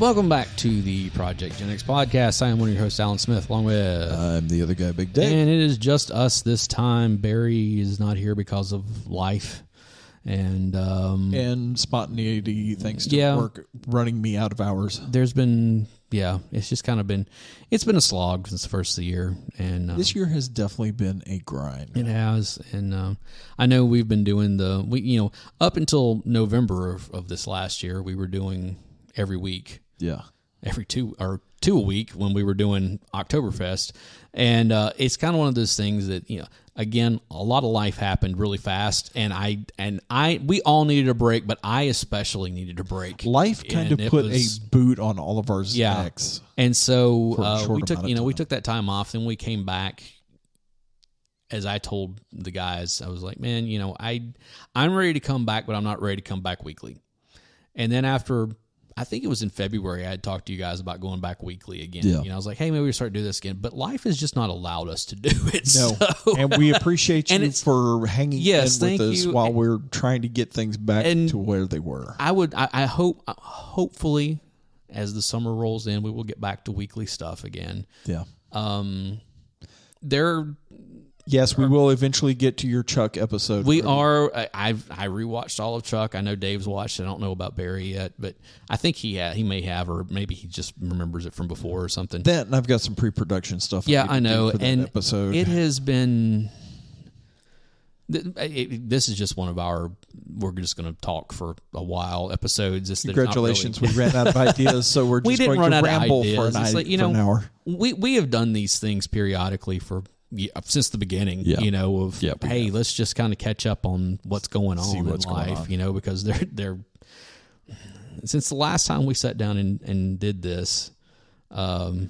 Welcome back to the Project GenX Podcast. I am one of your hosts, Alan Smith, along with... I'm the other guy, Big Dave. And it is just us this time. Barry is not here because of life. And spontaneity, thanks to work running me out of hours. There's been... Yeah, it's just kind of been... It's been a slog since the first of the year. And this year has definitely been a grind. It has. And I know we've been doing up until November of this last year, we were doing every week. Yeah. Every two a week when we were doing Oktoberfest. And it's kind of one of those things that, again, a lot of life happened really fast, and we all needed a break, but I especially needed a break. Life kind of put a boot on all of our necks. And so we took that time off, then we came back. As I told the guys, I was like, man, I'm ready to come back, but I'm not ready to come back weekly. And then after, I think it was in February, I had talked to you guys about going back weekly again. Yeah. I was like, hey, maybe we start doing this again. But life has just not allowed us to do it. No. So. And we appreciate you for hanging in with us while we're trying to get things back to where they were. I hope, hopefully, as the summer rolls in, we will get back to weekly stuff again. Yeah. Yes, we will eventually get to your Chuck episode. We are. I rewatched all of Chuck. I know Dave's watched. I don't know about Barry yet, but I think he may have, or maybe he just remembers it from before or something. That, and I've got some pre-production stuff. Yeah, I know. For that episode. It has been. This is just one of our. We're just going to talk for a while episodes. Congratulations, we ran out of ideas, so we're just going to ramble for an hour. We have done these things periodically since the beginning, hey, let's just kind of catch up on what's going on in life, because they're since the last time we sat down and did this, and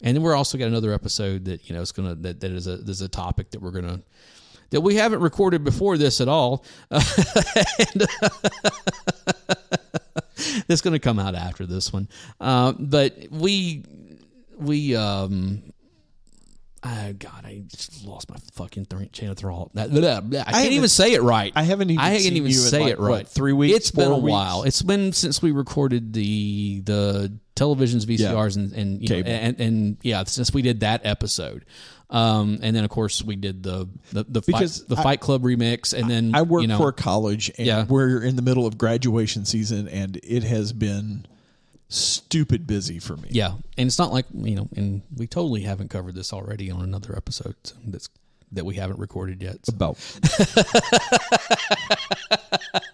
then we're also got another episode that it's gonna there's a topic that we're gonna that we haven't recorded before this at all, and that's gonna come out after this one, but we. God, I just lost my fucking chain of thought. I can't even say it right. I haven't even say it right. 3 weeks? It's been a while. It's been since we recorded the televisions, VCRs, and since we did that episode. And then of course we did the Fight Club remix, and then I work for a college, and we're in the middle of graduation season, and it has been stupid busy for me. Yeah, and it's not like and we totally haven't covered this already on another episode that we haven't recorded yet. About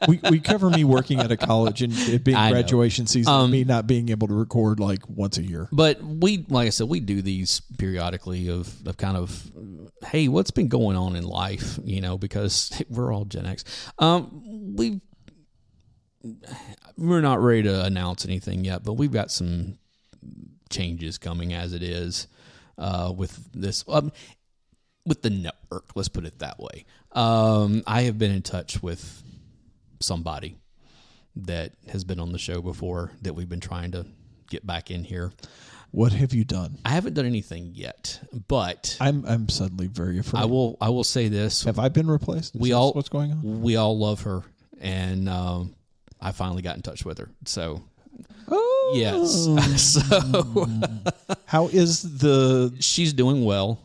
we cover me working at a college and it being graduation season, and me not being able to record like once a year. But like I said, we do these periodically of kind of, hey, what's been going on in life? Because we're all Gen X. We're not ready to announce anything yet, but we've got some changes coming as it is with this with the network. Let's put it that way. I have been in touch with somebody that has been on the show before that we've been trying to get back in here. What have you done? I haven't done anything yet, but I'm suddenly very afraid. I will say this: have I been replaced? What's going on? We all love her, and I finally got in touch with her. So, yes. So, how is she's doing well.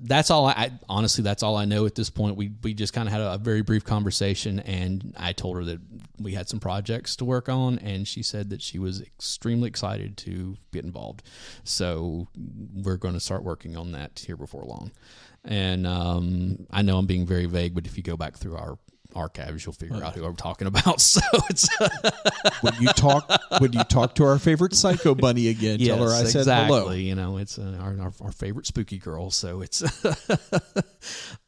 That's all honestly, that's all I know at this point. We just kind of had a very brief conversation, and I told her that we had some projects to work on, and she said that she was extremely excited to get involved. So we're going to start working on that here before long. And I know I'm being very vague, but if you go back through our archives, you'll figure out who I'm talking about. So it's when you talk to our favorite psycho bunny again, yes, tell her I said hello. It's our favorite spooky girl. So it's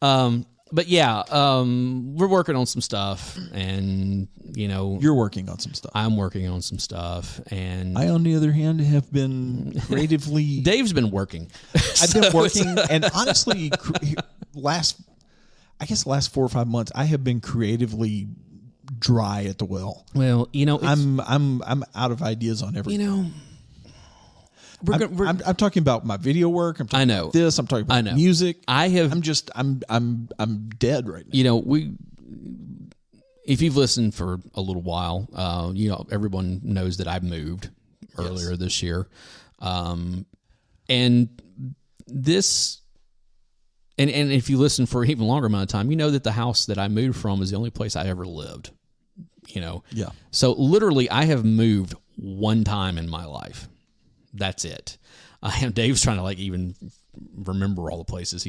but yeah, we're working on some stuff, and you're working on some stuff. I'm working on some stuff, and I, on the other hand, have been creatively. Dave's been working. I've been working, and honestly, last 4 or 5 months, I have been creatively dry at the well. Well, I'm out of ideas on everything. I'm talking about my video work. I'm talking about this. I'm talking about music. I'm dead right now. if you've listened for a little while, everyone knows that I've moved earlier this year. And this, and if you listen for an even longer amount of time, you know that the house that I moved from is the only place I ever lived, Yeah. So literally I have moved one time in my life. That's it. Dave's trying to even remember all the places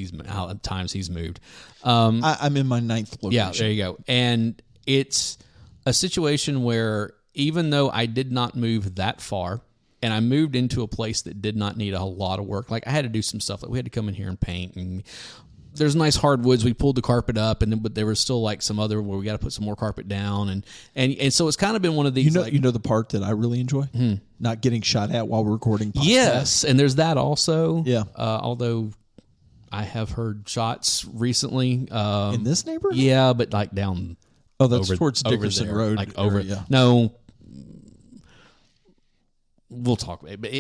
times he's moved. I'm in my 9th location. Yeah, there you go. And it's a situation where even though I did not move that far, and I moved into a place that did not need a whole lot of work, I had to do some stuff. We had to come in here and paint, and there's nice hardwoods. We pulled the carpet up, but there was still some other where we got to put some more carpet down, and so it's kind of been one of these. The part that I really enjoy, not getting shot at while recording podcasts. Yes, and there's that also. Yeah, although I have heard shots recently in this neighborhood. Yeah, but down. Oh, that's towards Dickerson Road. No. We'll talk about it, but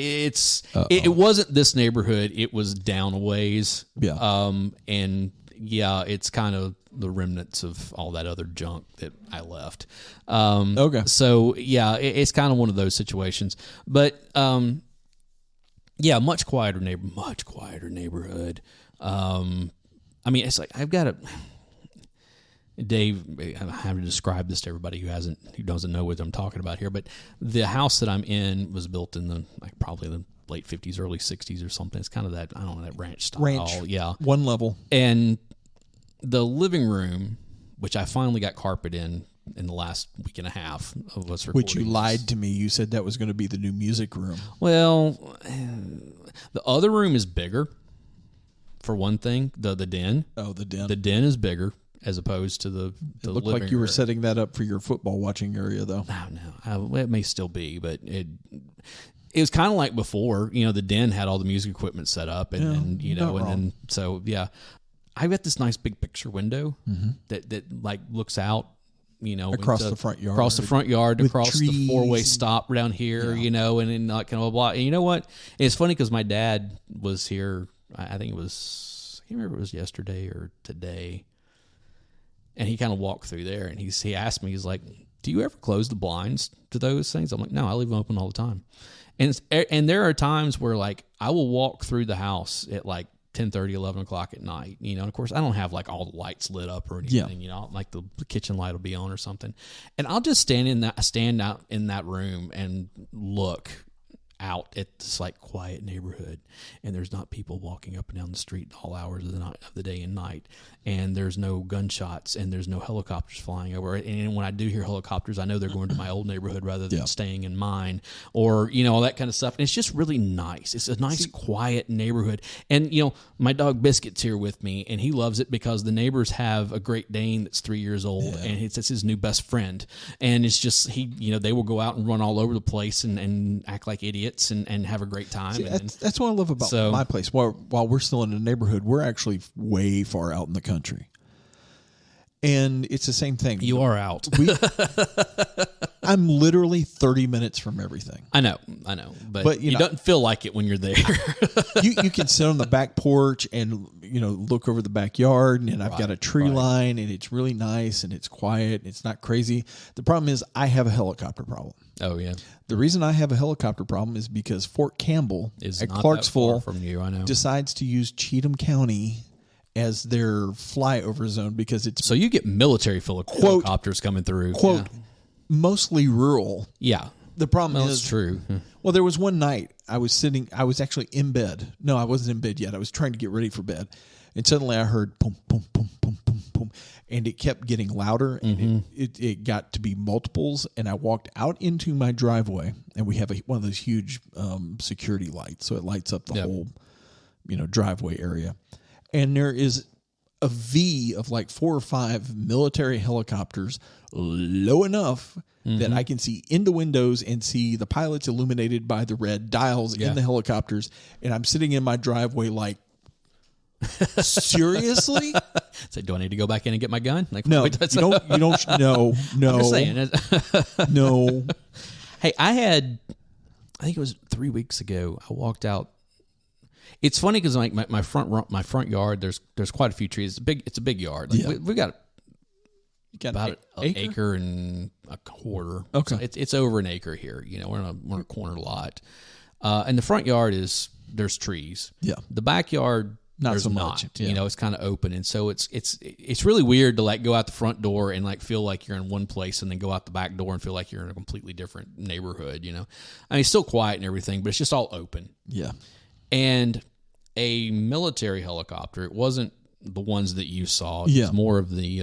it wasn't this neighborhood. It was down a ways. Yeah. And yeah, it's kind of the remnants of all that other junk that I left. Okay. So yeah, it's kind of one of those situations, but, yeah, much quieter neighborhood. I mean, it's I've got to, Dave, I have to describe this to everybody who doesn't know what I'm talking about here, but the house that I'm in was built in the probably the late 50s, early 60s or something. It's kind of that, I don't know, that ranch style. Yeah. One level. And the living room, which I finally got carpet in the last week and a half of us recording. Which you lied to me. You said that was going to be the new music room. Well, the other room is bigger, for one thing. The den. Oh, the den. The den is bigger as opposed to the It looked like you were setting that up for your football watching area, though. Oh, no. It may still be, but it was kind of like before. The den had all the music equipment set up, and then so yeah. I've got this nice big picture window that looks out, across the front yard, across the four-way stop down here, and then kind of blah. And you know what? It's funny because my dad was here. I think I can't remember if it was yesterday or today. And he kind of walked through there, and he asked me, he's like, "Do you ever close the blinds to those things?" I'm like, "No, I leave them open all the time." And there are times where I will walk through the house at 10:30, 11 o'clock at night. And of course, I don't have all the lights lit up or anything. The kitchen light will be on or something, and I'll just stand out in that room and look out at this quiet neighborhood, and there's not people walking up and down the street all hours of the day and night, and there's no gunshots, and there's no helicopters flying over. And when I do hear helicopters, I know they're going to my old neighborhood rather than staying in mine, or all that kind of stuff. And it's just really nice. It's a nice, quiet neighborhood. And my dog Biscuit's here with me, and he loves it because the neighbors have a Great Dane that's 3 years old, and it's his new best friend. And it's just they will go out and run all over the place and act like idiots and have a great time. That's what I love about my place. While we're still in the neighborhood, we're actually way far out in the country. And it's the same thing. You are out. I'm literally 30 minutes from everything. I know. But you don't feel like it when you're there. you can sit on the back porch and look over the backyard, and I've got a tree line, and it's really nice, and it's quiet, and it's not crazy. The problem is I have a helicopter problem. Oh, yeah. The reason I have a helicopter problem is because Fort Campbell is at not Clarksville that far from you, I know. Decides to use Cheatham County as their flyover zone because it's... So you get military helicopters coming through. Quote, mostly rural. Yeah. The problem is... That's true. Well, there was one night I was actually in bed. No, I wasn't in bed yet. I was trying to get ready for bed. And suddenly I heard boom, boom, boom, boom, boom, boom. And it kept getting louder, and it got to be multiples. And I walked out into my driveway, and we have one of those huge security lights, so it lights up the whole, driveway area. And there is a V of 4 or 5 military helicopters, low enough that I can see in the windows and see the pilots illuminated by the red dials in the helicopters. And I'm sitting in my driveway seriously? So do I need to go back in and get my gun? No, you don't. No. I'm just saying. No. Hey, I think it was 3 weeks ago. I walked out. It's funny because my front yard, there's quite a few trees. It's a big yard. We've got You got about an acre and a quarter. Okay. So it's over an acre here. We're in a corner lot. And the front yard there's trees. Yeah. The backyard, not so much. Yeah. It's kind of open. And so it's really weird to like go out the front door and like feel like you're in one place and then go out the back door and feel like you're in a completely different neighborhood, I mean, it's still quiet and everything, but it's just all open. Yeah. And a military helicopter, it wasn't the ones that you saw. Yeah. It's more of the,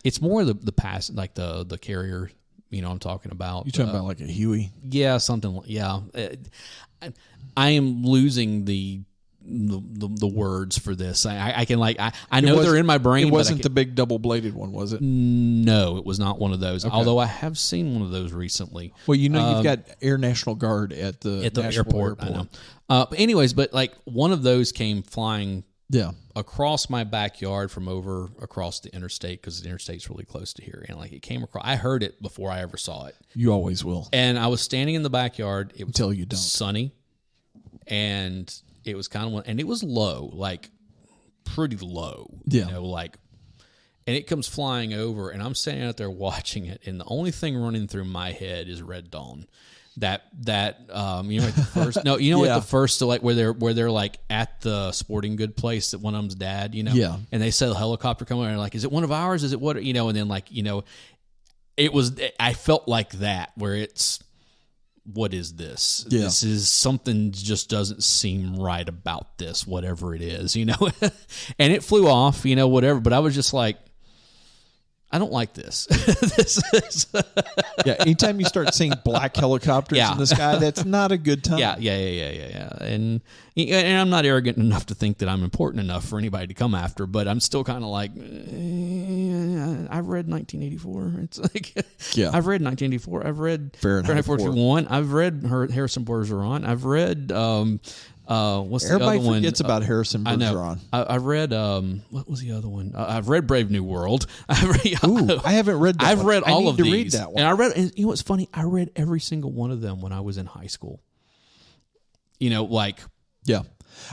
it's more the pass, like the carrier, I'm talking about. You're talking about like a Huey? Yeah, something. Yeah. I am losing the words for this. I can I know they're in my brain. It wasn't the big double-bladed one, was it? No, it was not one of those. Okay. Although I have seen one of those recently. Well, you've got Air National Guard at the airport. I know. But anyways, one of those came flying. Yeah. Across my backyard from over across the interstate, because the interstate's really close to here, and it came across. I heard it before I ever saw it. You always will. And I was standing in the backyard. It was until you don't. Sunny, and it was kind of and it was low, like pretty low. Yeah. And it comes flying over, and I'm standing out there watching it, and the only thing running through my head is Red Dawn. At the first at the first where they're like at the sporting good place that one of them's dad, Yeah. And they said a helicopter coming and like, is it one of ours? Is it what, and then it was, I felt like that where it's, what is this? Yeah. This is something just doesn't seem right about this, whatever it is, and it flew off, whatever. But I was just like, I don't like this. Yeah, anytime you start seeing black helicopters in the sky, that's not a good time. Yeah. And I'm not arrogant enough to think that I'm important enough for anybody to come after, but I'm still kind of like, I've read 1984. It's like, I've read 1984. I've read Fahrenheit 451. I've read Harrison Bergeron. I've read what's the Everybody other one? Forgets about Harrison Bergeron. I've read what was the other one? I've read Brave New World. I haven't read that. I've read all of these. Read that one. And I read, and you know what's funny? I read every single one of them when I was in high school. Yeah.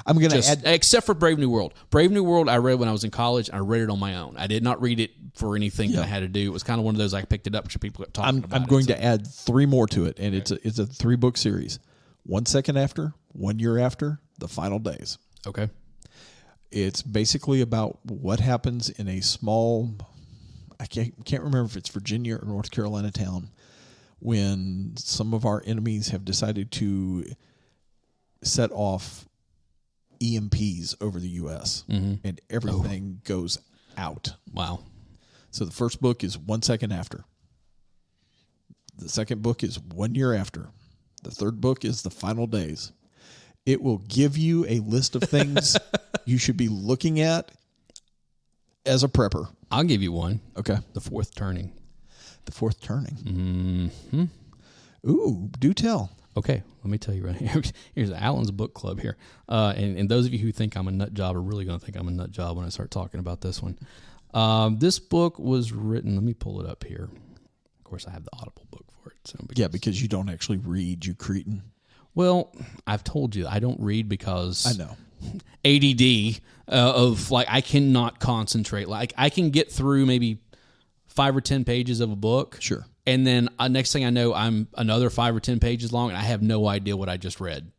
I'm going to add, except for Brave New World. Brave New World I read when I was in college. I read it on my own. I did not read it for anything that I had to do. It was kind of one of those I picked it up because people kept talking about it. I'm going to add 3 more to it, and it's a 3-book series. 1 second after, 1 year after, the final days. Okay. It's basically about what happens in a small, I can't remember if it's Virginia or North Carolina town, when some of our enemies have decided to set off EMPs over the U.S. And everything goes out. Wow. So the first book is 1 second after. The second book is 1 year after. The third book is the final days. It will give you a list of things you should be looking at as a prepper. I'll give you one. Okay. The Fourth Turning. The Fourth Turning. Mm-hmm. Ooh, do tell. Okay, let me tell you right here. Here's Alan's book club here. And those of you who think I'm a nut job are really going to think I'm a nut job when I start talking about this one. This book was written, let me pull it up here. Of course, I have the Audible book for it. So because you don't actually read, you cretin. Well, I've told you I don't read because I know ADD of I cannot concentrate. I can get through maybe 5 or 10 pages of a book. Sure. And then next thing I know, I'm another 5 or 10 pages long, and I have no idea what I just read.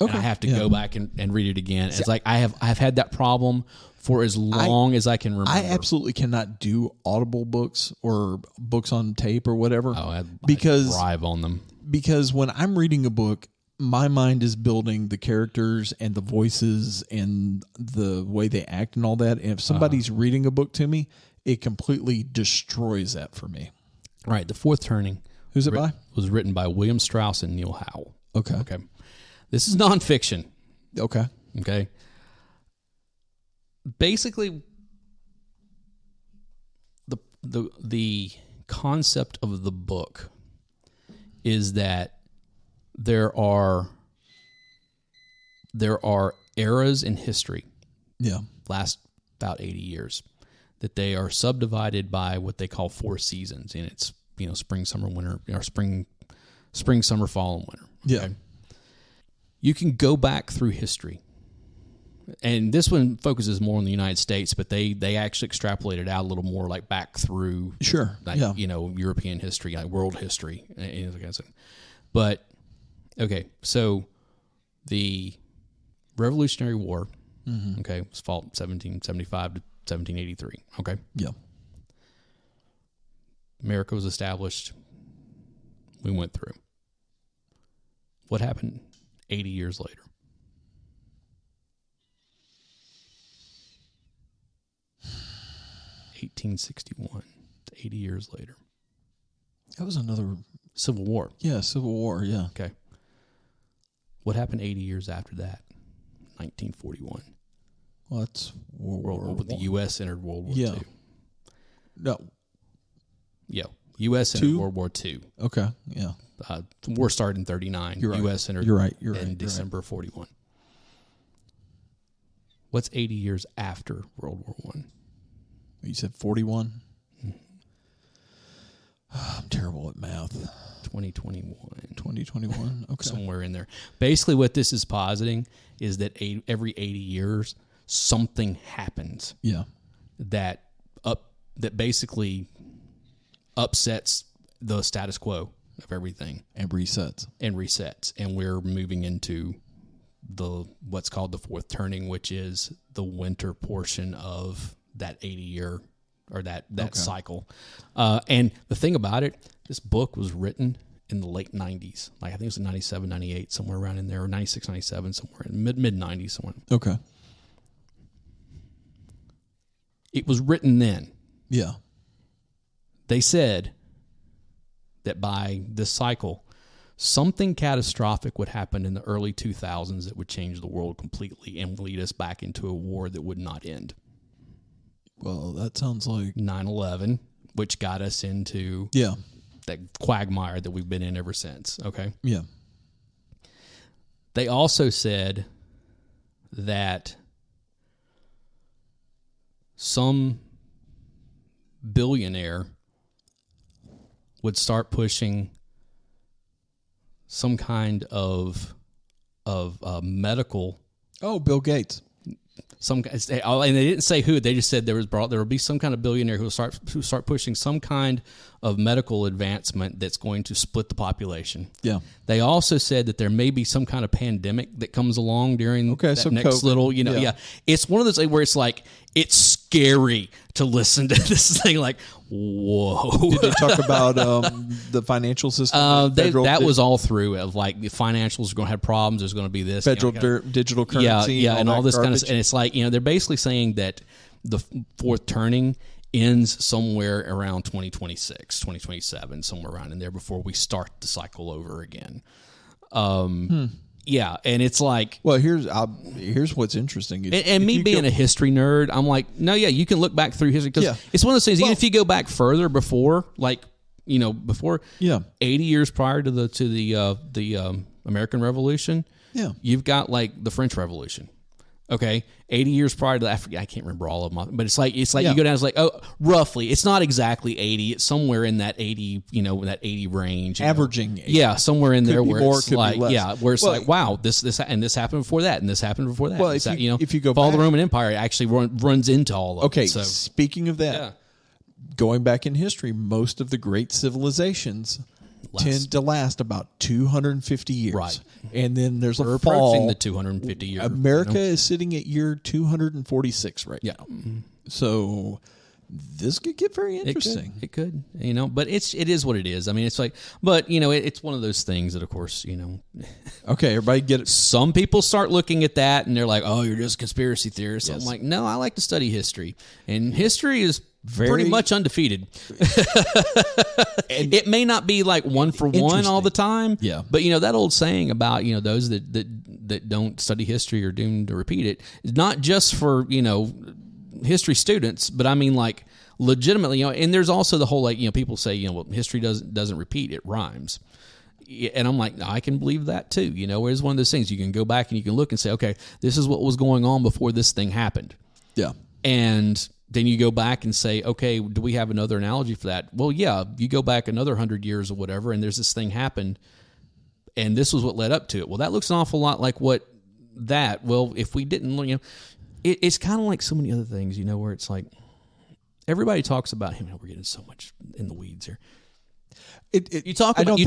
Okay. And I have to go back and read it again. It's like I've had that problem for as long as I can remember. I absolutely cannot do Audible books or books on tape or whatever. I thrive on them. Because when I'm reading a book, my mind is building the characters and the voices and the way they act and all that. And if somebody's reading a book to me, it completely destroys that for me. Right. The Fourth Turning. Who's it by? Was written by William Strauss and Neil Howell. Okay. This is nonfiction. Okay. Basically, the concept of the book is that there are eras in history. Yeah. Last about 80 years. That they are subdivided by what they call 4 seasons, and it's spring, summer, winter, or spring, summer, fall, and winter. Yeah, you can go back through history, And this one focuses more on the United States, but they actually extrapolated out a little more, like back through, European history, like world history, But okay, so the Revolutionary War, okay, was fought 1775 to 1783. Okay, yeah. America was established. We went through. What happened 80 years later? (1861) 80 years later. That was another Civil War. Yeah, Civil War, yeah. Okay. What happened 80 years after that? 1941. Well, that's World War the U.S. entered World War II. No. Yeah. U.S. entered World War II. Okay, yeah. War started in 1939. You're right. U.S. entered in December 41. What's 80 years after World War I? You said 41? I'm terrible at math. 2021. 2021, okay. Somewhere in there. Basically what this is positing is that every 80 years, something happens. Yeah. That basically upsets the status quo of everything. And resets. And we're moving into what's called the fourth turning, which is the winter portion of that 80-year or that cycle. And the thing about it, this book was written in the late 90s. Like I think it was in 97, 98, somewhere around in there, or 96, 97, somewhere in mid-90s. Somewhere. Okay. It was written then. Yeah. They said that by this cycle, something catastrophic would happen in the early 2000s that would change the world completely and lead us back into a war that would not end. Well, that sounds like 9/11, which got us into that quagmire that we've been in ever since. Okay. Yeah. They also said that some billionaire would start pushing some kind of medical. Oh, Bill Gates. And they didn't say who. They just said there will be some kind of billionaire who start pushing some kind of medical advancement that's going to split the population. Yeah. They also said that there may be some kind of pandemic that comes along during that next COVID. Little, Yeah. It's one of those where it's like it's scary to listen to this thing. Like, whoa. Did they talk about the financial system? That was all through of like the financials are going to have problems. There's going to be this federal digital currency, and all this garbage. And it's like they're basically saying that the fourth turning ends somewhere around 2026, 2027, somewhere around in there before we start the cycle over again. Yeah, and it's like... Well, here's what's interesting. And me being a history nerd, I'm like, no, yeah, you can look back through history. Because it's one of those things, even if you go back further before, before 80 years prior to the American Revolution, you've got, like, the French Revolution. Okay, 80 years prior to that, I can't remember all of them, but it's like you go down. It's like roughly. It's not exactly 80. It's somewhere in that 80, that 80 range, averaging. 80. Yeah, somewhere in there where more, it's like where it's like wow, this and this happened before that, and this happened before that. Well, if you go follow back, the Roman Empire, it actually runs into all of it. Okay, so speaking of that, going back in history, most of the great civilizations tend to last about 250 years. Right. And then there's We're a fall. approaching the 250 years. America is sitting at year 246 right now. Mm-hmm. So this could get very interesting. It could, but it is what it is. I mean, it's like, but it's one of those things that, of course, Okay, everybody get it. Some people start looking at that and they're like, "Oh, you're just a conspiracy theorist." Yes. I'm like, no, I like to study history, and history is pretty much undefeated. It may not be like one for one all the time, but that old saying about those that don't study history are doomed to repeat it is not just for history students, but I mean like legitimately, and there's also the whole people say well, history doesn't repeat, it rhymes. And I'm like, no, I can believe that too. It's one of those things you can go back and you can look and say, okay, this is what was going on before this thing happened. Yeah. And then you go back and say, okay, do we have another analogy for that? Well, yeah, you go back another 100 years or whatever, and there's this thing happened, and this was what led up to it. Well, that looks an awful lot like what well, if we didn't, it's kind of like so many other things, where it's like everybody talks about him. We're getting so much in the weeds here. You talk about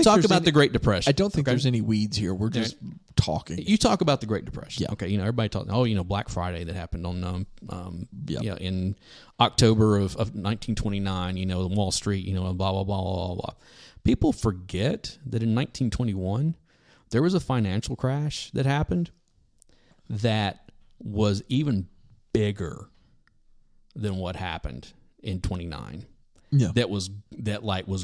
the Great Depression. I don't think there's any weeds here. We're just talking. You talk about the Great Depression. Yeah. Okay. Everybody talks. Black Friday that happened on in October of 1929. Wall Street. Blah blah blah blah blah. People forget that in 1921 there was a financial crash that happened that was even bigger than what happened in 29. Yeah. That was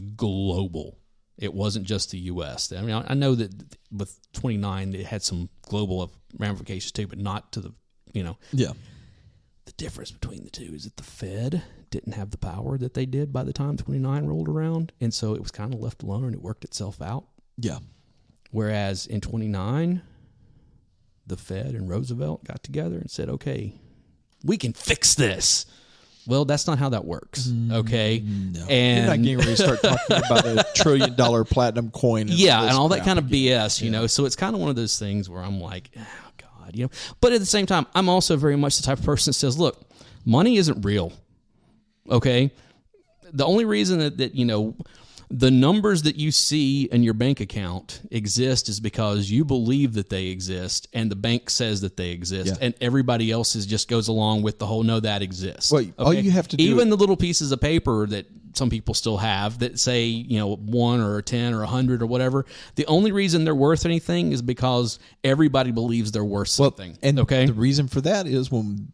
global. It wasn't just the U.S. I mean, I know that with 29, it had some global ramifications too, but not to the, Yeah. The difference between the two is that the Fed didn't have the power that they did by the time 29 rolled around, and so it was kind of left alone and it worked itself out. Yeah. Whereas in 29, the Fed and Roosevelt got together and said, okay, we can fix this. Well, that's not how that works, okay? No. And you're not getting ready to start talking about a $1 trillion platinum coin. And all that kind of BS, So it's kind of one of those things where I'm like, oh, God, But at the same time, I'm also very much the type of person that says, look, money isn't real, okay? The only reason that the numbers that you see in your bank account exist is because you believe that they exist and the bank says that they exist, and everybody else just goes along with the whole no, that exists. Well, all you have to do, even the little pieces of paper that some people still have that say 1 or 10 or 100 or whatever, the only reason they're worth anything is because everybody believes they're worth something. And the reason for that is when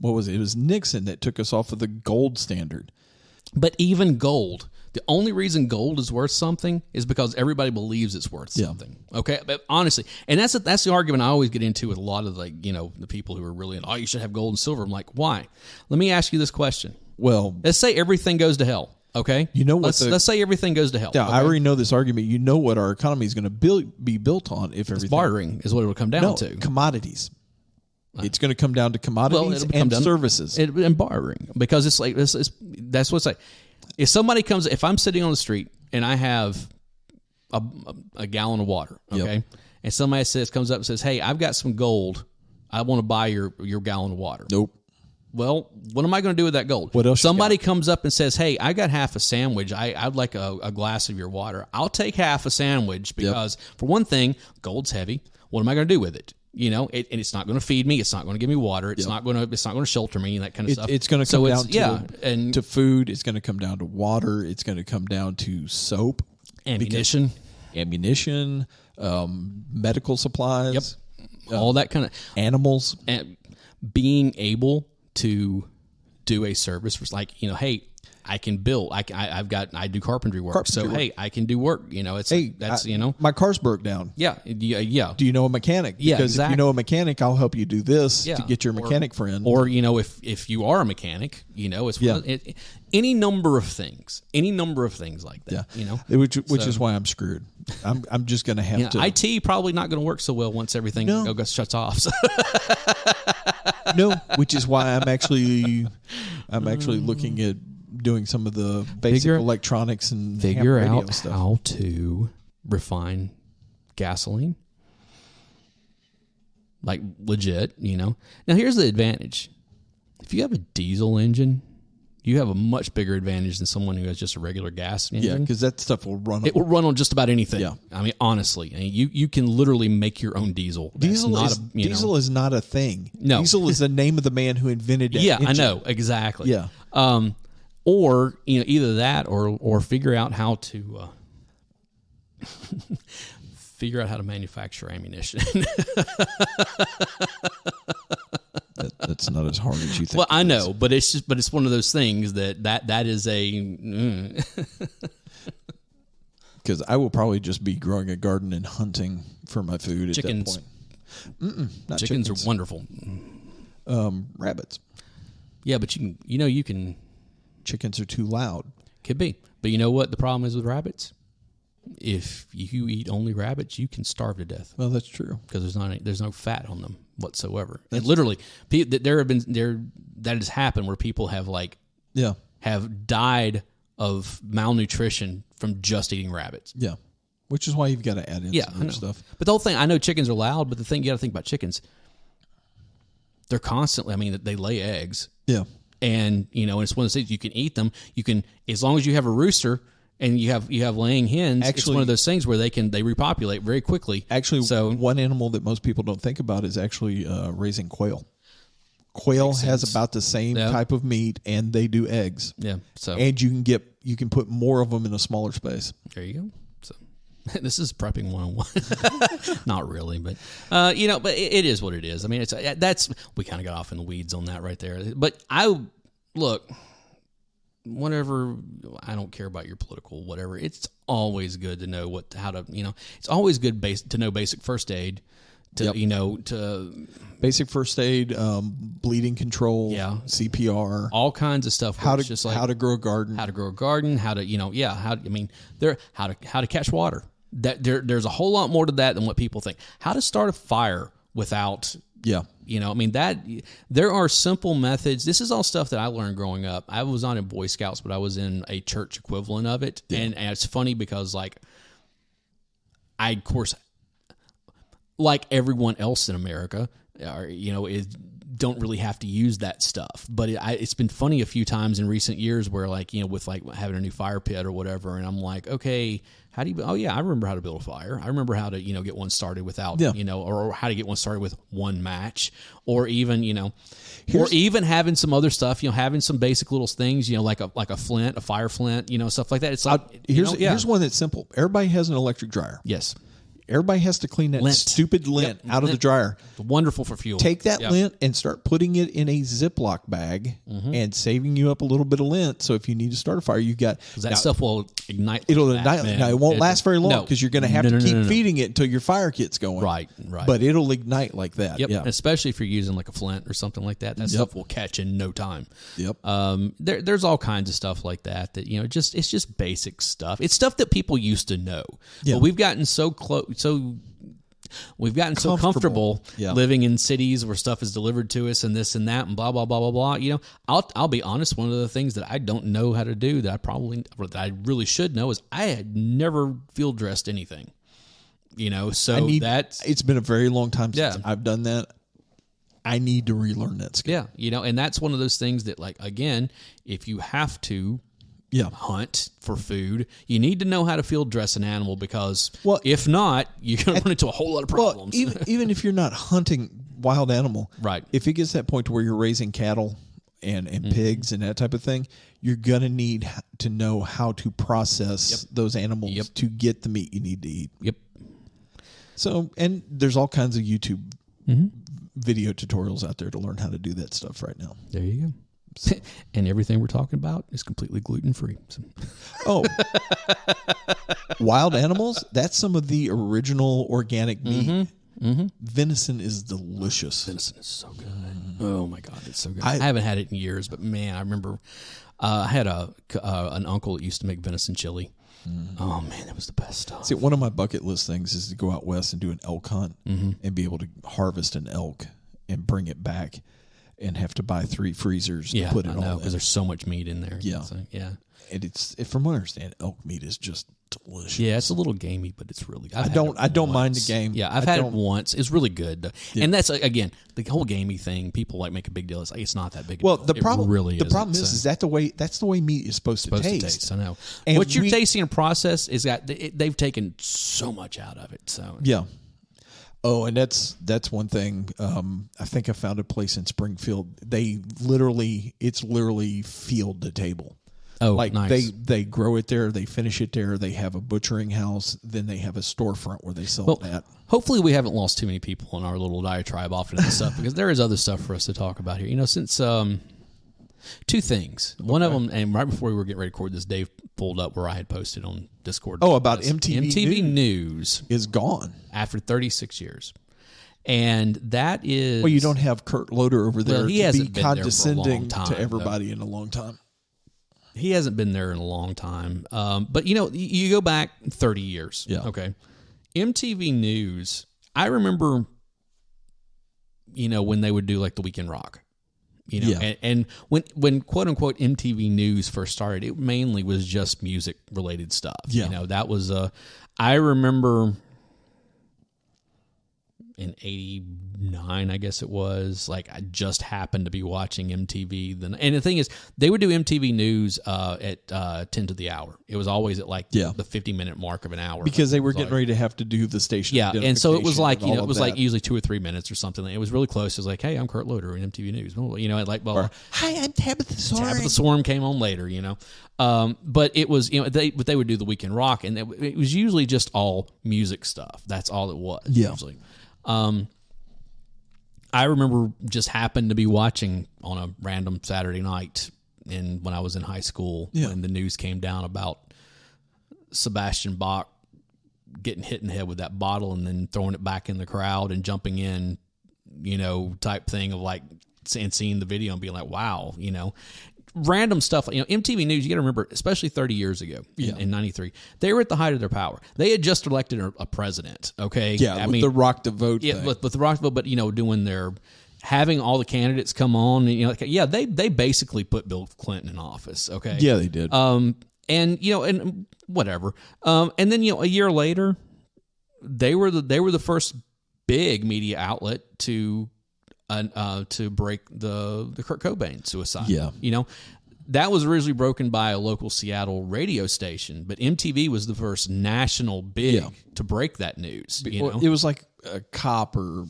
what was it? It was Nixon that took us off of the gold standard. But even gold, the only reason gold is worth something is because everybody believes it's worth something. Okay, but honestly, and that's the argument I always get into with a lot of the people who are really, you should have gold and silver. I'm like, why? Let me ask you this question. Well, let's say everything goes to hell. Okay, let's say everything goes to hell. Yeah, okay? I already know this argument. You know what our economy is going to be built on if everything. Bartering is what it will come down to. Commodities. It's going to come down to commodities and services and bartering, because it's like that's what's like. If somebody comes, if I'm sitting on the street and I have a gallon of water, okay, and somebody comes up and says, "Hey, I've got some gold. I want to buy your gallon of water." Nope. Well, what am I going to do with that gold? What else? Somebody comes up and says, "Hey, I got half a sandwich. I'd like a glass of your water." I'll take half a sandwich because, for one thing, gold's heavy. What am I going to do with it? And it's not going to feed me. It's not going to give me water. It's not going to shelter me and that kind of stuff. It's going to come down to food. It's going to come down to water. It's going to come down to soap, ammunition, medical supplies, all that kind of animals, and being able to do a service for hey, I can build. I do carpentry work. Hey, I can do work. My car's broke down. Yeah. Do you know a mechanic? Yeah, because if you know a mechanic, I'll help you do this to get your mechanic friend. Or if you are a mechanic, it's any number of things like that. Yeah. Which is why I'm screwed. I'm just going to have to. IT probably not going to work so well once everything shuts off. So. No, which is why I'm actually looking at doing some of the basic electronics and figure ham radio out stuff. How to refine gasoline, like legit. Now here's the advantage: if you have a diesel engine, you have a much bigger advantage than someone who has just a regular gas engine. Yeah, because that stuff will run. It will run on just about anything. Yeah, I mean, honestly, you can literally make your own diesel. Diesel is not a thing. No, diesel is the name of the man who invented it. Yeah, engine. I know exactly. Yeah. Or either that, or figure out how to manufacture ammunition. That's not as hard as you think. Well, I know, but it's one of those things that is a. Because I will probably just be growing a garden and hunting for my food chickens. At that point. Not chickens are wonderful. Rabbits. Yeah, but you can. Chickens are too loud. Could be. But you know what the problem is with rabbits? If you eat only rabbits, you can starve to death. Well, that's true. Because there's no fat on them whatsoever. And literally, that has happened where people have have died of malnutrition from just eating rabbits. Yeah. Which is why you've got to add in some other stuff. But the whole thing, I know chickens are loud, but the thing you got to think about chickens, they're constantly, I mean, they lay eggs. Yeah. And, you know, it's one of those things, you can eat them. You can, as long as you have a rooster and you have laying hens, actually, it's one of those things where they repopulate very quickly. Actually, so one animal that most people don't think about is actually raising quail. Quail has about the same type of meat, and they do eggs. Yeah. So, and you can put more of them in a smaller space. There you go. So this is prepping 101. Not really, but you know, but it is what it is. I mean, we kind of got off in the weeds on that right there. But whatever, I don't care about your political whatever. It's always good to know it's always good to know basic first aid. To basic first aid, bleeding control, CPR, all kinds of stuff. How to grow a garden, how to catch water. There's a whole lot more to that than what people think. How to start a fire without, there are simple methods. This is all stuff that I learned growing up. I was not in Boy Scouts, but I was in a church equivalent of it, and it's funny because of course. Like everyone else in America, don't really have to use that stuff. But it's been funny a few times in recent years where, with having a new fire pit or whatever, and I'm like, okay, how do you? Oh yeah, I remember how to build a fire. I remember how to get one started without or how to get one started with one match, or even or even having some other stuff. Having some basic little things. Like a flint, a fire flint. Stuff like that. It's like here's one that's simple. Everybody has an electric dryer. Yes. Everybody has to clean that stupid lint out of the dryer. Wonderful for fuel. Take that lint and start putting it in a Ziploc bag and saving you up a little bit of lint. So if you need to start a fire, you got stuff will ignite. It'll ignite. Now it won't last very long because you're going to have to keep feeding it until your fire kit's going. Right. But it'll ignite like that. Yep. Yeah. Especially if you're using like a flint or something like that. That stuff will catch in no time. Yep. There's all kinds of stuff like that it's just basic stuff. It's stuff that people used to know. Yeah. But we've gotten so close. We've gotten so comfortable living in cities where stuff is delivered to us and this and that and blah blah blah blah blah. I'll be honest. One of the things that I don't know how to do that I really should know is I had never field dressed anything. It's been a very long time since I've done that. I need to relearn that skill. Yeah, and that's one of those things that, again, if you have to hunt for food, you need to know how to field dress an animal because if not, you're going to run into a whole lot of problems. Even if you're not hunting wild animal, right? If it gets to that point to where you're raising cattle and pigs and that type of thing, you're going to need to know how to process those animals to get the meat you need to eat. Yep. So, and there's all kinds of YouTube video tutorials out there to learn how to do that stuff right now. There you go. And everything we're talking about is completely gluten-free. So. Wild animals, that's some of the original organic meat. Venison is delicious. Venison is so good. Oh, my God, it's so good. I haven't had it in years, but, man, I remember I had an uncle that used to make venison chili. Oh, man, that was the best stuff. See, one of my bucket list things is to go out west and do an elk hunt and be able to harvest an elk and bring it back. And have to buy 3 freezers to put it all in. Because there's so much meat in there. Yeah. So, And from what I understand, elk meat is just delicious. Yeah, it's a little gamey, but it's really good. I don't mind the game. Yeah, I've had it once. It's really good. Yeah. And that's, again, the whole gamey thing, people make a big deal. It's not that big a deal. The problem is that's the way meat is supposed to taste. I know. And what you're tasting in process is that they've taken so much out of it. So yeah. Oh, and that's one thing. I think I found a place in Springfield. It's literally field to table. Oh, nice. They grow it there. They finish it there. They have a butchering house. Then they have a storefront where they sell that. Hopefully, we haven't lost too many people in our little diatribe off of this stuff because there is other stuff for us to talk about here. Since 2 things. One of them, and right before we were getting ready to record this, Dave pulled up where I had posted on Discord. Oh, about MTV. MTV News is gone after 36 years. And that is... Well, you don't have Kurt Loder over there he to be condescending to everybody in a long time. He hasn't been there in a long time. But, you go back 30 years. Yeah. Okay. MTV News, I remember, when they would do like the Weekend Rock. You know, and when quote unquote MTV News first started, it mainly was just music related stuff. Yeah. You know, that was I remember in 89, I guess it was, like I just happened to be watching MTV then. And the thing is, they would do MTV News at 10 to the hour. It was always at like the 50-minute mark of an hour. Because they were getting ready to have to do the station. Yeah, and so it was like, you know, it was like usually 2 or 3 minutes or something. It was really close. It was like, hey, I'm Kurt Loder in MTV News. You know, like, well, hi, I'm Tabitha Sorum. Tabitha Sorum came on later, you know. But it was, you know, they would do the Weekend Rock, and it was usually just all music stuff. That's all it was, usually. I remember just happened to be watching on a random Saturday night when I was in high school when the news came down about Sebastian Bach getting hit in the head with that bottle and then throwing it back in the crowd and jumping in, you know, type thing of like, and seeing the video and being like, wow, you know. Random stuff, you know, MTV News, you got to remember, especially 30 years ago in 93, they were at the height of their power. They had just elected a president, okay? Yeah, I mean, the Rock the Vote thing. With the Rock the Vote, but, you know, having all the candidates come on, and, you know, they basically put Bill Clinton in office, okay? Yeah, they did. And, you know, and whatever. And then, you know, a year later, they were the first big media outlet to break the Kurt Cobain suicide. Yeah. You know, that was originally broken by a local Seattle radio station, but MTV was the first national big to break that news. You know? It was like a cop or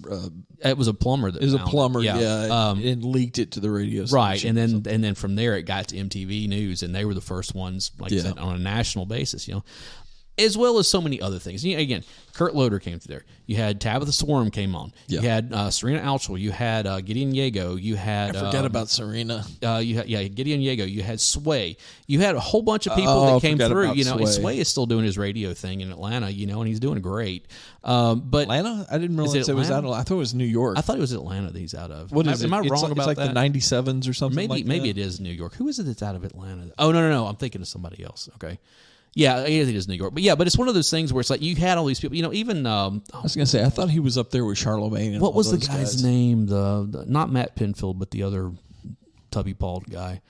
it was a plumber. It was a plumber, and leaked it to the radio station. Right, and then from there it got to MTV News, and they were the first ones, like I said, on a national basis. You know. As well as so many other things. You know, again, Kurt Loder came through there. You had Tabitha Sorum came on. You had Serena Altschul. You had Gideon Yago. You had... I forgot about Serena. You had Gideon Yago. You had Sway. You had a whole bunch of people that came through. You know, Sway is still doing his radio thing in Atlanta, you know, and he's doing great. But Atlanta? I didn't realize it was out of... I thought it was New York. I thought it was Atlanta that he's out of. What is it? Am I wrong about that? It's like the 97s or something Maybe it is New York. Who is it that's out of Atlanta? Oh, no. I'm thinking of somebody else. Okay. Yeah, I think it is New York. But it's one of those things where it's like you had all these people, you know, even... I was going to say, I thought he was up there with Charlemagne and what was the guy's name? The not Matt Pinfield, but the other tubby-pawed guy.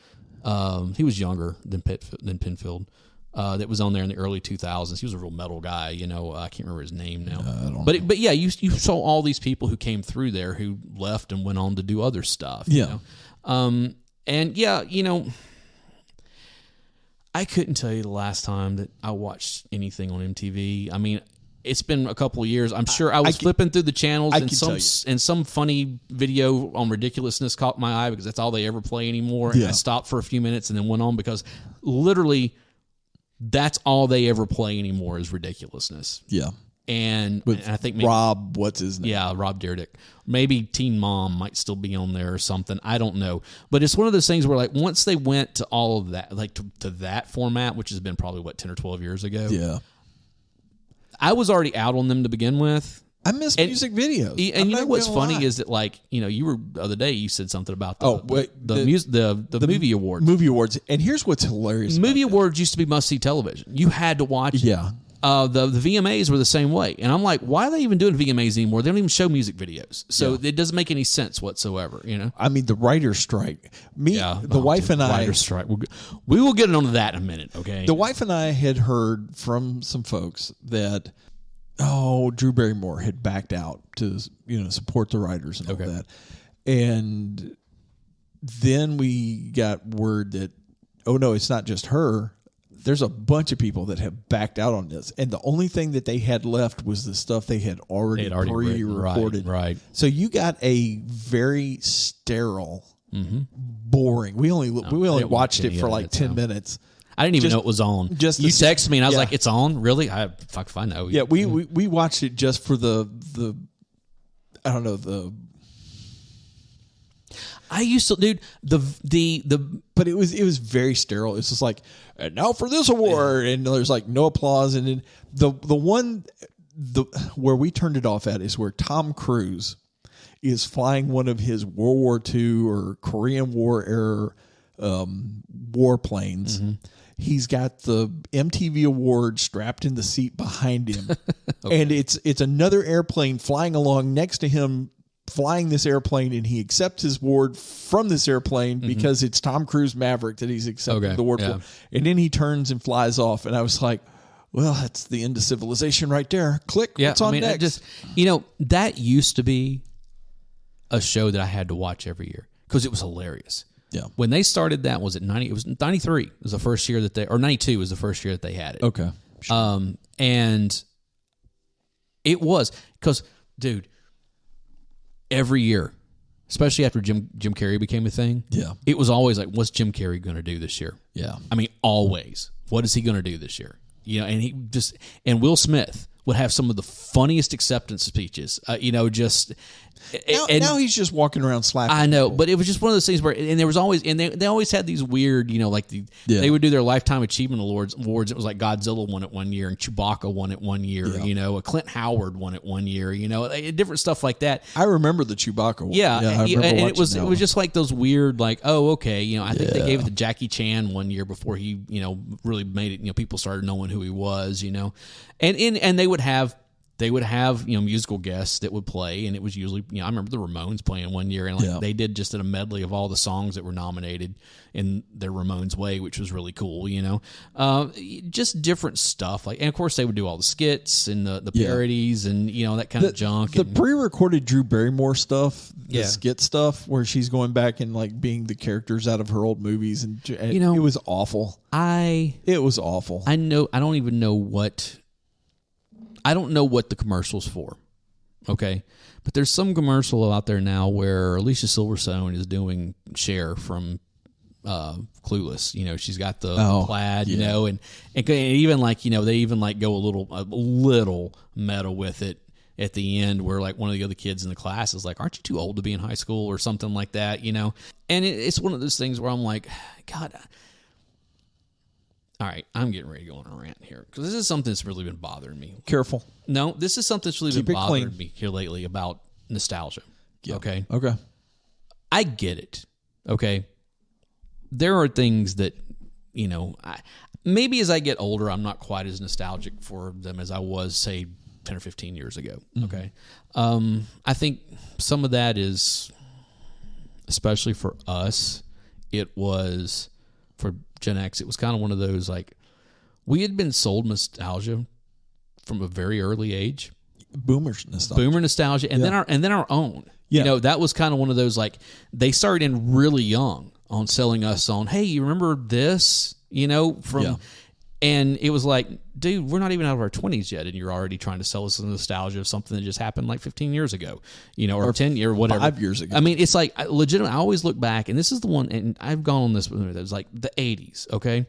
He was younger than Pinfield. That was on there in the early 2000s. He was a real metal guy, you know. I can't remember his name now. But yeah, you saw all these people who came through there who left and went on to do other stuff. Yeah. You know? And yeah, you know... I couldn't tell you the last time that I watched anything on MTV. I mean, it's been a couple of years. I'm sure I was flipping through the channels and some funny video on ridiculousness caught my eye because that's all they ever play anymore. And I stopped for a few minutes and then went on because literally that's all they ever play anymore is ridiculousness. Yeah. And I think maybe, Rob, what's his name? Yeah, Rob Dyrdek. Maybe Teen Mom might still be on there or something. I don't know. But it's one of those things where, like, once they went to all of that, like to that format, which has been probably, 10 or 12 years ago. Yeah. I was already out on them to begin with. I miss music videos. And you know what's funny is that, like, you know, you were the other day you said something about the movie awards. Movie awards. And here's what's hilarious. Movie awards used to be must-see television. You had to watch it. Yeah. The VMAs were the same way. And I'm like, why are they even doing VMAs anymore? They don't even show music videos. So it doesn't make any sense whatsoever, you know? I mean, the writer's strike. The wife and I... Writer's strike. We will get on to that in a minute, okay? The wife and I had heard from some folks that, Drew Barrymore had backed out to, you know, support the writers and all that. And then we got word that, no, it's not just her. There's a bunch of people that have backed out on this. And the only thing that they had left was the stuff they had already pre-recorded. Right. So you got a very sterile, boring. We only watched it for like 10 minutes. I didn't even know it was on. You texted me and I was like, it's on? Really? Fuck if I know. Yeah, we watched it just for the I don't know, I used to, dude, but it was very sterile. It's just like, and now for this award, and there's like no applause. And then the one where we turned it off at is where Tom Cruise is flying one of his World War II or Korean War era warplanes. Mm-hmm. He's got the MTV award strapped in the seat behind him, and it's another airplane flying along next to him, flying this airplane, and he accepts his award from this airplane because it's Tom Cruise Maverick that he's accepting the award for. And then he turns and flies off. And I was like, well, that's the end of civilization right there. Click. Yeah, what's on next? That used to be a show that I had to watch every year because it was hilarious. Yeah. When they started that, was it 90? It was 93 was the first year that or 92 was the first year that they had it. Okay. Sure. And it was because, dude, every year, especially after Jim Carrey became a thing, it was always like, what's Jim Carrey going to do this year? Yeah. I mean, always. What is he going to do this year? And Will Smith would have some of the funniest acceptance speeches, Now he's just walking around slapping. I know, people. but it was just one of those things where, and there was always, and they always had these weird, they would do their Lifetime Achievement Awards. It was like Godzilla won it one year, and Chewbacca won it one year. A Clint Howard won it one year. Different stuff like that. I remember the Chewbacca one. Yeah, and it was just like those weird, like, oh, okay, I think they gave it to Jackie Chan one year before he, really made it. People started knowing who he was. And they would have. Musical guests that would play, and it was usually, I remember the Ramones playing one year, and they did just a medley of all the songs that were nominated in their Ramones way, which was really cool, just different stuff. And of course they would do all the skits and the parodies and, that kind of junk. The pre-recorded Drew Barrymore stuff, the skit stuff where she's going back and like being the characters out of her old movies, and it was awful. It was awful. I don't know what the commercial's for, okay? But there's some commercial out there now where Alicia Silverstone is doing Cher from Clueless. She's got the plaid, and even like, they even like go a little meta with it at the end where like one of the other kids in the class is like, aren't you too old to be in high school or something like that, And it's one of those things where I'm like, God, all right, I'm getting ready to go on a rant here because this is something that's really been bothering me. Careful. No, this is something that's really been bothering me here lately about nostalgia. Yeah. Okay? Okay. I get it. Okay? There are things that, maybe as I get older, I'm not quite as nostalgic for them as I was, say, 10 or 15 years ago. Okay? I think some of that is, especially for us, it was... for Gen X, it was kind of one of those, like, we had been sold nostalgia from a very early age. Boomer nostalgia. And then our own. Yeah. That was kind of one of those, like, they started in really young on selling us on, hey, you remember this? And it was like, dude, we're not even out of our 20s yet, and you're already trying to sell us the nostalgia of something that just happened like 15 years ago, or 10 years, whatever. 5 years ago. I mean, it's like, legitimately, I always look back, and this is the one, and I've gone on this, it was like the 80s, okay?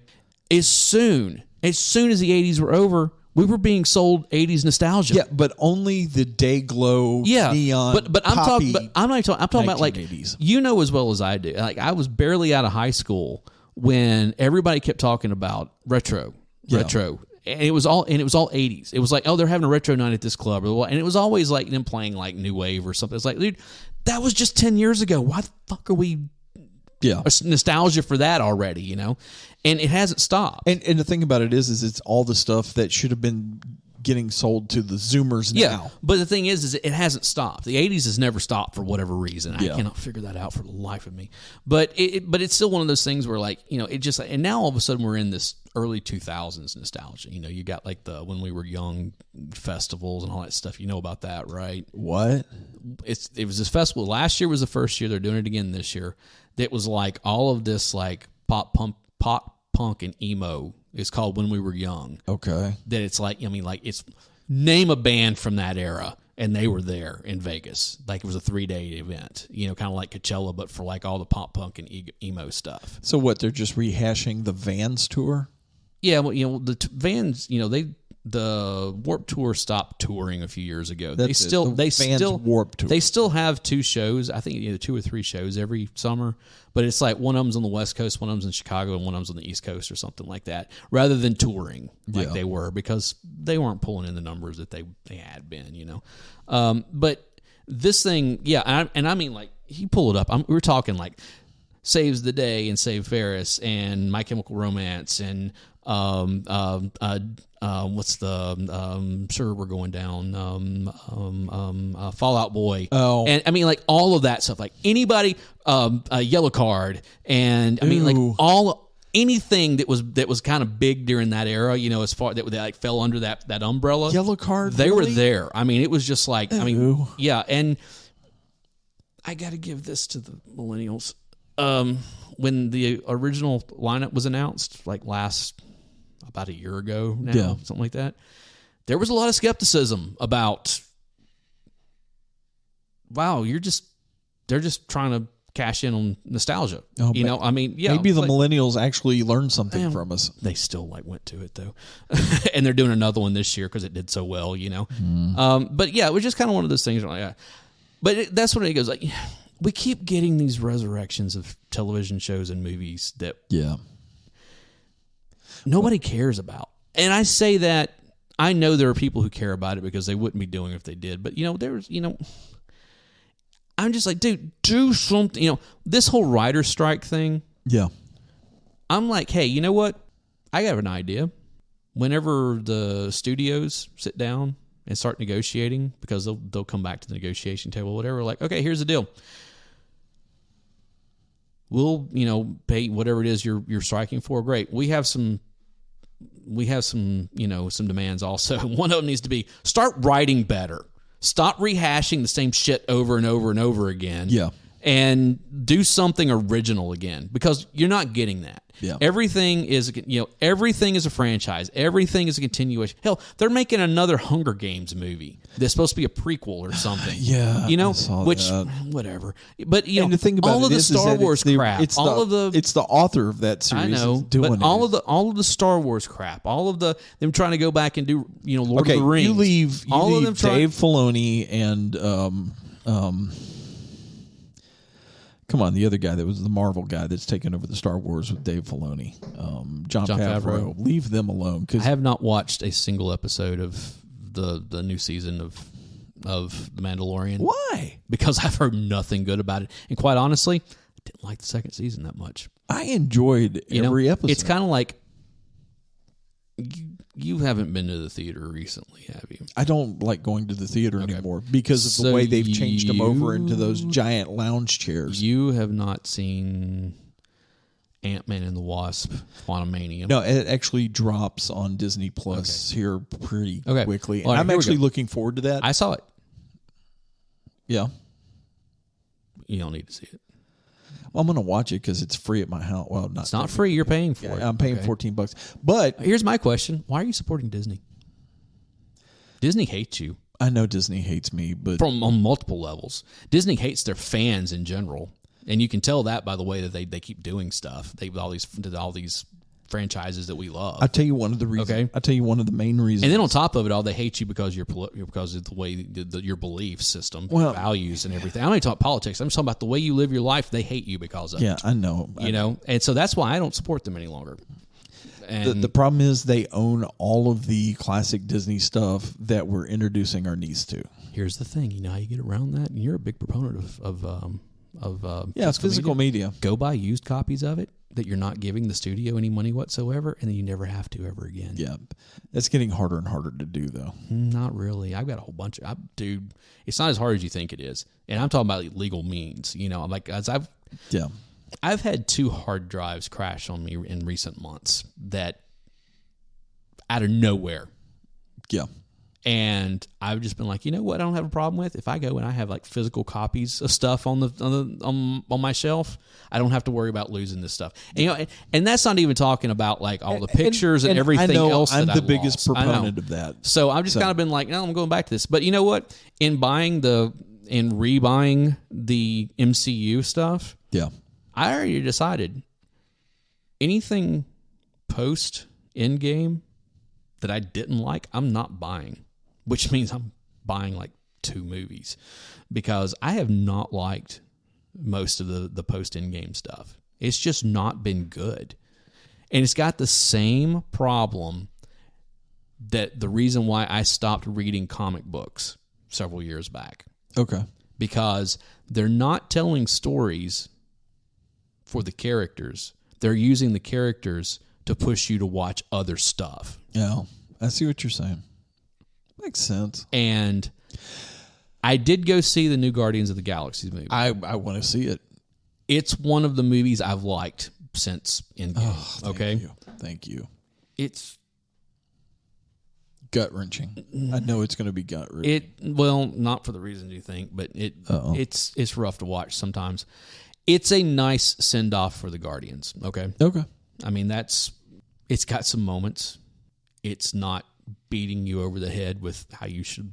As soon as the 80s were over, we were being sold 80s nostalgia. Yeah, but only the day glow, neon, but I'm talking about like, 1980s. As well as I do. Like, I was barely out of high school when everybody kept talking about retro. And it was all 80s. It was like, oh, they're having a retro night at this club, and it was always like them playing like new wave or something. It's like, dude, that was just 10 years ago. Why the fuck are we nostalgia for that already, And it hasn't stopped. And the thing about it is it's all the stuff that should have been getting sold to the Zoomers now. Yeah, but the thing is it hasn't stopped. The 80s has never stopped for whatever reason. I cannot figure that out for the life of me. But it's still one of those things where, like, it just, and now all of a sudden we're in this early 2000s nostalgia. You got like the when we were young festivals and all that stuff. You know about that, right? What? It was this festival. Last year was the first year. They're doing it again this year. That was like all of this like pop punk and emo. It's called When We Were Young. Okay. That it's like, it's name a band from that era, and they were there in Vegas. Like, it was a 3-day event, kind of like Coachella, but for like all the pop punk and emo stuff. So what, they're just rehashing the Vans tour? Yeah, well, the Vans, the Warped Tour stopped touring a few years ago. They still Warped Tour. They still have 2 shows. I think 2 or 3 shows every summer. But it's like one of them's on the West Coast, one of them's in Chicago, and one of them's on the East Coast or something like that, rather than touring like they were, because they weren't pulling in the numbers that they had been, But this thing, and I mean, like, you pull it up. We're talking like Saves the Day and Save Ferris and My Chemical Romance and what's the sure we're going down Fallout Boy. Oh, and I mean like all of that stuff. Like anybody, a Yellow Card, and I mean like anything that was kind of big during that era, you know, as far that like fell under that umbrella. Yellow Card, they really? were there. I mean, it was just like, I mean, yeah. And I got to give this to the millennials. When the original lineup was announced, like about a year ago now, something like that, there was a lot of skepticism about, wow, they're just trying to cash in on nostalgia. Oh, you know, I mean, yeah. Maybe the millennials actually learned something from us. They still like went to it though. And they're doing another one this year because it did so well, you know. But yeah, it was just kind of one of those things like, but that's when it goes like, we keep getting these resurrections of television shows and movies that nobody cares about. And I say that, I know there are people who care about it because they wouldn't be doing it if they did. But, you know, I'm just like, dude, do something. You know, this whole writer's strike thing. Yeah. I'm like, hey, you know what? I have an idea. Whenever the studios sit down and start negotiating, because they'll come back to the negotiation table, whatever, like, okay, here's the deal. We'll, you know, pay whatever it is you're striking for. Great. We have some, you know, some demands also. One of them needs to be start writing better. Stop rehashing the same shit over and over and over again. Yeah. And do something original again, because you're not getting that. Yeah. Everything is a franchise. Everything is a continuation. Hell, they're making another Hunger Games movie that's supposed to be a prequel or something. Yeah. You know, whatever. But you know, the thing about all of the Star Wars crap, it's the author of that series. I know, but all of the Star Wars crap, all of them trying to go back and do, you know, Lord of the Rings. You leave Dave Filoni and come on, the other guy that was the Marvel guy that's taken over the Star Wars with Dave Filoni, Jon Favreau. Leave them alone. Cause I have not watched a single episode of the new season of The Mandalorian. Why? Because I've heard nothing good about it, and quite honestly, I didn't like the second season that much. I enjoyed every episode. It's kind of like you haven't been to the theater recently, have you? I don't like going to the theater anymore because of the way they've changed them over into those giant lounge chairs. You have not seen Ant-Man and the Wasp: Quantumania? No, it actually drops on Disney Plus here pretty quickly. Well, I'm actually looking forward to that. I saw it. Yeah. You don't need to see it. Well, I'm going to watch it because it's free at my house. Well, it's not free. You're paying for it. I'm paying $14. But here's my question: why are you supporting Disney? Disney hates you. I know Disney hates me, but on multiple levels. Disney hates their fans in general, and you can tell that by the way that they keep doing stuff. They've all these franchises that we love. I'll tell you one of the reasons. Okay? I'll tell you one of the main reasons. And then on top of it all, they hate you because because of the way your belief system, values, and everything. I'm not talking politics. I'm just talking about the way you live your life. They hate you because of it. Yeah, I know. You know, and so that's why I don't support them any longer. And the problem is they own all of the classic Disney stuff that we're introducing our niece to. Here's the thing. You know how you get around that? And you're a big proponent of physical media. Go buy used copies of it that you're not giving the studio any money whatsoever, and then you never have to ever again. Yeah. That's getting harder and harder to do, though. Not really. I've got a whole bunch of... Dude, it's not as hard as you think it is. And I'm talking about legal means. You know, like, as I've had 2 hard drives crash on me in recent months that out of nowhere. Yeah. And I've just been like, you know what I don't have a problem with? If I go and I have like physical copies of stuff on my shelf, I don't have to worry about losing this stuff. And, you know, and that's not even talking about like all the pictures and everything else that I'm the biggest proponent of that. So I've just kind of been like, no, I'm going back to this. But you know what? In rebuying the MCU stuff, I already decided anything post Endgame that I didn't like, I'm not buying. Which means I'm buying like 2 movies because I have not liked most of the post-Endgame stuff. It's just not been good. And it's got the same problem that the reason why I stopped reading comic books several years back. Okay. Because they're not telling stories for the characters. They're using the characters to push you to watch other stuff. Yeah, I see what you're saying. Makes sense. And I did go see the new Guardians of the Galaxy movie. I want to see it. It's one of the movies I've liked since Endgame. Oh, thank you. It's gut-wrenching. I know it's going to be gut-wrenching. Well, not for the reasons you think, but it's rough to watch sometimes. It's a nice send-off for the Guardians, okay? Okay. I mean, it's got some moments. It's not beating you over the head with how you should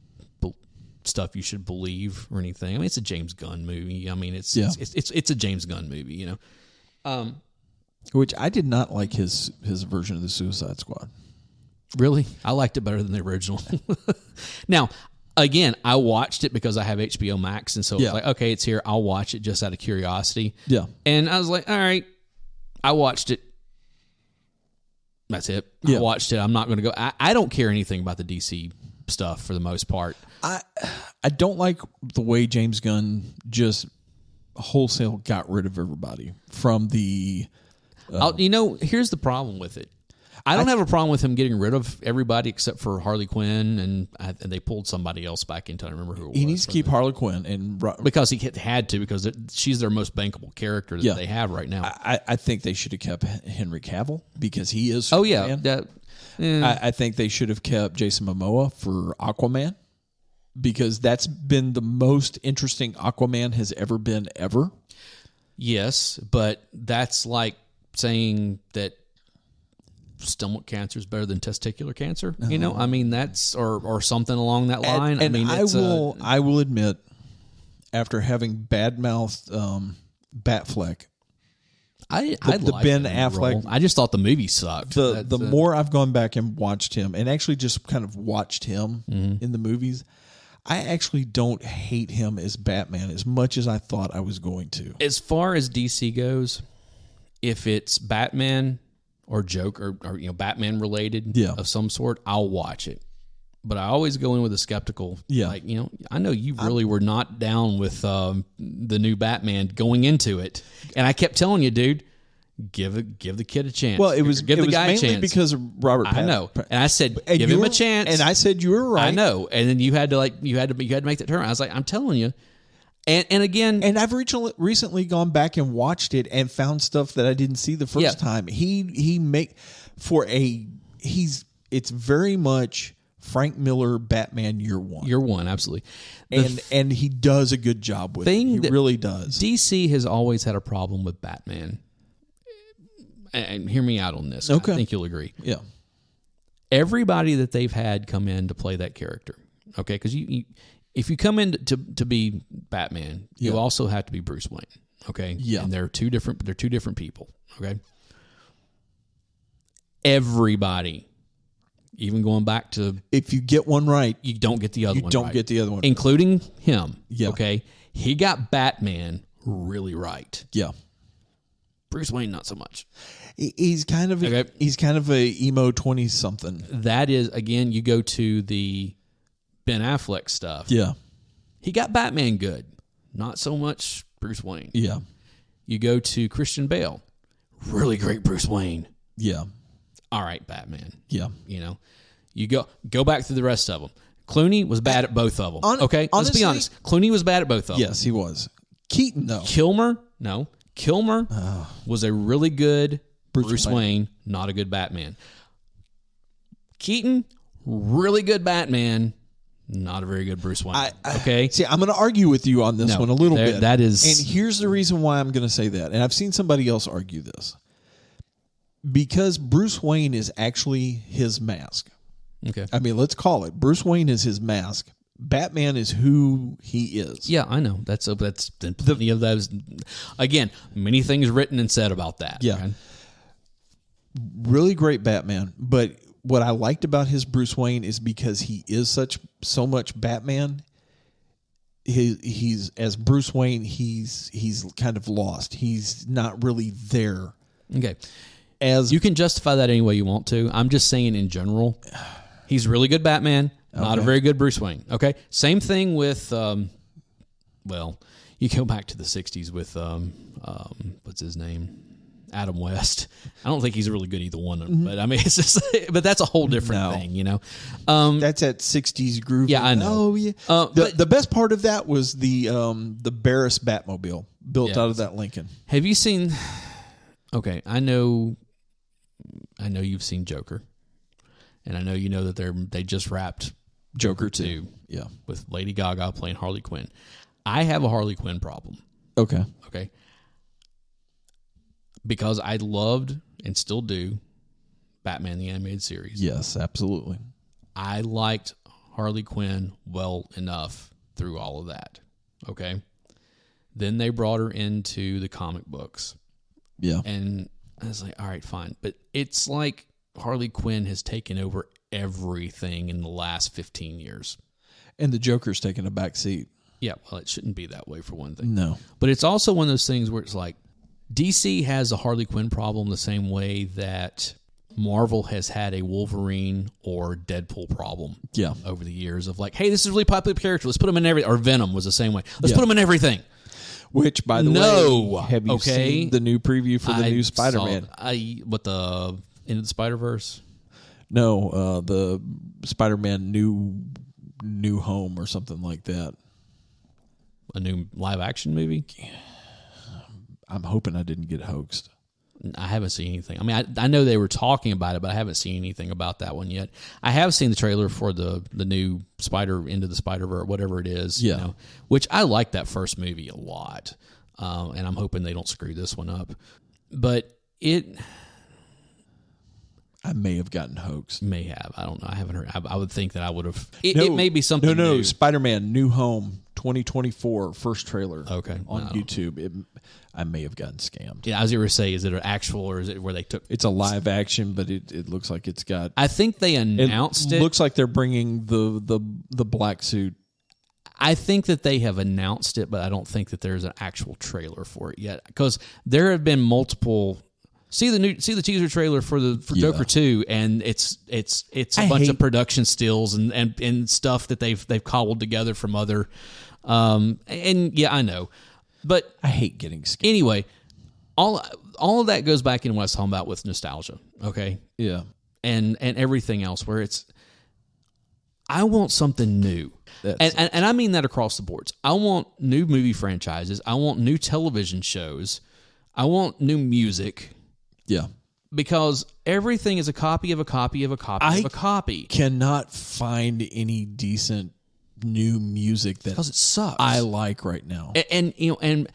stuff you should believe or anything. I mean, it's a James Gunn movie. I mean, it's a James Gunn movie, you know. Which I did not like his version of the Suicide Squad. Really? I liked it better than the original. Now, again, I watched it because I have HBO Max, and so it's like, okay, it's here. I'll watch it just out of curiosity. Yeah. And I was like, all right, I watched it. That's it. I watched it. I'm not going to go. I don't care anything about the DC stuff for the most part. I don't like the way James Gunn just wholesale got rid of everybody from the... here's the problem with it. I don't have a problem with him getting rid of everybody except for Harley Quinn, and they pulled somebody else back into. I don't remember who it was. He needs to keep Harley Quinn, because he had to, because she's their most bankable character that they have right now. I think they should have kept Henry Cavill because he is Superman. I think they should have kept Jason Momoa for Aquaman because that's been the most interesting Aquaman has ever been ever. Yes, but that's like saying that stomach cancer is better than testicular cancer. You know, I mean, that's or something along that line. And I mean, I will admit, after having bad-mouthed Batfleck, the Ben Affleck role. I just thought the movie sucked. The more I've gone back and watched him, and actually just kind of watched him in the movies, I actually don't hate him as Batman as much as I thought I was going to. As far as DC goes, if it's Batman or Joker or Batman related of some sort, I'll watch it. But I always go in with a skeptical, like, I know you really were not down with the new Batman going into it. And I kept telling you, dude, give the kid a chance. Well, it was guy mainly a chance. because of Robert Pattinson. I know. And I said, give him a chance. And I said, you were right. I know. And then you had to make that turn. I was like, I'm telling you. And again, and I've recently gone back and watched it and found stuff that I didn't see the first time. It's very much Frank Miller Batman year one. Year one, absolutely. And he does a good job with it. He really does. DC has always had a problem with Batman. And hear me out on this. Okay. I think you'll agree. Yeah. Everybody that they've had come in to play that character, okay? Because if you come in to be Batman, you also have to be Bruce Wayne, okay? Yeah. And they're two different people, okay? Everybody, even going back to... If you get one right... You don't get the other one right. You don't get the other one right. Including him, okay? He got Batman really right. Yeah. Bruce Wayne, not so much. He's kind of a emo 20-something. That is, again, you go to the Ben Affleck stuff. Yeah. He got Batman good. Not so much Bruce Wayne. Yeah. You go to Christian Bale. Really great Bruce Wayne. Yeah. All right, Batman. Yeah. You go back through the rest of them. Clooney was bad at both of them. Okay? Let's be honest. Clooney was bad at both of them. Yes, he was. Keaton, though. Kilmer was a really good Bruce Wayne, not a good Batman. Keaton, really good Batman, not a very good Bruce Wayne. Okay? See, I'm going to argue with you on this one a little bit. That is... And here's the reason why I'm going to say that. And I've seen somebody else argue this. Because Bruce Wayne is actually his mask. Okay. I mean, let's call it. Bruce Wayne is his mask. Batman is who he is. Yeah, I know. That's plenty of those. Again, many things written and said about that. Yeah. Right? Really great Batman. But what I liked about his Bruce Wayne is because he is so much Batman. He's as Bruce Wayne, he's kind of lost. He's not really there. Okay. You can justify that any way you want to. I'm just saying in general, he's really good Batman, not a very good Bruce Wayne. Okay? Same thing with, you go back to the 60s with, what's his name? Adam West. I don't think he's really good either one of them. But I mean, it's just, but that's a whole different thing, you know. That's that 60s groove. Yeah, I know. Oh yeah. The best part of that was the Barris Batmobile built out of that Lincoln. Have you seen? Okay, I know you've seen Joker, and I know you know that they just wrapped Joker 2. Yeah, with Lady Gaga playing Harley Quinn. I have a Harley Quinn problem. Okay. Because I loved and still do Batman the Animated Series. Yes, absolutely. I liked Harley Quinn well enough through all of that. Okay. Then they brought her into the comic books. Yeah. And I was like, all right, fine. But it's like Harley Quinn has taken over everything in the last 15 years. And the Joker's taking a back seat. Yeah, well, it shouldn't be that way for one thing. No. But it's also one of those things where it's like, DC has a Harley Quinn problem the same way that Marvel has had a Wolverine or Deadpool problem over the years of like, hey, this is a really popular character. Let's put him in everything. Or Venom was the same way. Let's put him in everything. Which, by the way, have you seen the new preview for the new Spider-Man? What, the Into the Spider-Verse? No, the Spider-Man New Home or something like that. A new live-action movie? I'm hoping I didn't get hoaxed. I haven't seen anything. I mean, I know they were talking about it, but I haven't seen anything about that one yet. I have seen the trailer for the new Into the Spider-Verse, whatever it is. Yeah. You know, which I like that first movie a lot. And I'm hoping they don't screw this one up. But I may have gotten hoaxed. May have. I don't know. I haven't heard. I would think that I would have. It may be something No, new. Spider-Man New Home 2024 first trailer on No. YouTube. I may have gotten scammed. Yeah, I was going to say, is it an actual or is it where they took... It's a live action, but it looks like it's got... I think they announced it. It looks like they're bringing the black suit. I think that they have announced it, but I don't think that there's an actual trailer for it yet. Because there have been multiple... See the teaser trailer for Joker 2, and it's a bunch of production stills and stuff that they've cobbled together from other... and yeah, I know. But I hate getting scared. Anyway, all of that goes back into what I was talking about with nostalgia, okay? Yeah. And everything else where it's, I want something new. And I mean that across the boards. I want new movie franchises. I want new television shows. I want new music. Yeah. Because everything is a copy of a copy of a copy of a copy. I cannot find any decent new music that because it sucks. I like right now, and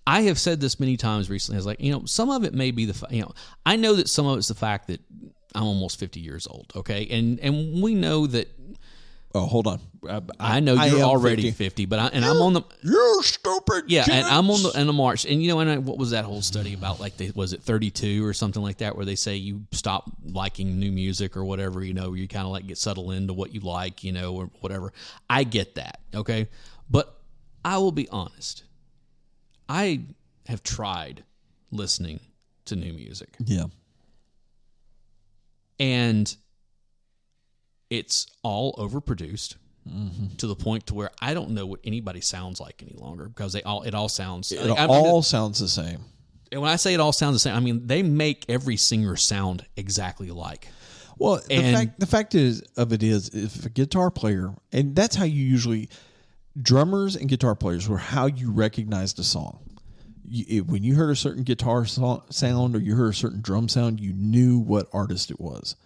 I have said this many times recently. I was like, some of it may be I know that some of it's the fact that I'm almost 50 years old. Okay, and we know that. Oh, hold on. I know you're already 50, but I'm on the. You're stupid. Yeah, and I'm on the march, and what was that whole study about? Like, was it 32 or something like that, where they say you stop liking new music or whatever? You kind of like get settled into what you like, or whatever. I get that, okay, but I will be honest. I have tried listening to new music. Yeah, and it's all overproduced to the point to where I don't know what anybody sounds like any longer because it all sounds sounds the same. And when I say it all sounds the same, I mean they make every singer sound exactly alike. Well, the fact is if a guitar player, and that's how you usually drummers and guitar players were how you recognized a song. When you heard a certain guitar sound or you heard a certain drum sound, you knew what artist it was.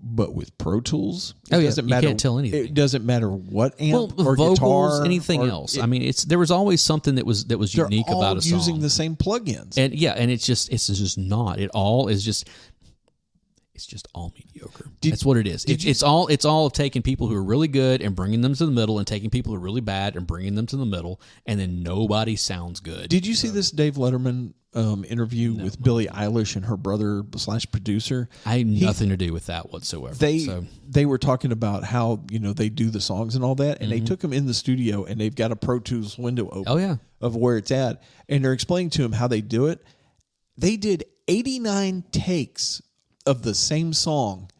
But with Pro Tools, it doesn't matter. You can't tell anything. It doesn't matter what amp or vocals, guitar, anything else. I mean, there was always something that was unique about a song. Using the same plugins, and it's just not. It all is just. It's just all mediocre. That's what it is. It's all of taking people who are really good and bringing them to the middle, and taking people who are really bad and bringing them to the middle, and then nobody sounds good. Did you see this Dave Letterman interview with Billie Eilish and her brother / producer? I had nothing to do with that whatsoever. They were talking about how they do the songs and all that, and they took him in the studio and they've got a Pro Tools window open. Oh yeah, of where it's at, and they're explaining to him how they do it. They did 89 takes of the same song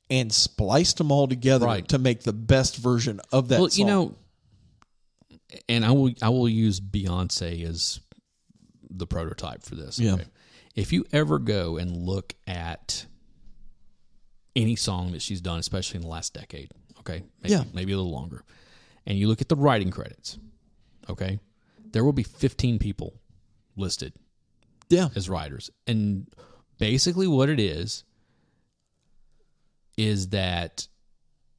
and spliced them all together to make the best version of that song. And I will use Beyonce as the prototype for this. Yeah. Okay? If you ever go and look at any song that she's done, especially in the last decade, okay, maybe a little longer, and you look at the writing credits, okay, there will be 15 people listed as writers. And basically what it is that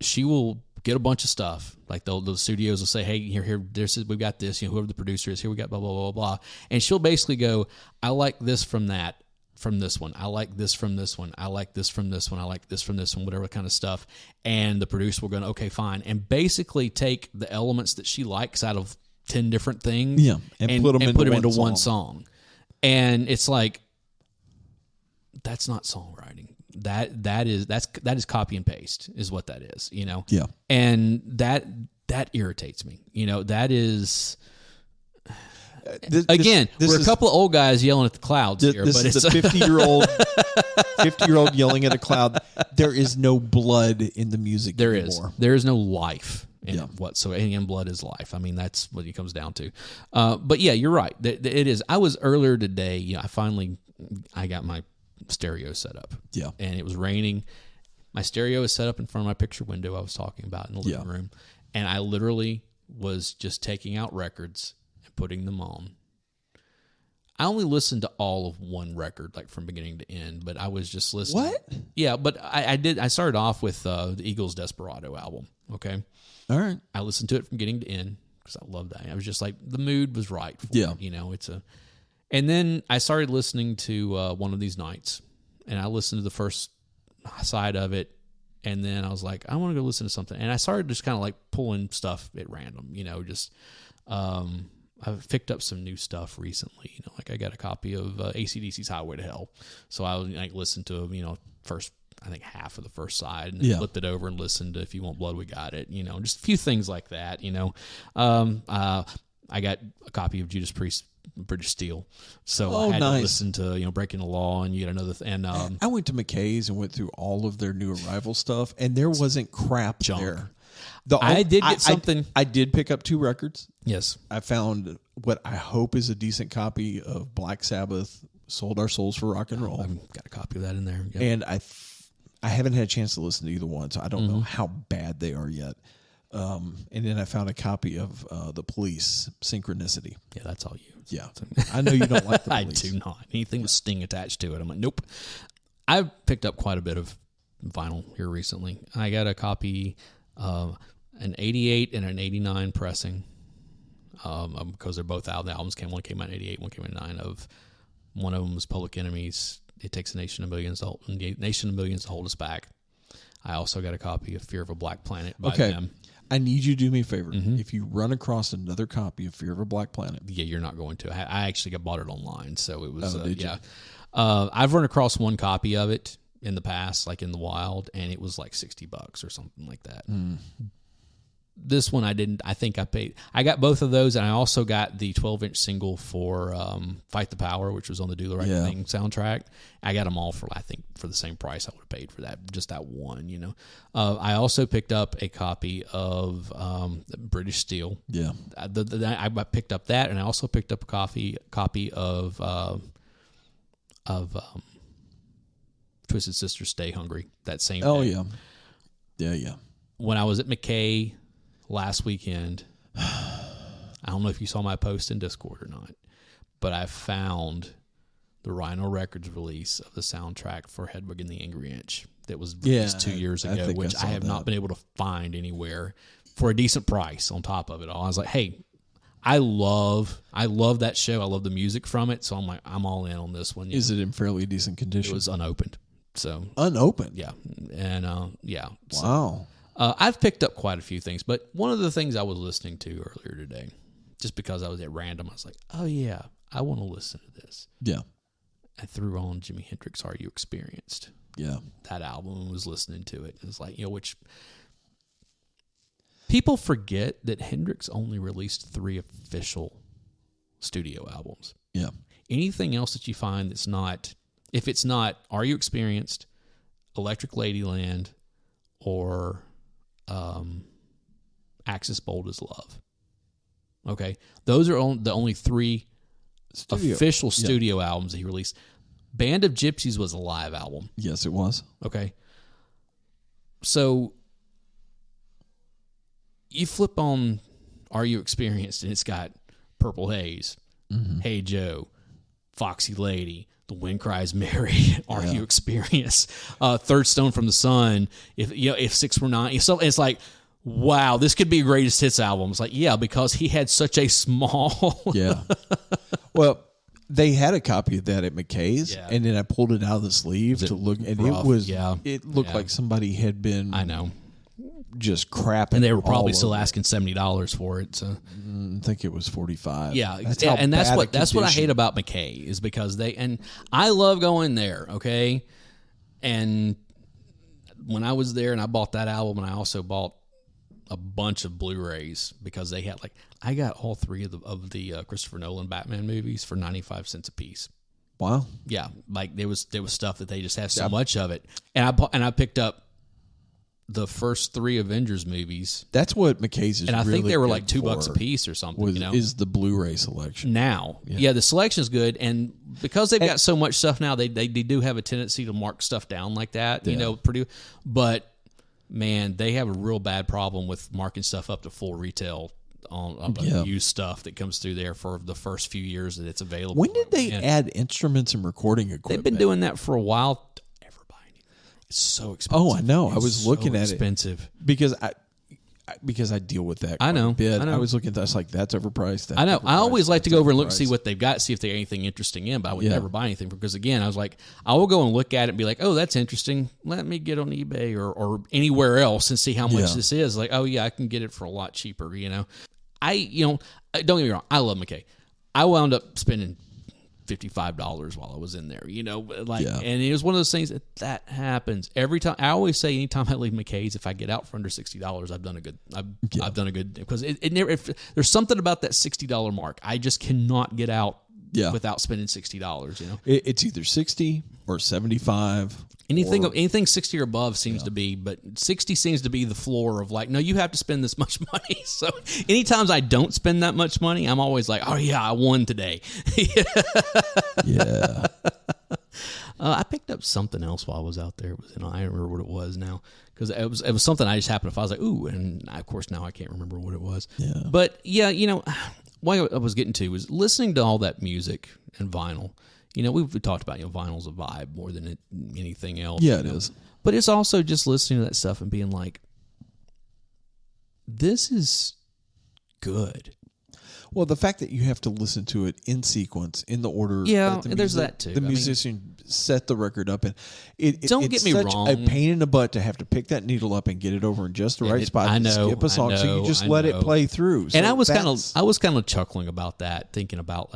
she will get a bunch of stuff. Like the studios will say, hey, here, we've got this, whoever the producer is, here we got blah, blah, blah, blah. And she'll basically go, I like this from this one. I like this from this one. I like this from this one. I like this from this one, whatever kind of stuff. And the producer will go, okay, fine. And basically take the elements that she likes out of 10 different things and put them into one song. And it's like, that's not songwriting. That is copy and paste is what that is, Yeah. And that irritates me. That is we're a couple of old guys yelling at the clouds here, but it's a 50-year-old yelling at a cloud. There is no blood in the music anymore. There is no life in it whatsoever. And blood is life. I mean, that's what it comes down to. But yeah, you're right. It is. I was earlier today, I got my stereo set up. Yeah. And it was raining. My stereo is set up in front of my picture window I was talking about in the living room. And I literally was just taking out records and putting them on. I only listened to all of one record, like from beginning to end, but I was just listening. What? Yeah, but I started off with the Eagles' Desperado album, okay? All right. I listened to it from beginning to end because I love that. I was just like, the mood was right for it, And then I started listening to One of These Nights, and I listened to the first side of it, and then I was like, I want to go listen to something. And I started just kind of like pulling stuff at random, I've picked up some new stuff recently. Like I got a copy of AC/DC's Highway to Hell. So I listened to, first, I think half of the first side, and then flipped it over and listened to If You Want Blood, We Got It. Just a few things like that, I got a copy of Judas Priest, British Steel. So I had to listen to, Breaking the Law, and you got another and I went to McKay's and went through all of their new arrival stuff, and there wasn't crap junk there. I did get something. I did pick up 2 records. Yes. I found what I hope is a decent copy of Black Sabbath, Sold Our Souls for Rock and Roll. I've got a copy of that in there. Yep. And I haven't had a chance to listen to either one, so I don't know how bad they are yet. And then I found a copy of The Police, Synchronicity. Yeah, that's all you. Yeah. I know you don't like The Police. I do not. Anything with Sting attached to it, I'm like, nope. I've picked up quite a bit of vinyl here recently. I got a copy of an 88 and an 89 pressing, because they're both out. The albums one came out in 88, one came out in 89. One of them was Public Enemy's It Takes a Nation of Millions to Hold Us Back. I also got a copy of Fear of a Black Planet by them. I need you to do me a favor. If you run across another copy of Fear of a Black Planet. Yeah, you're not going to. I actually bought it online, so it was, I've run across one copy of it in the past, like in the wild, and it was like $60 or something like that. This one I didn't. I think I paid. I got both of those, and I also got the 12-inch single for "Fight the Power," which was on the Do the Right Thing soundtrack. I got them all for the same price I would have paid for that, just that one. I also picked up a copy of British Steel. Yeah, I picked up that, and I also picked up a copy of Twisted Sister Stay Hungry that same day. Oh yeah. When I was at McKay last weekend, I don't know if you saw my post in Discord or not, but I found the Rhino Records release of the soundtrack for Hedwig and the Angry Inch that was released 2 years ago, which I have not been able to find anywhere for a decent price on top of it all. I was like, hey, I love that show. I love the music from it, so I'm like, I'm all in on this one. Is it in fairly decent condition? It was unopened. So unopened? Yeah. And yeah. Wow. I've picked up quite a few things, but one of the things I was listening to earlier today, just because I was at random, I was like, oh yeah, I want to listen to this. Yeah. I threw on Jimi Hendrix, Are You Experienced? Yeah. That album, and was listening to it. It's like, which people forget that Hendrix only released 3 official studio albums. Yeah. Anything else that you find that's not, if it's not Are You Experienced, Electric Ladyland, or Axis Bold as Love. Okay, those are the only 3 official studio albums that he released. Band of Gypsies was a live album. Yes, it was. Okay. So you flip on Are You Experienced, and it's got Purple Haze, Hey Joe, Foxy Lady, The Wind Cries Mary, Are You Experienced, Third Stone from the Sun, if 6 Were Not. So it's like, wow, this could be a greatest hits album. It's like, yeah, because he had such a small. Yeah. Well, they had a copy of that at McKay's, and then I pulled it out of the sleeve to look, and rough? It looked like somebody had been. I know. Just crapping, and they were probably still asking $70 for it. So I think it was $45. Yeah, and that's what I hate about McKay is because and I love going there. Okay, and when I was there and I bought that album, and I also bought a bunch of Blu-rays because they had I got all 3 of the Christopher Nolan Batman movies for 95 cents a piece. Wow. Yeah, there was stuff that they just had so much of it, and I picked up the first 3 Avengers movies. That's what McKay's is, and I really think they were like $2 a piece or something. Is the Blu-ray selection now? Yeah, the selection is good, and because they've got so much stuff now, they do have a tendency to mark stuff down like that. But man, they have a real bad problem with marking stuff up to full retail on used stuff that comes through there for the first few years that it's available. When did they add instruments and recording equipment? They've been doing that for a while. It's so expensive. Oh, I know. I was looking at expensive. It because I deal with that. I know. I was looking at that. I was like, that's overpriced. I know. I always like to go over and look, see what they've got, see if there's anything interesting in. But I would never buy anything because, again, I was like, I will go and look at it and be like, oh, that's interesting. Let me get on eBay or anywhere else and see how much this is. Like, oh yeah, I can get it for a lot cheaper. Don't get me wrong. I love McKay. I wound up spending $55 while I was in there, and it was one of those things that happens every time. I always say, anytime I leave McKay's, if I get out for under $60, I've done a good, because it never, if there's something about that $60 mark, I just cannot get out without spending $60. It's either 60 or 75. Anything 60 or above seems to be, but 60 seems to be the floor of no, you have to spend this much money. So anytime I don't spend that much money, I'm always like, oh yeah, I won today. Yeah. I picked up something else while I was out there. I don't remember what it was now because it was something I just happened to. I was like, ooh, and of course now I can't remember what it was. Yeah. But yeah, what I was getting to was listening to all that music and vinyl. We've talked about, vinyl's a vibe more than anything else. Yeah, it is. But it's also just listening to that stuff and being like, this is good. Well, the fact that you have to listen to it in sequence, in the order. Yeah, there's that too. The musician set the record up, and don't get me wrong. It's such a pain in the butt to have to pick that needle up and get it over in just the right spot. I know, skip a song, so you just let it play through. And I was kind of chuckling about that, thinking about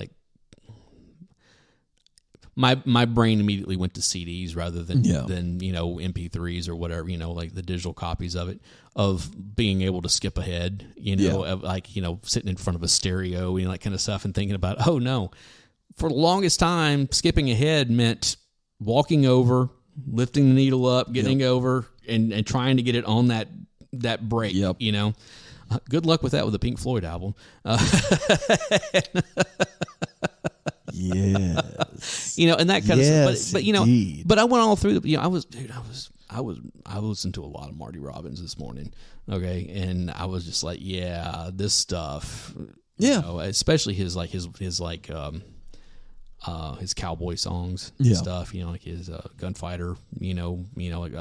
My brain immediately went to CDs rather than MP3s or whatever, the digital copies of it, of being able to skip ahead, of sitting in front of a stereo, that kind of stuff, and thinking about, oh no, for the longest time, skipping ahead meant walking over, lifting the needle up, getting over, and trying to get it on that break. Yep. Good luck with that with the Pink Floyd album. Yes. And that kind of stuff. But indeed. but I went all through I listened to a lot of Marty Robbins this morning. Okay. And I was just like, yeah, this stuff. Yeah. Especially his cowboy songs and stuff, like his Gunfighter, like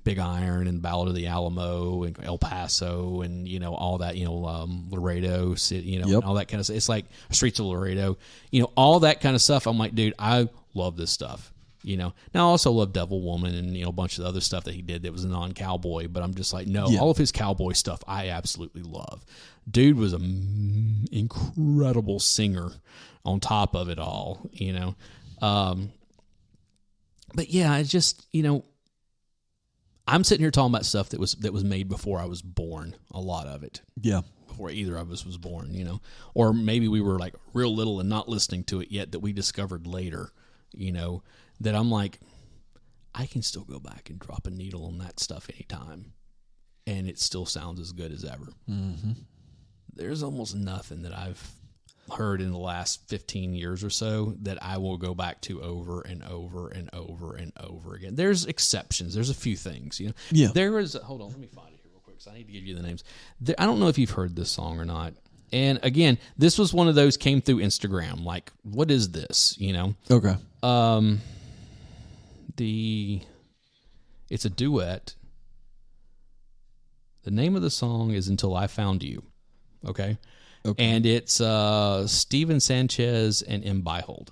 Big Iron and Ballad of the Alamo and El Paso and, all that, Laredo City, and all that kind of stuff. It's like Streets of Laredo, all that kind of stuff. I'm like, dude, I love this stuff. Now I also love Devil Woman and, a bunch of the other stuff that he did that was non-cowboy, but I'm just like, no, all of his cowboy stuff I absolutely love. Dude was an incredible singer on top of it all, but yeah, it's just, I'm sitting here talking about stuff that was made before I was born, a lot of it. Yeah. Before either of us was born, or maybe we were real little and not listening to it yet that we discovered later, that I'm like, I can still go back and drop a needle on that stuff anytime and it still sounds as good as ever. Mm-hmm. There's almost nothing that I've heard in the last 15 years or so that I will go back to over and over and over and over again. There's exceptions. There's a few things, Yeah. There is. Hold on, let me find it here real quick because I need to give you the names. I don't know if you've heard this song or not. And again, this was one of those came through Instagram. Like, what is this? Okay. It's a duet. The name of the song is "Until I Found You." Okay. And it's Steven Sanchez and M. Byhold.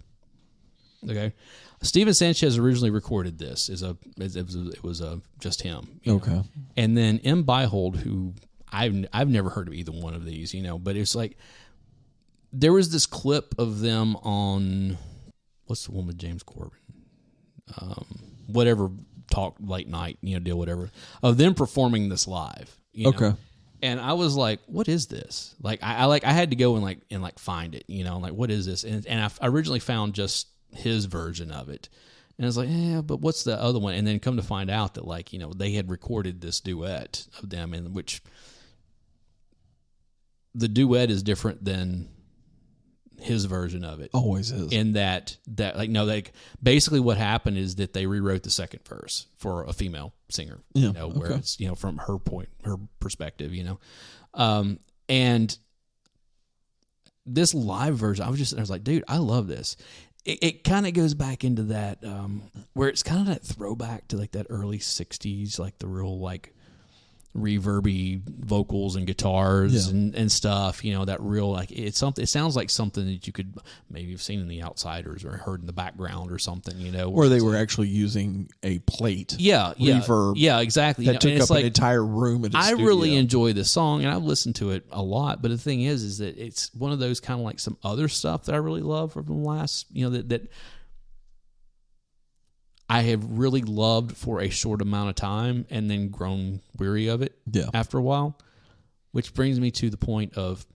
Okay. Steven Sanchez originally recorded this. It was just him. Okay. And then M. Byhold, who I've never heard of either one of these, but it's like there was this clip of them on what's the one with James Corbin? Whatever talk late night, deal whatever of them performing this live. Okay. And I was like, what is this? Like I had to go and find it, like what is this? And I originally found just his version of it. And I was like, yeah, but what's the other one? And then come to find out that they had recorded this duet of them in which the duet is different than his version of it. Always is. In that basically what happened is that they rewrote the second verse for a female singer, where it's, from her perspective, and this live version, I was like, dude, I love this. It kind of goes back into that, where it's kind of that throwback to that early 60s, the real reverby vocals and guitars and stuff, that real it sounds like something that you could maybe have seen in The Outsiders or heard in the background or something, where they were actually using a plate reverb exactly that took up an entire room at a studio. Really enjoy this song and I've listened to it a lot, but the thing is that it's one of those kind of some other stuff that I really love from the last that I have really loved for a short amount of time and then grown weary of it after a while, which brings me to the point of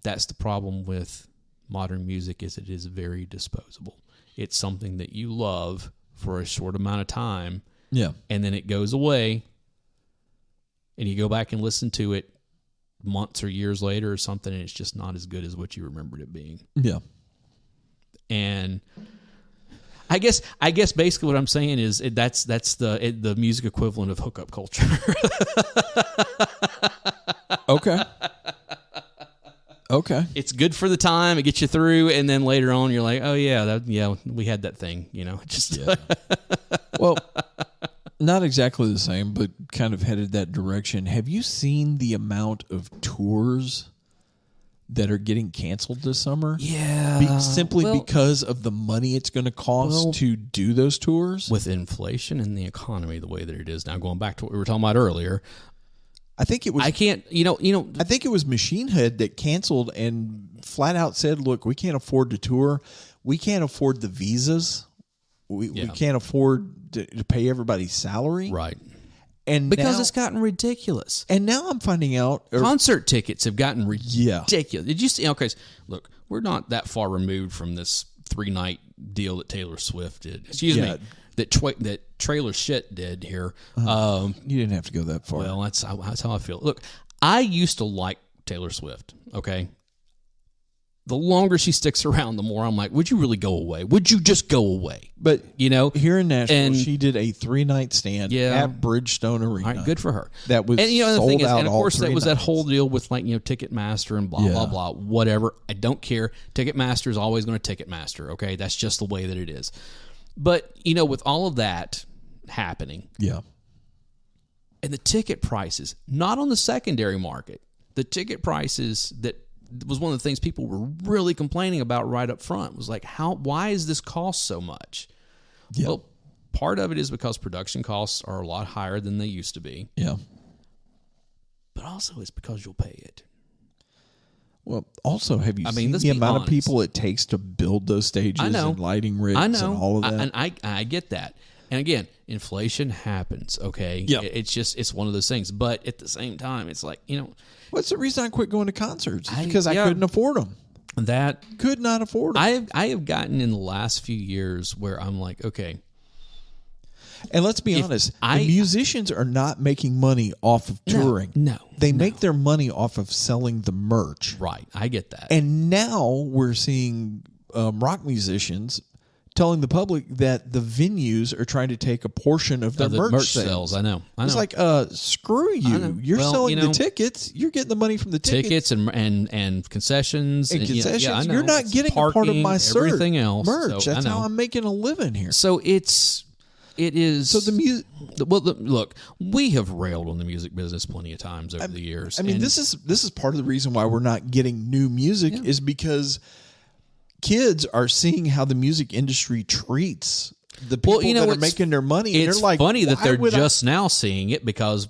that's the problem with modern music is it is very disposable. It's something that you love for a short amount of time and then it goes away and you go back and listen to it months or years later or something and it's just not as good as what you remembered it being. Yeah. And I guess basically what I'm saying is that's the music equivalent of hookup culture. Okay. It's good for the time, it gets you through, and then later on you're like, oh yeah, we had that thing, Well, not exactly the same, but kind of headed that direction. Have you seen the amount of tours that are getting canceled this summer? Yeah. Simply because of the money it's going to cost to do those tours? With inflation and the economy the way that it is now, going back to what we were talking about earlier, I think it was... I can't, I think it was Machine Head that canceled and flat out said, look, we can't afford to tour. We can't afford the visas. We can't afford to pay everybody's salary. Right. And because it's gotten ridiculous. And now I'm finding out... concert tickets have gotten ridiculous. Did you see... Okay, look, we're not that far removed from this 3-night deal that Taylor Swift did. Excuse me. That Trailer Shit did here. You didn't have to go that far. Well, that's how I feel. Look, I used to like Taylor Swift, okay? The longer she sticks around, the more I'm like, would you really go away? Would you just go away? But, here in Nashville, she did a 3-night stand at Bridgestone Arena. All right, good for her. That was sold the thing is, out and of course, that was nights. that whole deal with Ticketmaster and blah, blah, blah, whatever. I don't care. Ticketmaster is always going to Ticketmaster, okay? That's just the way that it is. But, with all of that happening, and the ticket prices, not on the secondary market, the ticket prices that was one of the things people were really complaining about right up front was like, why is this cost so much? Yep. Well, part of it is because production costs are a lot higher than they used to be. Yeah. But also it's because you'll pay it. Well, also, have you seen the amount of people it takes to build those stages and lighting rigs and all of that? And I get that. And again, inflation happens, okay? Yeah. It's one of those things. But at the same time, it's like, what's the reason I quit going to concerts? It's because I couldn't afford them. That could not afford them. I have gotten in the last few years where I'm like, okay. And let's be honest, the musicians are not making money off of touring. No. They make their money off of selling the merch. Right. I get that. And now we're seeing rock musicians telling the public that the venues are trying to take a portion of their merch sales. I know. It's like, screw you. You're selling the tickets. You're getting the money from the tickets. and concessions. And concessions. Yeah, you're not getting parking, a part of my everything else. merch. So, That's how I'm making a living here. So it is. So the music. Well, look, we have railed on the music business plenty of times over the years. I mean, this is part of the reason why we're not getting new music is because kids are seeing how the music industry treats the people that are making their money. And it's they're like, funny that they're just now seeing it because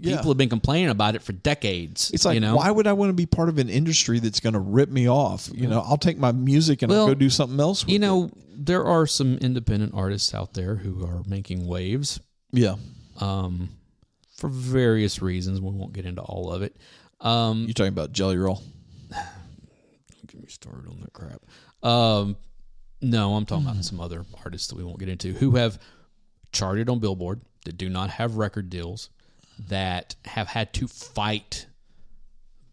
people have been complaining about it for decades. It's like, why would I want to be part of an industry that's going to rip me off? I'll take my music and I'll go do something else with it. There are some independent artists out there who are making waves. Yeah. For various reasons. We won't get into all of it. You're talking about Jelly Roll? Don't get me started on that crap. No, I'm talking about some other artists that we won't get into who have charted on Billboard, that do not have record deals, that have had to fight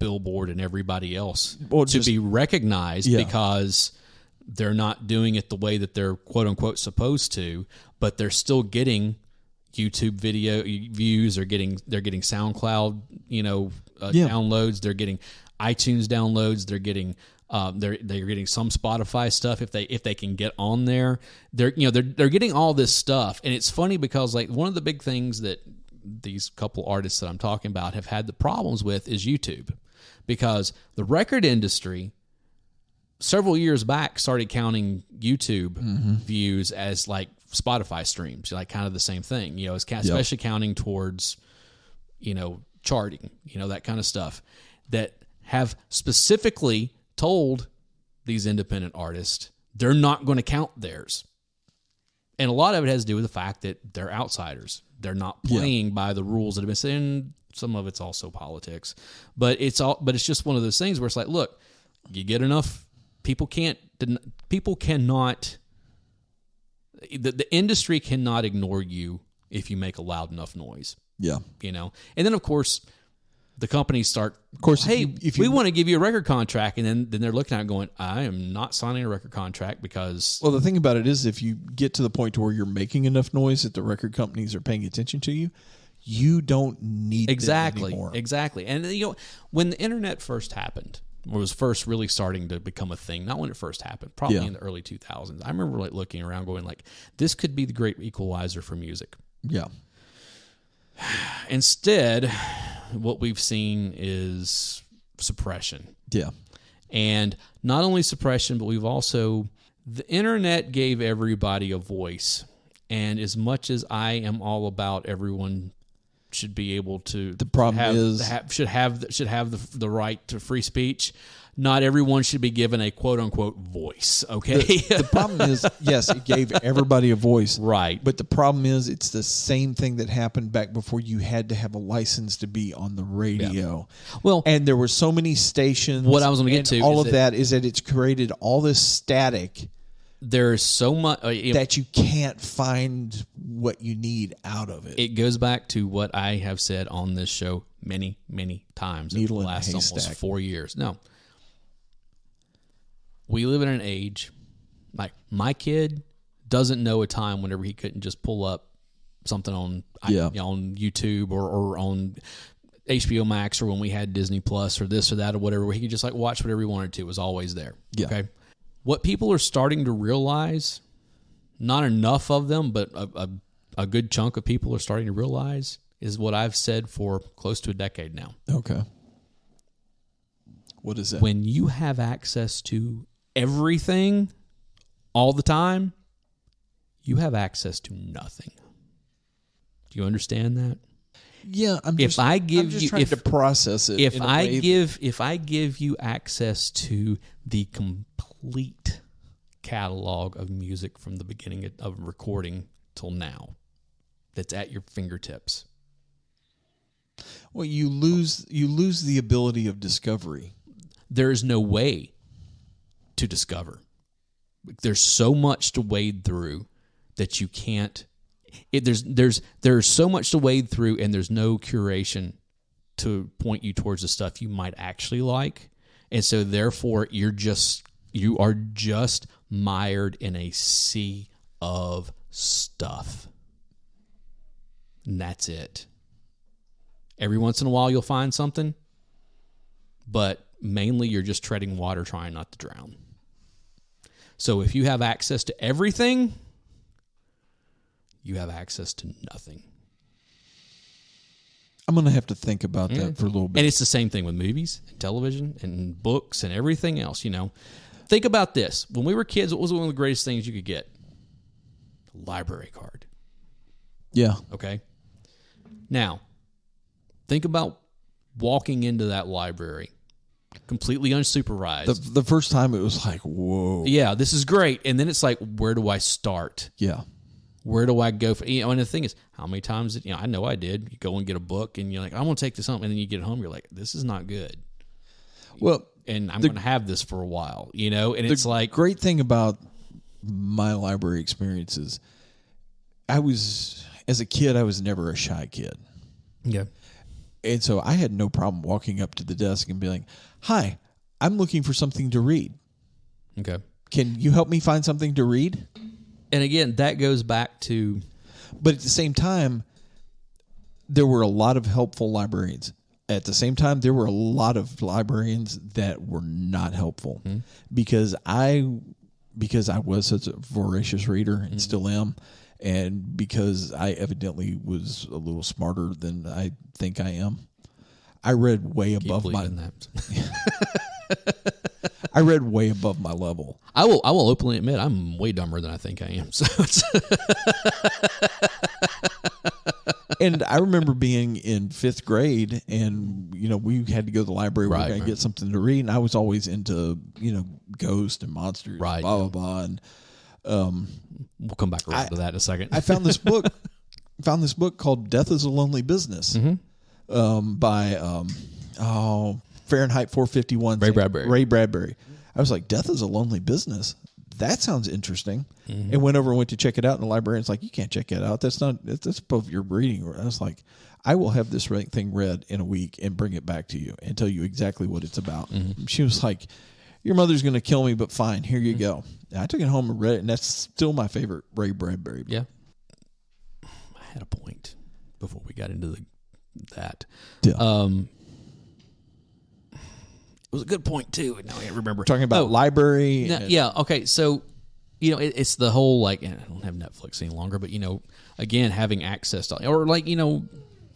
Billboard and everybody else to be recognized because they're not doing it the way that they're quote unquote supposed to, but they're still getting YouTube video views, they're getting SoundCloud, downloads, they're getting iTunes downloads, they're getting they're getting some Spotify stuff if they can get on there. They're getting all this stuff, and it's funny because like one of the big things that these couple artists that I'm talking about have had the problems with is YouTube, because the record industry several years back started counting YouTube views as like Spotify streams, like kind of the same thing, especially counting towards charting, that kind of stuff, that have specifically told these independent artists they're not going to count theirs. And a lot of it has to do with the fact that they're outsiders. They're not playing by the rules that have been said. And some of it's also politics. But it's just one of those things where it's like, look, you get enough, the industry cannot ignore you if you make a loud enough noise. Yeah. And then of course the companies start, hey, we want to give you a record contract. And then they're looking at it going, I am not signing a record contract because... Well, the thing about it is if you get to the point to where you're making enough noise that the record companies are paying attention to you, you don't need them anymore. Exactly. And, when the internet first happened, or was first really starting to become a thing, not when it first happened, probably in the early 2000s, I remember like looking around going like, this could be the great equalizer for music. Yeah. Instead, what we've seen is suppression. Yeah. And not only suppression, but the internet gave everybody a voice. And as much as I am all about everyone should be able to, the problem should have the right to free speech, not everyone should be given a quote unquote voice. Okay. The problem is, yes, it gave everybody a voice. Right. But the problem is it's the same thing that happened back before you had to have a license to be on the radio. Yeah. Well, and there were so many stations. What I was going to get to all of that is that it's created all this static. There's so much that you can't find what you need out of it. It goes back to what I have said on this show many, many times in the last almost 4 years. No. We live in an age, like my kid doesn't know a time whenever he couldn't just pull up something on YouTube or on HBO Max, or when we had Disney Plus or this or that or whatever, where he could just like watch whatever he wanted to. It was always there. Yeah. Okay. What people are starting to realize, not enough of them, but a good chunk of people are starting to realize, is what I've said for close to a decade now. Okay. What is that? When you have access to everything all the time, you have access to nothing. Do you understand that? Yeah, I'm just trying to process it. If I give you access to the complete catalog of music from the beginning of recording till now, that's at your fingertips. Well, you lose the ability of discovery. There is no way to discover. There's so much to wade through that you can't. there's so much to wade through, and there's no curation to point you towards the stuff you might actually like, and so therefore you are just mired in a sea of stuff, and that's it. Every once in a while you'll find something, but mainly you're just treading water, trying not to drown. So if you have access to everything, you have access to nothing. I'm going to have to think about that for a little bit. And it's the same thing with movies and television and books and everything else, Think about this. When we were kids, what was one of the greatest things you could get? A library card. Yeah. Okay? Now, think about walking into that library completely unsupervised. The first time it was like, whoa. Yeah, this is great. And then it's like, where do I start? Yeah. Where do I go? And the thing is, how many times, I know I did. You go and get a book and you're like, I'm going to take this home. And then you get home, you're like, this is not good. Well, and I'm going to have this for a while, and it's like. The great thing about my library experiences, as a kid, I was never a shy kid. Yeah. And so I had no problem walking up to the desk and being like, hi, I'm looking for something to read. Okay. Can you help me find something to read? And again, that goes back to... But at the same time, there were a lot of helpful librarians. At the same time, there were a lot of librarians that were not helpful because I was such a voracious reader and still am. And because I evidently was a little smarter than I think I am, I read way above my I read way above my level. I will openly admit I'm way dumber than I think I am. So And I remember being in 5th grade, and we had to go to the library. We were going to get something to read, and I was always into ghosts and monsters, blah blah blah, and. We'll come back around to that in a second. I found this book. Called "Death Is a Lonely Business," by Fahrenheit 451. Ray Bradbury. I was like, "Death is a lonely business. That sounds interesting." And went to check it out in the library. It's like, you can't check it out. That's above your reading. I was like, I will have this thing read in a week and bring it back to you and tell you exactly what it's about. She was like, your mother's going to kill me, but fine, here you go. And I took it home and read it, and that's still my favorite Ray Bradbury book. Yeah. I had a point before we got into that. Yeah. It was a good point, too. Now I can't remember. Talking about library. Yeah, okay. So, it's the whole, I don't have Netflix any longer, but, again, having access to, or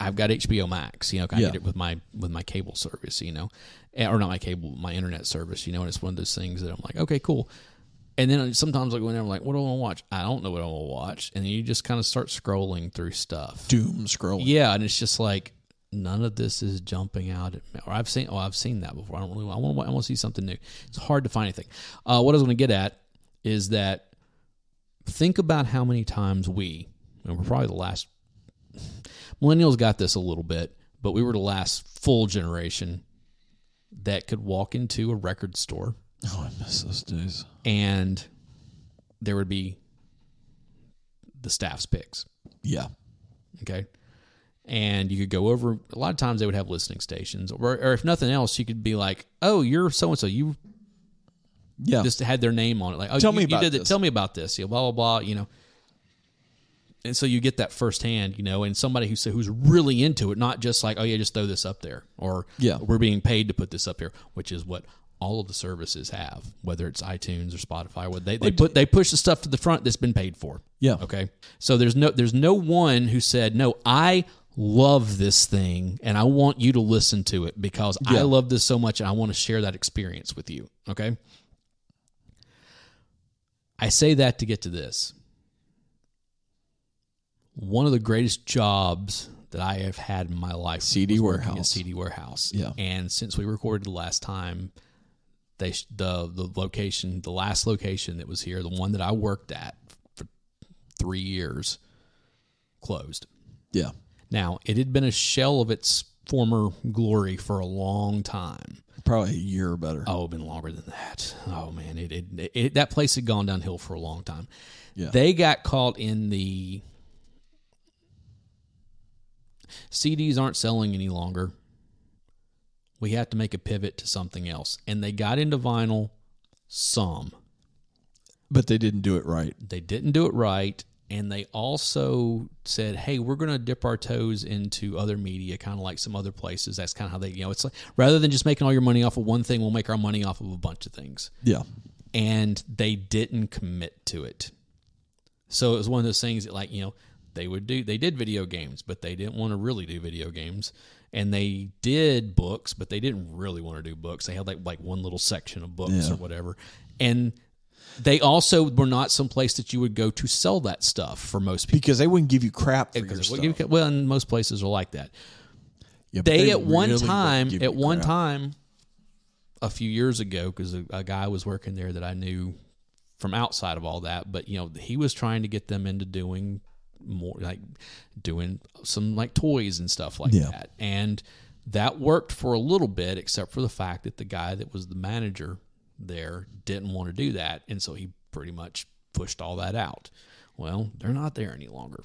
I've got HBO Max, I get it with my cable service, or not my cable, my internet service, and it's one of those things that I'm like, okay, cool. And then sometimes I go in there, I'm like, what do I want to watch? I don't know what I want to watch. And then you just kind of start scrolling through stuff. Doom scrolling. Yeah, and it's just like, none of this is jumping out at me. Or I've seen that before. I want to see something new. It's hard to find anything. What I was going to get at is that think about how many times we're probably the last, millennials got this a little bit, but we were the last full generation that could walk into a record store. Oh, I miss those days. And there would be the staff's picks. Yeah. Okay. And you could go over, a lot of times they would have listening stations, or if nothing else, you could be like, oh, you're so-and-so. You just had their name on it. Like, oh, tell me about this. Tell me about this. Blah, blah, blah, And so you get that firsthand, and somebody who's really into it, not just like, oh yeah, just throw this up there, or we're being paid to put this up here, which is what all of the services have, whether it's iTunes or Spotify. They push the stuff to the front that's been paid for. Yeah. Okay. So there's no one who said, no, I love this thing and I want you to listen to it because I love this so much and I want to share that experience with you. Okay. I say that to get to this. One of the greatest jobs that I have had in my life CD was warehouse. Working at CD warehouse. Yeah. And since we recorded the last time, the location, the last location that was here, the one that I worked at for 3 years, closed. Yeah. Now, it had been a shell of its former glory for a long time. Probably a year or better. Oh, it's been longer than that. Oh man, that place had gone downhill for a long time. Yeah. They got caught in the CDs aren't selling any longer. We have to make a pivot to something else. And they got into vinyl some. But they didn't do it right. They didn't do it right. And they also said, hey, we're going to dip our toes into other media, kind of like some other places. That's kind of how they, it's like, rather than just making all your money off of one thing, we'll make our money off of a bunch of things. Yeah. And they didn't commit to it. So it was one of those things that, like, they did video games, but they didn't want to really do video games. And they did books, but they didn't really want to do books. They had like one little section of books or whatever. And they also were not some place that you would go to sell that stuff for most people. Because they wouldn't give you crap for your stuff. Well, and most places are like that. Yeah, they at one time, a few years ago, because a guy was working there that I knew from outside of all that, but he was trying to get them into doing more, like doing some like toys and stuff like that. And that worked for a little bit, except for the fact that the guy that was the manager there didn't want to do that, and so he pretty much pushed all that out. Well, they're not there any longer.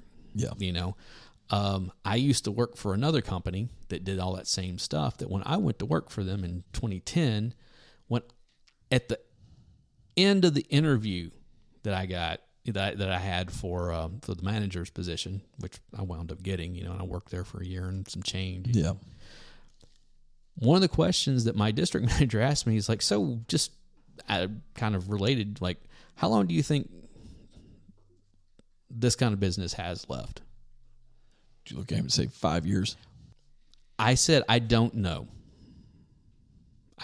I used to work for another company that did all that same stuff. That when I went to work for them in 2010, when at the end of the interview that I got that I had for the manager's position, which I wound up getting, and I worked there for a year and some change. Yeah. One of the questions that my district manager asked me is like, so just kind of related, like, how long do you think this kind of business has left? Did you look at him and say 5 years? I said, I don't know.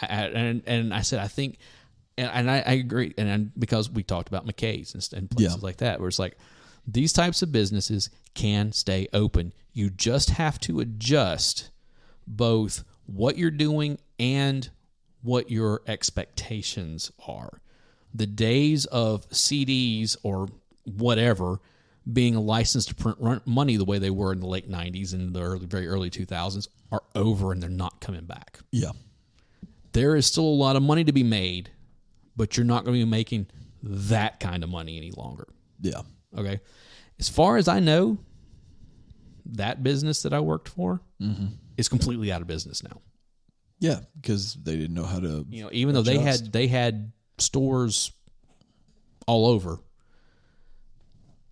And I said, I think, and I agree, and because we talked about McKay's and places like that, where it's like, these types of businesses can stay open. You just have to adjust both what you're doing and what your expectations are. The days of CDs or whatever being a license to print money the way they were in the late 90s and the very early 2000s are over, and they're not coming back. Yeah. There is still a lot of money to be made, but you're not going to be making that kind of money any longer. Yeah. Okay. As far as I know, that business that I worked for is completely out of business now. Yeah, because they didn't know how to. Even though they had stores all over,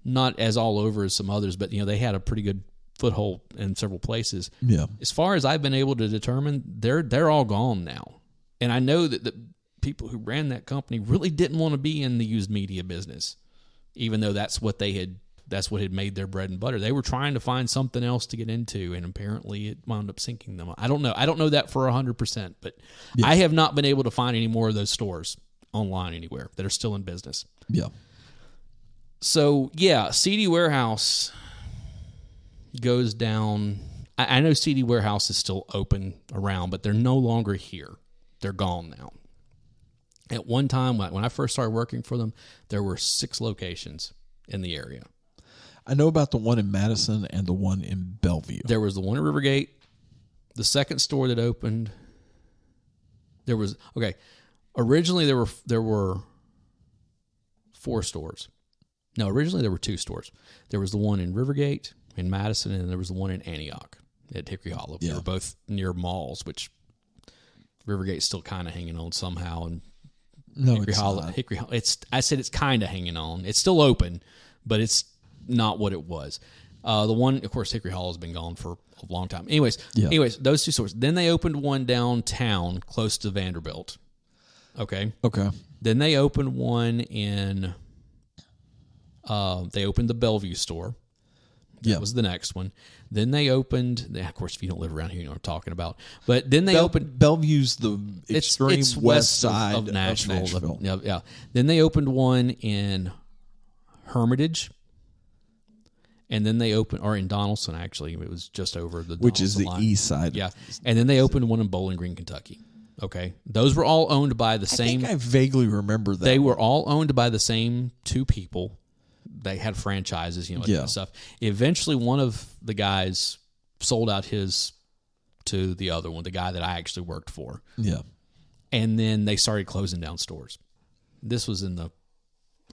not as all over as some others, but they had a pretty good foothold in several places. Yeah. As far as I've been able to determine, they're all gone now, and I know that the people who ran that company really didn't want to be in the used media business, even though that's what had made their bread and butter. They were trying to find something else to get into, and apparently it wound up sinking them. I don't know that for 100%, but I have not been able to find any more of those stores online anywhere that are still in business. Yeah. So, CD Warehouse goes down. I know CD Warehouse is still open around, but they're no longer here. They're gone now. At one time, when I first started working for them, there were 6 locations in the area. I know about the one in Madison and the one in Bellevue. There was the one in Rivergate. The second store that opened, originally there were 4 stores. No, originally there were 2 stores. There was the one in Rivergate, in Madison, and there was the one in Antioch at Hickory Hollow. They were both near malls, which Rivergate's still kind of hanging on somehow, and Hickory Hollow. I said it's kind of hanging on. It's still open, but it's not what it was. The one, of course, Hickory Hollow has been gone for a long time. Anyways, those 2 stores. Then they opened one downtown close to Vanderbilt. Okay. Then they opened one in. They opened the Bellevue store. That was the next one. Then they opened. Of course, if you don't live around here, you know what I'm talking about. But then they opened. Bellevue's the extreme it's west side of Nashville. Yeah. Then they opened one in Hermitage. And then they opened, or in Donaldson, actually. It was just over the which is the line. east side. Yeah. And then they opened one in Bowling Green, Kentucky. Okay. Those were all owned by the same. I think I vaguely remember that. They were all owned by the same 2 people. They had franchises, and stuff. Eventually, one of the guys sold out his to the other one, the guy that I actually worked for. Yeah. And then they started closing down stores. This was in the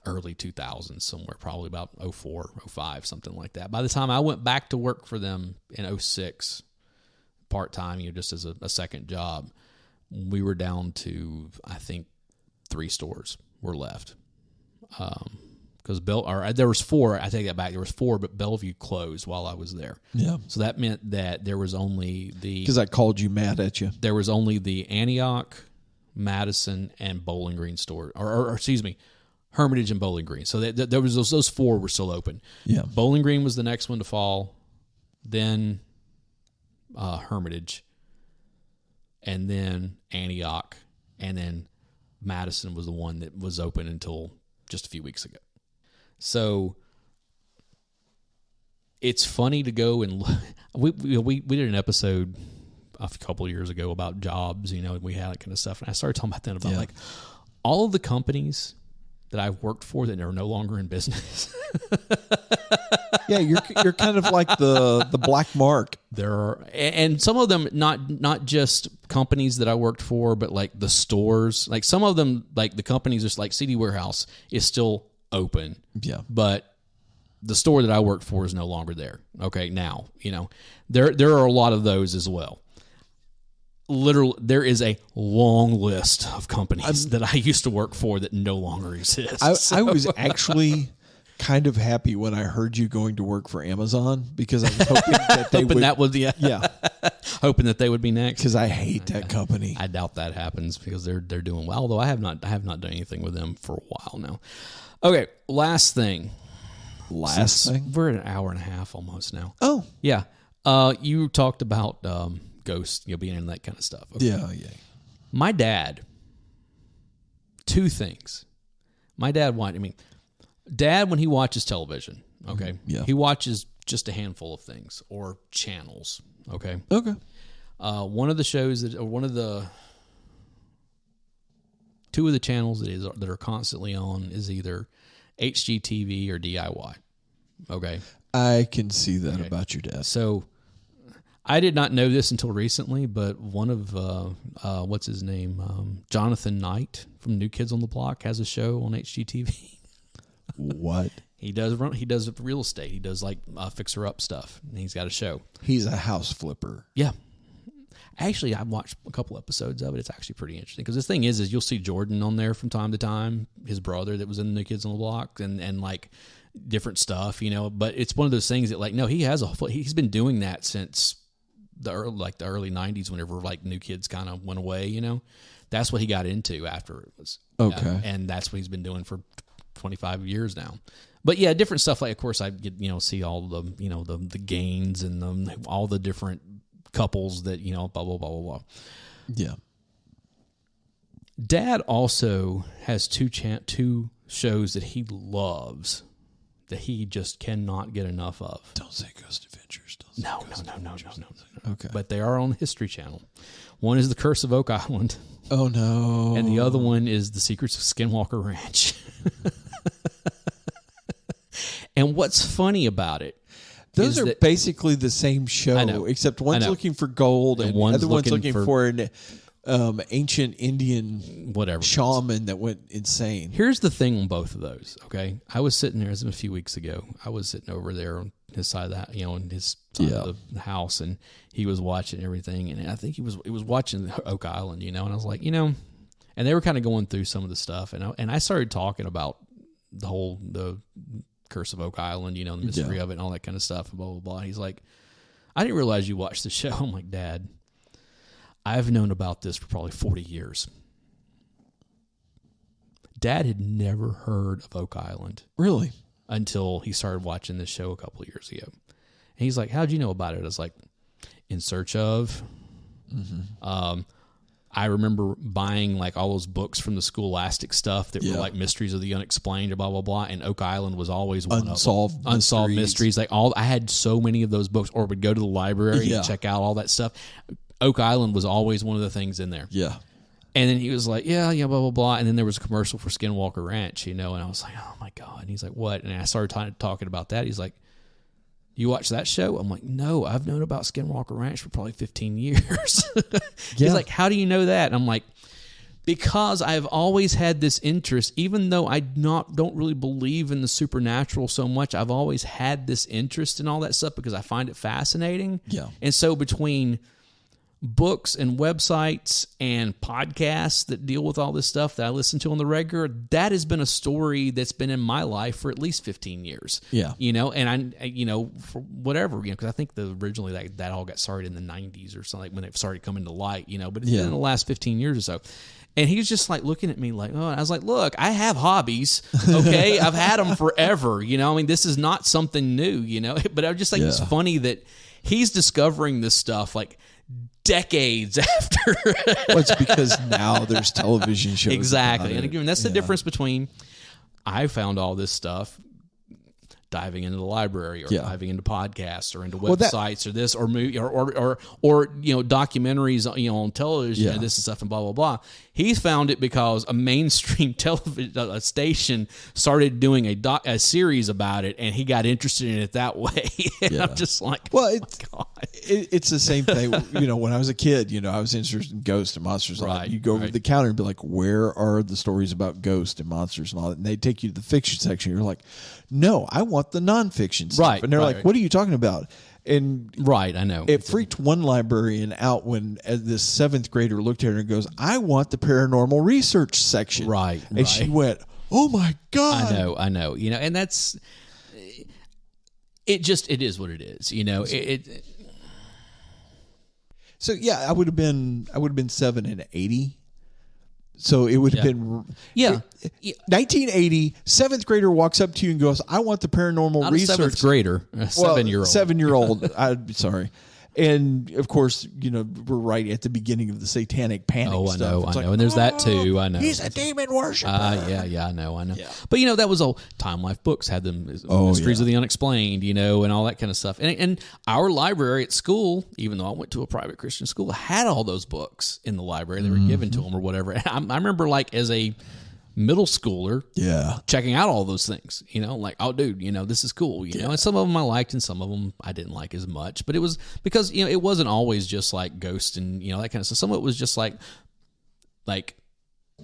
early 2000s somewhere, probably about 04, 05, something like that. By the time I went back to work for them in 06, part-time, just as a second job, we were down to, I think, 3 stores were left. Because there was 4. I take that back. There was 4, but Bellevue closed while I was there. Yeah. So that meant that there was only because I called you mad at you. There was only the Antioch, Madison, and Bowling Green store, or excuse me, Hermitage and Bowling Green. So there was those 4 were still open. Yeah. Bowling Green was the next one to fall, then Hermitage, and then Antioch, and then Madison was the one that was open until just a few weeks ago. So it's funny to go and we did an episode a couple of years ago about jobs, and we had that kind of stuff. And I started talking about that about like all of the companies that I've worked for that are no longer in business. Yeah, you're kind of like the black mark. There are, and some of them not just companies that I worked for, but like the stores. Like some of them, like the companies, just like CD Warehouse is still open. Yeah, but the store that I worked for is no longer there. Okay, now there are a lot of those as well. Literally, there is a long list of companies that I used to work for that no longer exist. I was actually kind of happy when I heard you going to work for Amazon, because I was hoping that they would. That was hoping that they would be next. Because I hate that company. I doubt that happens because they're doing well. Although I have not done anything with them for a while now. Okay, last thing. We're at an hour and a half almost now. Oh yeah. You talked about ghosts, being in that kind of stuff. Okay. Yeah. My dad. 2 things. My dad Dad, when he watches television, okay, he watches just a handful of things or channels, okay. Okay. One of the shows that, or one of the 2 of the channels that are constantly on is either HGTV or DIY. Okay. I can see that about your dad. So I did not know this until recently, but one of what's his name, Jonathan Knight from New Kids on the Block has a show on HGTV. What? He does real estate. He does like fixer up stuff, and he's got a show. He's a house flipper. Yeah. Actually, I've watched a couple episodes of it. It's actually pretty interesting because the thing is you'll see Jordan on there from time to time, his brother that was in the New Kids on the Block, and like different stuff, But it's one of those things that like he's been doing that since the early 90s, whenever like New Kids kind of went away. That's what he got into after it was okay, and that's what he's been doing for 25 years now. But yeah, different stuff. Like, of course, I get see all the the gains and all the different couples that blah blah blah blah blah. Yeah. Dad also has 2 shows that he loves that he just cannot get enough of. Don't say Ghost Adventures. No. Okay. But they are on the History Channel. One is The Curse of Oak Island. Oh no. And the other one is The Secrets of Skinwalker Ranch. And what's funny about it, those are basically the same show, except one's looking for gold and the other one's looking for an ancient Indian shaman that went insane. Here's the thing on both of those, okay? I was sitting there, a few weeks ago. I was sitting over there on his side of that, on his side of the house, and he was watching everything, and I think he was watching Oak Island, and I was like, and they were kind of going through some of the stuff, and I started talking about the Curse of Oak Island, the mystery of it and all that kind of stuff, and blah, blah, blah. He's like, I didn't realize you watched the show. I'm like, Dad, I've known about this for probably 40 years. Dad had never heard of Oak Island. Really? Until he started watching this show a couple of years ago. And he's like, how'd you know about it? I was like, In Search of. Mm-hmm. I remember buying like all those books from the Scholastic stuff that were like Mysteries of the Unexplained or blah, blah, blah. And Oak Island was always one of them. Unsolved Mysteries. Like I had so many of those books, or would go to the library and check out all that stuff. Oak Island was always one of the things in there. Yeah. And then he was like, yeah, blah, blah, blah. And then there was a commercial for Skinwalker Ranch, and I was like, oh my God. And he's like, what? And I started talking about that. He's like, you watch that show? I'm like, no, I've known about Skinwalker Ranch for probably 15 years. He's like, how do you know that? And I'm like, Because I've always had this interest, even though I don't really believe in the supernatural so much, I've always had this interest in all that stuff because I find it fascinating. Yeah. And so between books and websites and podcasts that deal with all this stuff that I listen to on the regular, that has been a story that's been in my life for at least 15 years. Yeah. And I for whatever, because I think originally that all got started in the 90s or something, when it started coming to light, but it's been in the last 15 years or so. And he was just like looking at me like, oh, and I was like, look, I have hobbies, okay? I've had them forever, this is not something new, But I was just like, it's funny that he's discovering this stuff like decades after. Well, it's because now there's television shows. Exactly. And again, that's the difference between I found all this stuff diving into the library or diving into podcasts or into websites or this or movie or documentaries on television, this and stuff and blah blah blah. He found it because a mainstream television station started doing a series about it, and he got interested in it that way. And I'm just like, well, it's the same thing. When I was a kid, I was interested in ghosts and monsters. Right. You go over to the counter and be like, where are the stories about ghosts and monsters and all that? And they take you to the fiction section. You're like, no, I want the nonfiction stuff. Right. And they're like, what are you talking about? And I know. It freaked one librarian out when this 7th grader looked at her and goes, I want the paranormal research section. Right. And she went, oh my God. I know. And that's, it is what it is. So yeah, I would have been 7 in 80. So it would have been 1980. 7th grader walks up to you and goes, "I want the paranormal Not research." A 7th grader, a 7-year-old. 7-year-old. I'm sorry. And of course, we're right at the beginning of the satanic panic. Oh, I know. Like, and there's that too. I know. He's a demon worshiper. I know. Yeah. But that was old. Time Life Books had them, Mysteries of the Unexplained, and all that kind of stuff. And our library at school, even though I went to a private Christian school, had all those books in the library. They were given to them or whatever. And I remember, like, as a middle schooler, checking out all those things, like, oh, dude, this is cool, and some of them I liked and some of them I didn't like as much, but it was because, it wasn't always just like ghosts and, that kind of stuff. Some of it was just like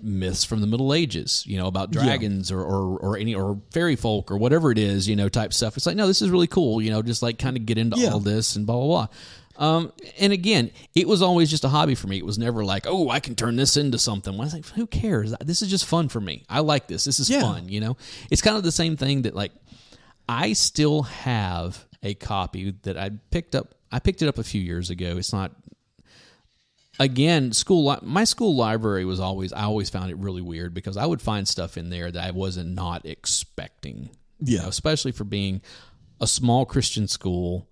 myths from the Middle Ages, about dragons or fairy folk or whatever it is, type stuff. It's like, no, this is really cool, just like kind of get into all this and blah, blah, blah. And again, it was always just a hobby for me. It was never like, oh, I can turn this into something. I was like, who cares? This is just fun for me. I like this. This is fun, It's kind of the same thing that, like, I still have a copy that I picked up. I picked it up a few years ago. It's not, again, my school library was always, I always found it really weird because I would find stuff in there that I wasn't not expecting. Especially for being a small Christian school.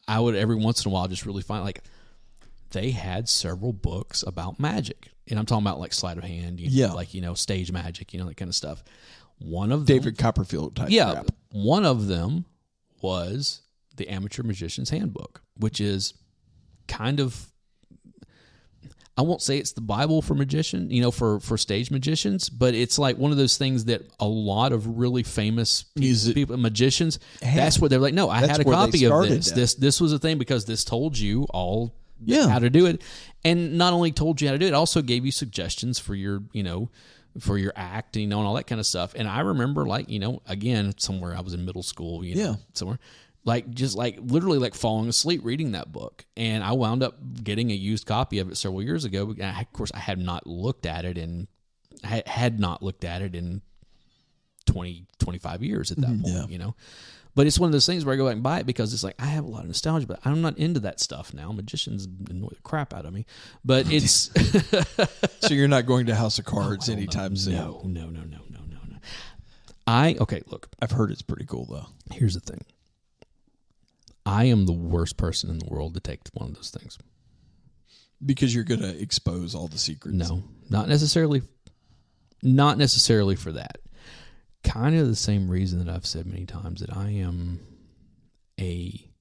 I would every once in a while just really find, like, they had several books about magic. And I'm talking about like sleight of hand, stage magic, that kind of stuff. One of them, David Copperfield type crap. One of them was the Amateur Magician's Handbook, which is kind of, I won't say it's the Bible for magician, for stage magicians, but it's like one of those things that a lot of really famous people, magicians, that's where they're like, no, I had a copy of this. This was a thing because this told you all how to do it. And not only told you how to do it, it also gave you suggestions for your, for your act, and all that kind of stuff. And I remember, like, again, somewhere I was in middle school, somewhere. Literally like falling asleep reading that book. And I wound up getting a used copy of it several years ago. Of course, I had not looked at it in 20, 25 years at that point, But it's one of those things where I go back and buy it because it's like, I have a lot of nostalgia, but I'm not into that stuff now. Magicians annoy the crap out of me. But it's... So you're not going to House of Cards anytime soon? No. Look. I've heard it's pretty cool, though. Here's the thing. I am the worst person in the world to take one of those things. Because you're going to expose all the secrets. No, not necessarily. Not necessarily for that. Kind of the same reason that I've said many times that I am a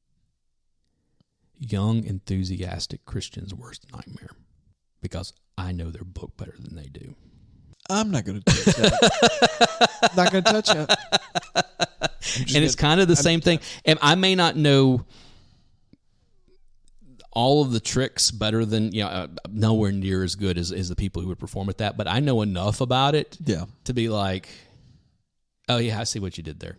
young, enthusiastic Christian's worst nightmare. Because I know their book better than they do. I'm not going to touch that. Not going to touch it. And it's kind of the same thing. And I may not know all of the tricks better than, nowhere near as good as the people who would perform at that. But I know enough about it to be like, oh, yeah, I see what you did there.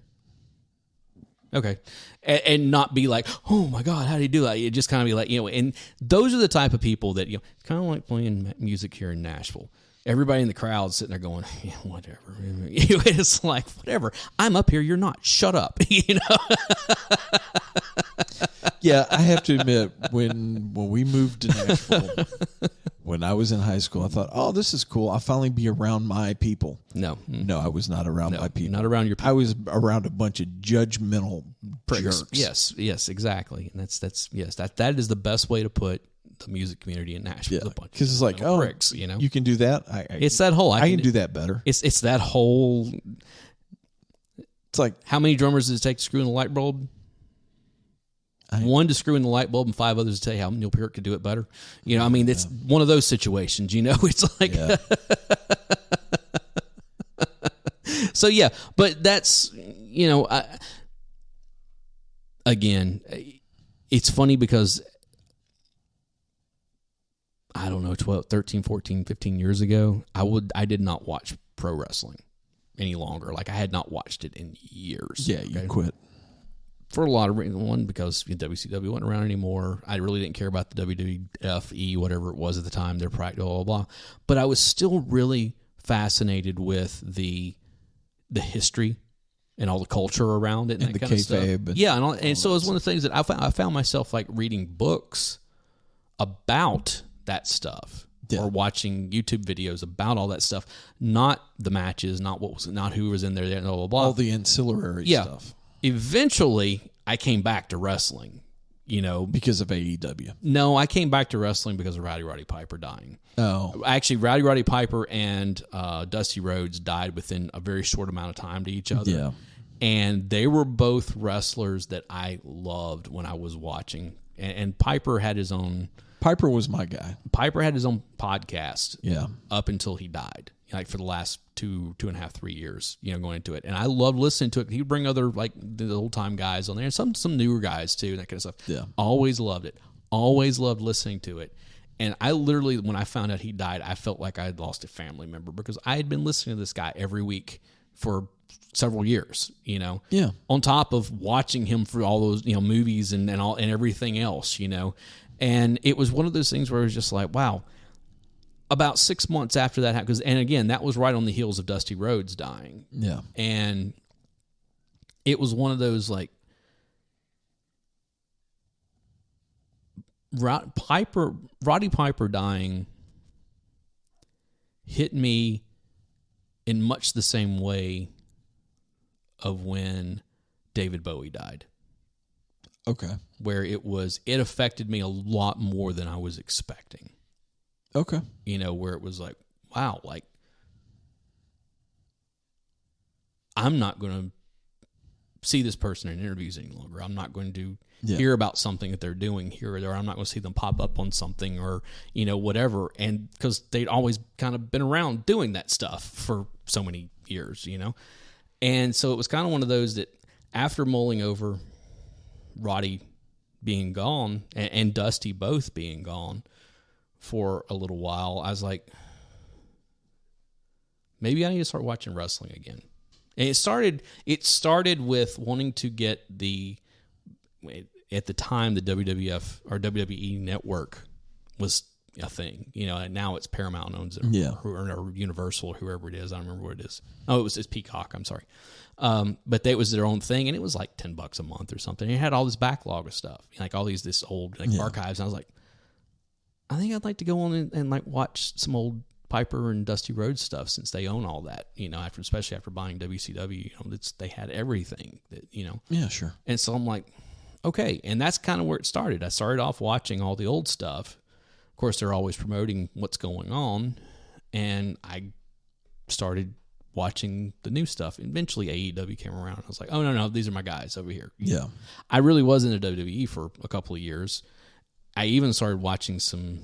Okay. And not be like, oh, my God, how do you do that? You just kind of be like, and those are the type of people that, kind of like playing music here in Nashville. Everybody in the crowd sitting there going, yeah, whatever. It's like, whatever. I'm up here. You're not. Shut up. Yeah, I have to admit, when we moved to Nashville, when I was in high school, I thought, oh, this is cool. I'll finally be around my people. No, I was not around my people. Not around your people. I was around a bunch of judgmental jerks. Yes, exactly. And that is the best way to put the music community in Nashville. Yeah, because it's like, pricks, you can do that. It's that whole. I can do that better. It's that whole. It's like, how many drummers does it take to screw in a light bulb? One to screw in the light bulb, and 5 others to tell you how Neil Peart could do it better. It's one of those situations. It's like. Yeah. So yeah, but that's again, it's funny because I don't know, 12, 13, 14, 15 years ago, I did not watch pro wrestling any longer. Like, I had not watched it in years. Yeah, you quit. For a lot of reasons. One, because WCW wasn't around anymore. I really didn't care about the WWF, whatever it was at the time, their practice, blah, blah, blah. But I was still really fascinated with the history and all the culture around it and that kind of stuff. Yeah, and so it was one of the things that I found myself like reading books about that stuff, or watching YouTube videos about all that stuff, not the matches, not who was in there, blah, blah, blah. All the ancillary stuff. Eventually, I came back to wrestling, because of AEW. No, I came back to wrestling because of Roddy Piper dying. Oh. Actually, Roddy Piper and Dusty Rhodes died within a very short amount of time to each other. Yeah. And they were both wrestlers that I loved when I was watching. And Piper had his own... Piper was my guy. Piper had his own podcast. Yeah. Up until he died. Like for the last 2.5, 3 years, going into it. And I loved listening to it. He'd bring other, like, the old time guys on there, and some newer guys too, and that kind of stuff. Yeah. Always loved it. Always loved listening to it. And I literally, when I found out he died, I felt like I had lost a family member, because I had been listening to this guy every week for several years, Yeah. On top of watching him for all those, movies and everything else, And it was one of those things where it was just like, wow. About 6 months after that happened, and again, that was right on the heels of Dusty Rhodes dying. Yeah. And it was one of those, like, Roddy Piper dying hit me in much the same way of when David Bowie died. Okay. Where it affected me a lot more than I was expecting. Okay. Where it was like, wow, like, I'm not going to see this person in interviews any longer. I'm not going to hear about something that they're doing here or there. I'm not going to see them pop up on something or, whatever. And because they'd always kind of been around doing that stuff for so many years, And so it was kind of one of those that after mulling over Roddy being gone and Dusty both being gone for a little while, I was like, maybe I need to start watching wrestling again. And it started with wanting to get at the time, the WWF or WWE network was a thing, and now it's Paramount owns it, or Universal, or whoever it is. I don't remember what it is. Oh, it's Peacock. I'm sorry. But that was their own thing, and it was like $10 a month or something. And it had all this backlog of stuff, like all this old archives. And I was like, I think I'd like to go on and like watch some old Piper and Dusty Rhodes stuff, since they own all that, especially after buying WCW, they had everything that, Yeah, sure. And so I'm like, okay. And that's kind of where it started. I started off watching all the old stuff. Of course, they're always promoting what's going on. And I started watching the new stuff. Eventually AEW came around. I was like, oh, no, these are my guys over here. Yeah. I really was into WWE for a couple of years. I even started watching some,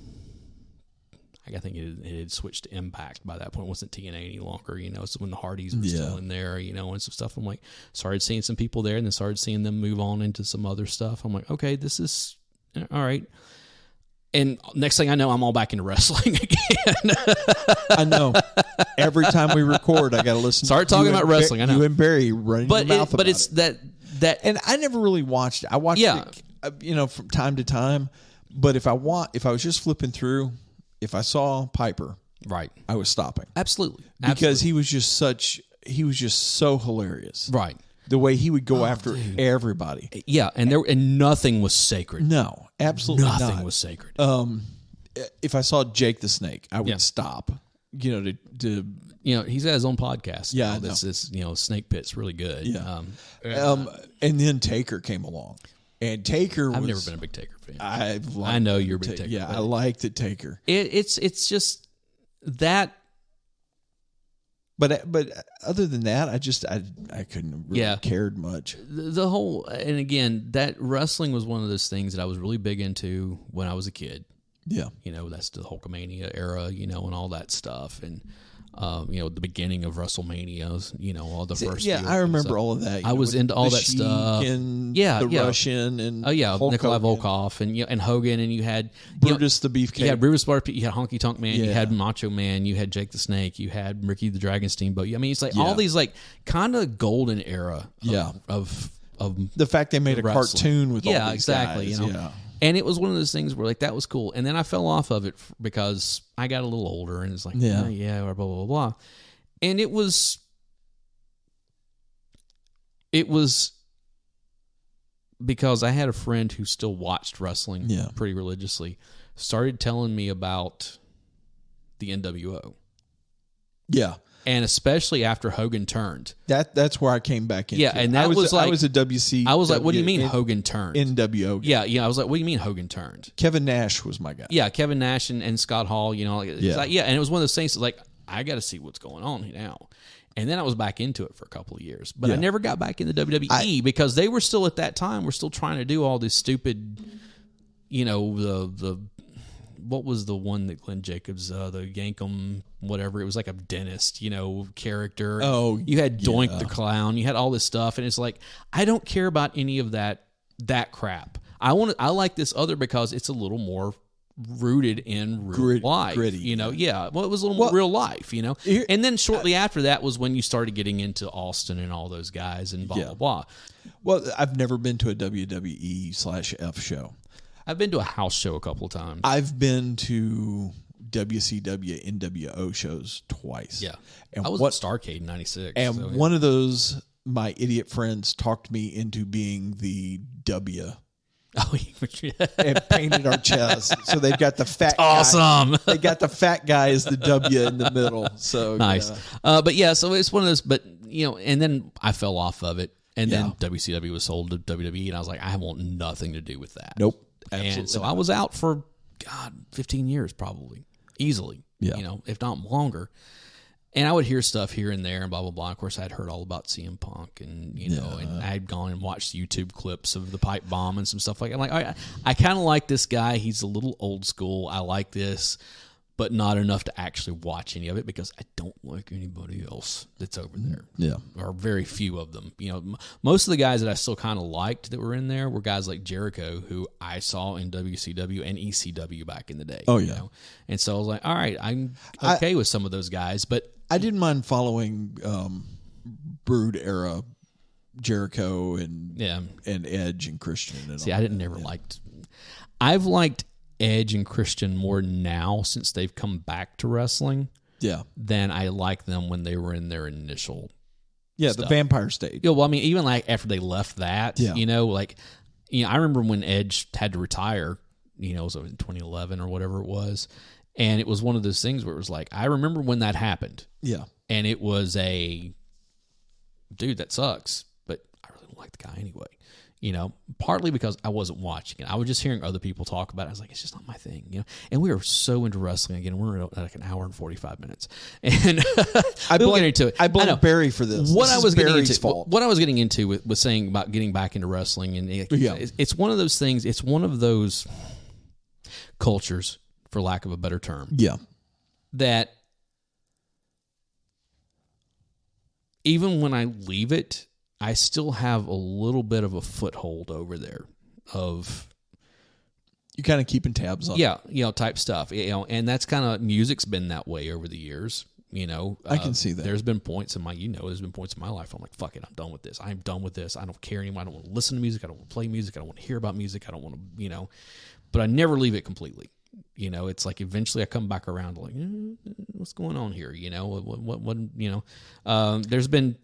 I think it had switched to Impact by that point. It wasn't TNA any longer, so when the Hardys were still in there, and some stuff. I'm like, started seeing some people there, and then started seeing them move on into some other stuff. I'm like, okay, this is all right. And next thing I know, I'm all back into wrestling again. I know. Every time we record, I got to listen. Start talking about wrestling. I know. You and Barry running your mouth about it's it. that. And I never really watched it. I watched it, from time to time. But if I was just flipping through, if I saw Piper, right, I was stopping. Absolutely. Because he was just so hilarious. Right. The way he would go after everybody. Yeah, and nothing was sacred. No, absolutely nothing was sacred. If I saw Jake the Snake, I would stop. To he's got his own podcast. Yeah, this Snake Pit's really good. Yeah. And then Taker came along, and Taker. I've never been a big Taker fan. I know you're a big Taker. Yeah, I liked the Taker. It's just that. But other than that, I couldn't really cared much. The whole, and again, that wrestling was one of those things that I was really big into when I was a kid. Yeah. That's the Hulkamania era, and all that stuff. And, the beginning of WrestleManias, all the first. Yeah, I remember all of that. I was into all that stuff. And the Russian and Nikolai Volkov and Hogan, and you had Brutus the Beefcake. You had Brutus Barpi, you had Honky Tonk Man, you had Macho Man, you had Jake the Snake, you had Ricky the Dragon Steamboat. It's like all these like kind of golden era of the fact they made a cartoon with all these exactly guys. And it was one of those things where like that was cool, and then I fell off of it because I got a little older, and it's like blah blah blah blah, and it was because I had a friend who still watched wrestling pretty religiously, started telling me about the NWO. Yeah. And especially after Hogan turned. That's where I came back into. Yeah, and that was like... I was a WC... I was like, what do you mean Hogan turned? NWO. Yeah, I was like, what do you mean Hogan turned? Kevin Nash was my guy. Yeah, Kevin Nash and Scott Hall, and it was one of those things like, I got to see what's going on now. And then I was back into it for a couple of years. But I never got back into WWE because they were still, at that time, were still trying to do all this stupid, the what was the one that Glenn Jacobs, the Yankum, whatever, it was like a dentist, character. Oh, you had Doink the Clown, you had all this stuff, and it's like, I don't care about any of that crap. I like this other because it's a little more rooted in real life, gritty. Well, it was a little more real life, And then shortly after that was when you started getting into Austin and all those guys and blah blah blah. Well, I've never been to a WWE/F show. I've been to a house show a couple of times. I've been to WCW NWO shows twice. Yeah. And I was at Starrcade in 96. And one of those, my idiot friends talked me into being the W. Oh, and painted our chest. So they've got the fat awesome. guy. They got the fat guy as the W in the middle. So nice. So it's one of those, but, and then I fell off of it. And then WCW was sold to WWE, and I was like, I want nothing to do with that. Nope. Absolutely. And so I was out for 15 years probably, easily, if not longer. And I would hear stuff here and there and blah, blah, blah. Of course, I'd heard all about CM Punk and, and I'd gone and watched YouTube clips of the pipe bomb and some stuff like that. I'm like, I kind of like this guy. He's a little old school. I like this, but not enough to actually watch any of it because I don't like anybody else that's over there. Yeah. Or very few of them. Most of the guys that I still kind of liked that were in there were guys like Jericho, who I saw in WCW and ECW back in the day. Oh, yeah. And so I was like, all right, I'm okay with some of those guys, but I didn't mind following Brood era Jericho and Edge and Christian. And see, I didn't never liked. I've liked Edge and Christian more now since they've come back to wrestling. Yeah. Than I liked them when they were in their initial. Yeah, stuff. The vampire stage. Yeah, well, I mean, even like after they left that, I remember when Edge had to retire. It was in 2011 or whatever it was. And it was one of those things where it was like, I remember when that happened. Yeah. And it was dude, that sucks. But I really don't like the guy anyway. Partly because I wasn't watching it. I was just hearing other people talk about it. I was like, it's just not my thing, And we were so into wrestling again. We're at like an hour and 45 minutes. And I blame into it. I blame Barry for this. What I was getting into was saying about getting back into wrestling. And it's one of those things. It's one of those cultures, for lack of a better term. Yeah. That even when I leave it, I still have a little bit of a foothold over there of You're kind of keeping tabs on. Yeah, type stuff. And that's kind of music's been that way over the years. I can see that. There's been points in my life I'm like, fuck it, I'm done with this. I'm done with this. I don't care anymore. I don't want to listen to music. I don't want to play music. I don't want to hear about music. I don't want to, but I never leave it completely. It's like eventually I come back around to like, what's going on here? There's been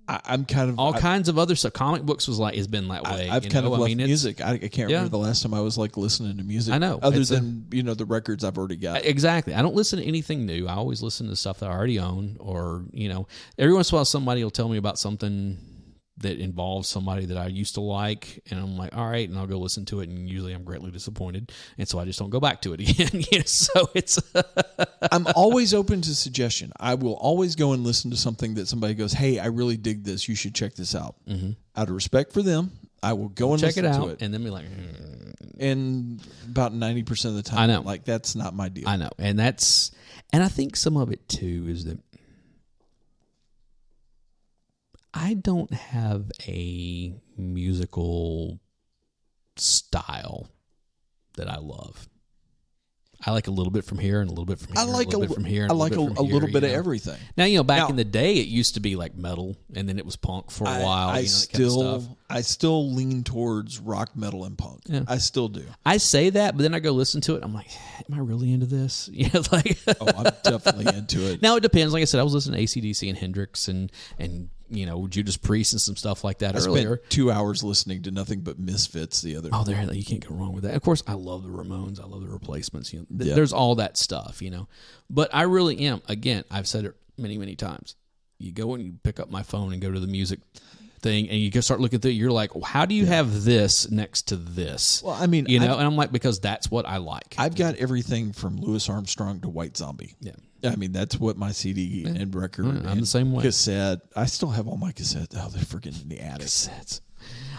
I'm kind of all kinds of other stuff. Comic books has been that way. I've kind of left music. I can't remember the last time I was like listening to music. I know, other than the records I've already got. Exactly. I don't listen to anything new. I always listen to stuff that I already own, or every once in a while somebody will tell me about something that involves somebody that I used to like, and I'm like, all right, and I'll go listen to it, and usually I'm greatly disappointed, and so I just don't go back to it again. So it's I'm always open to suggestion. I will always go and listen to something that somebody goes, hey, I really dig this. You should check this out. Mm-hmm. Out of respect for them, I will go and check listen it out, to it. and then be like, and about 90% of the time, I know, like that's not my deal. I know, and I think some of it too is that I don't have a musical style that I love. I like a little bit from here and a little bit from here. I like a little bit from here. I like a little bit of everything. Now, back in the day, it used to be like metal, and then it was punk for a while. I still lean towards rock, metal, and punk. Yeah. I still do. I say that, but then I go listen to it. I'm like, am I really into this? I'm definitely into it. Now it depends. Like I said, I was listening to AC/DC and Hendrix and Judas Priest and some stuff like that earlier. I spent 2 hours listening to nothing but Misfits the other day. You can't go wrong with that. Of course, I love the Ramones. I love the Replacements. There's all that stuff, But I really am. Again, I've said it many, many times. You go and you pick up my phone and go to the music thing, and you can start looking through it. You're like, well, how do you have this next to this? Well, I mean, and I'm like, because that's what I like. I've got everything from Louis Armstrong to White Zombie. Yeah. I mean, that's what my CD and record I'm the same way. Cassette. I still have all my cassettes. Oh, they're freaking in the attic. Cassettes.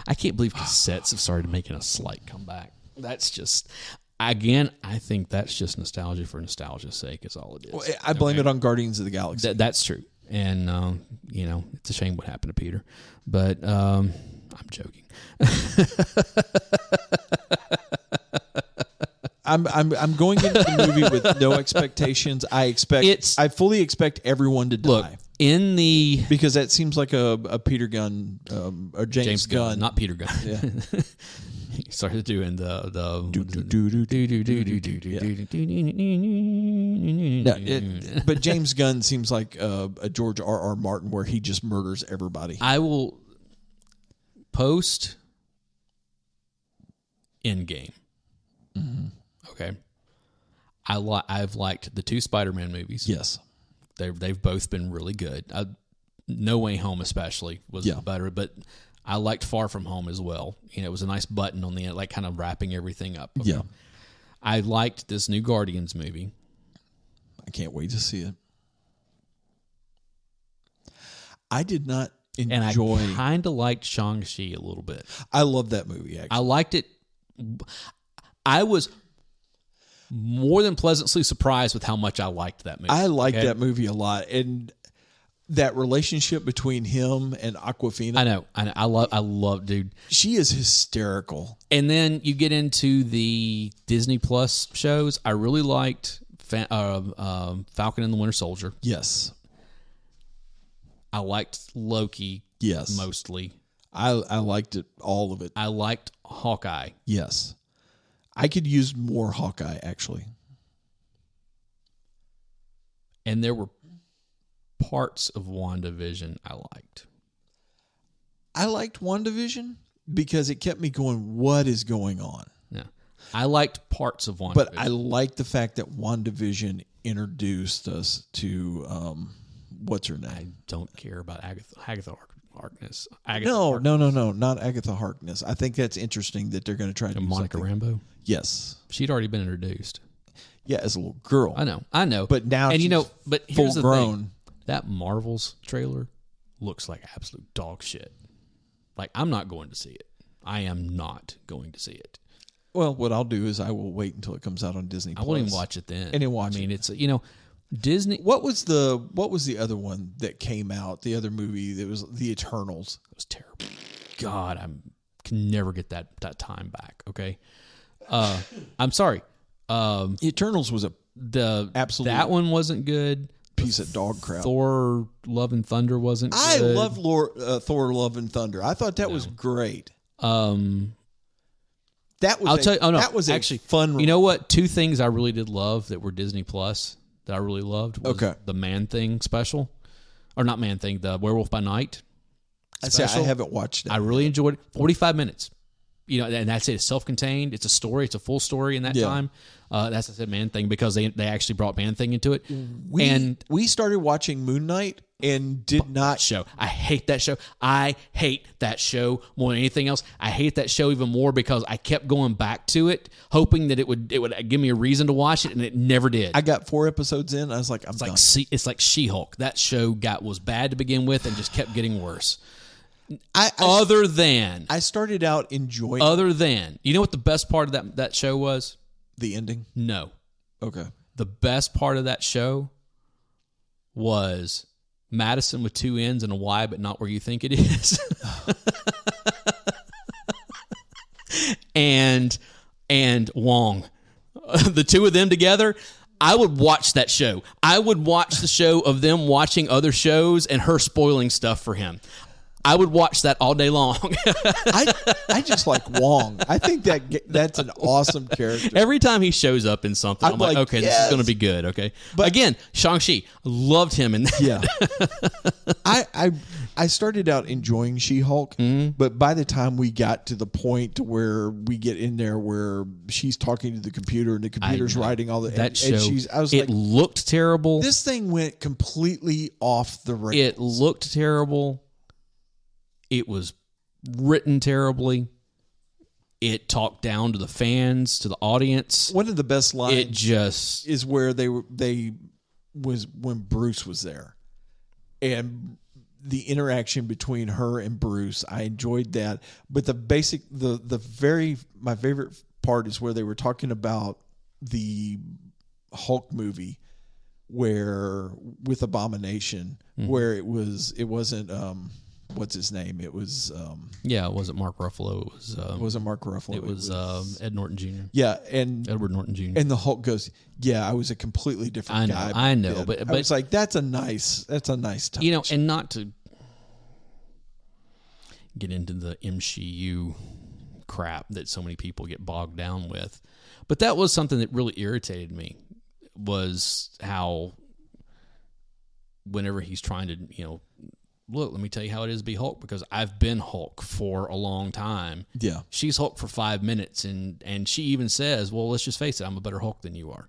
I can't believe cassettes have started making a slight comeback. That's just, again, I think that's just nostalgia for nostalgia's sake is all it is. Well, I blame it on Guardians of the Galaxy. That's true. And, it's a shame what happened to Peter. But I'm joking. I'm going into the movie with no expectations. I fully expect everyone to die. Look, because that seems like a Peter Gunn or James Gunn, not Peter Gunn. Yeah. He started doing but James Gunn seems like a George R.R. Martin where he just murders everybody. I will post Endgame. Mm-hmm. Okay. I've liked the two Spider-Man movies. Yes. They've both been really good. No Way Home especially was better, but I liked Far From Home as well. It was a nice button on the end, like kind of wrapping everything up. Okay? Yeah. I liked this new Guardians movie. I can't wait to see it. I did not enjoy... And I kind of liked Shang-Chi a little bit. I love that movie, actually. I liked it. I was more than pleasantly surprised with how much I liked that movie. I liked that movie a lot. And that relationship between him and Awkwafina. I know. I love, dude. She is hysterical. And then you get into the Disney Plus shows. I really liked Falcon and the Winter Soldier. Yes. I liked Loki. Yes. Mostly. I liked it, all of it. I liked Hawkeye. Yes. I could use more Hawkeye, actually. And there were parts of WandaVision I liked. I liked WandaVision because it kept me going, what is going on? Yeah. I liked parts of WandaVision. But I liked the fact that WandaVision introduced us to, what's her name? I don't care about Agatha Harkness. No, not Agatha Harkness. I think that's interesting that they're going to try to do Monica Rambeau? Yes. She'd already been introduced. Yeah, as a little girl. I know. But now she's but here's full grown. The thing. That Marvel's trailer looks like absolute dog shit. Like, I'm not going to see it. I am not going to see it. Well, what I'll do is I will wait until it comes out on Disney Plus. I won't even watch it then. And then watch it. I mean, it's, Disney. What was the other one that came out? The other movie that was The Eternals. It was terrible. God, I can never get that time back. Okay, I'm sorry. Eternals was absolute that one wasn't good. Piece of dog crap. Thor: Love and Thunder wasn't good. I loved Thor: Love and Thunder. I thought that was great. That was that was actually fun. You know what? Two things I really did love that were Disney Plus that I really loved was the Man Thing special. Or not Man Thing, the Werewolf by Night special. I haven't watched it. I really enjoyed it. 45 minutes. And that's it. It's self-contained. It's a story. It's a full story in that time. That's I said Man Thing because they actually brought Man Thing into it. We started watching Moon Knight and did not show. I hate that show. I hate that show more than anything else. I hate that show even more because I kept going back to it, hoping that it would give me a reason to watch it, and it never did. I got 4 episodes in. I was like, I'm done. It's like She-Hulk. That show was bad to begin with and just kept getting worse. I started out enjoying. You know what the best part of that show was? The ending? No. Okay. The best part of that show was Madison with 2 N's and a Y, but not where you think it is. and Wong. The two of them together. I would watch that show. I would watch the show of them watching other shows and her spoiling stuff for him. I would watch that all day long. I just like Wong. I think that's an awesome character. Every time he shows up in something, I'm like, okay, this is going to be good. Okay, but again, Shang-Chi, loved him in that. Yeah, I started out enjoying She-Hulk, but by the time we got to the point where we get in there where she's talking to the computer and the computer's writing all that show, it looked terrible. This thing went completely off the rails. It looked terrible. It was written terribly. It talked down to the fans, to the audience. One of the best lines is where they was when Bruce was there, and the interaction between her and Bruce. I enjoyed that, but my favorite part is where they were talking about the Hulk movie, where with Abomination, where it wasn't. What's his name? It was it wasn't Mark Ruffalo. It wasn't Mark Ruffalo. It was Ed Norton Jr. Yeah, and Edward Norton Jr. And the Hulk goes, "Yeah, I was a completely different guy." I know, but I was like, "That's a nice touch." And not to get into the MCU crap that so many people get bogged down with, but that was something that really irritated me. Was how whenever he's trying to, look, let me tell you how it is to be Hulk, because I've been Hulk for a long time. Yeah. She's Hulk for 5 minutes, and she even says, well, let's just face it, I'm a better Hulk than you are.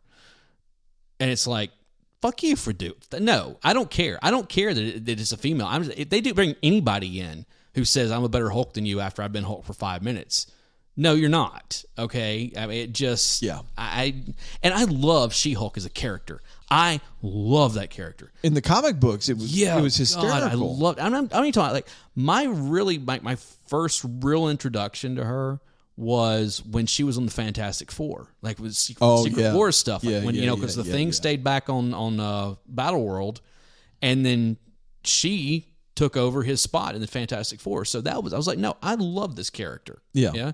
And it's like, fuck you for doing that. No, I don't care. I don't care that it's a female. If they do bring anybody in who says I'm a better Hulk than you after I've been Hulk for 5 minutes, no, you're not. Okay? I mean, it just... Yeah. I love She-Hulk as a character. I love that character. In the comic books, it was hysterical. God, I loved. I'm talking like my first real introduction to her was when she was on the Fantastic Four, like with Secret Wars stuff. Like because the Thing stayed back on Battle World, and then she took over his spot in the Fantastic Four. So I was like, no, I love this character. Yeah,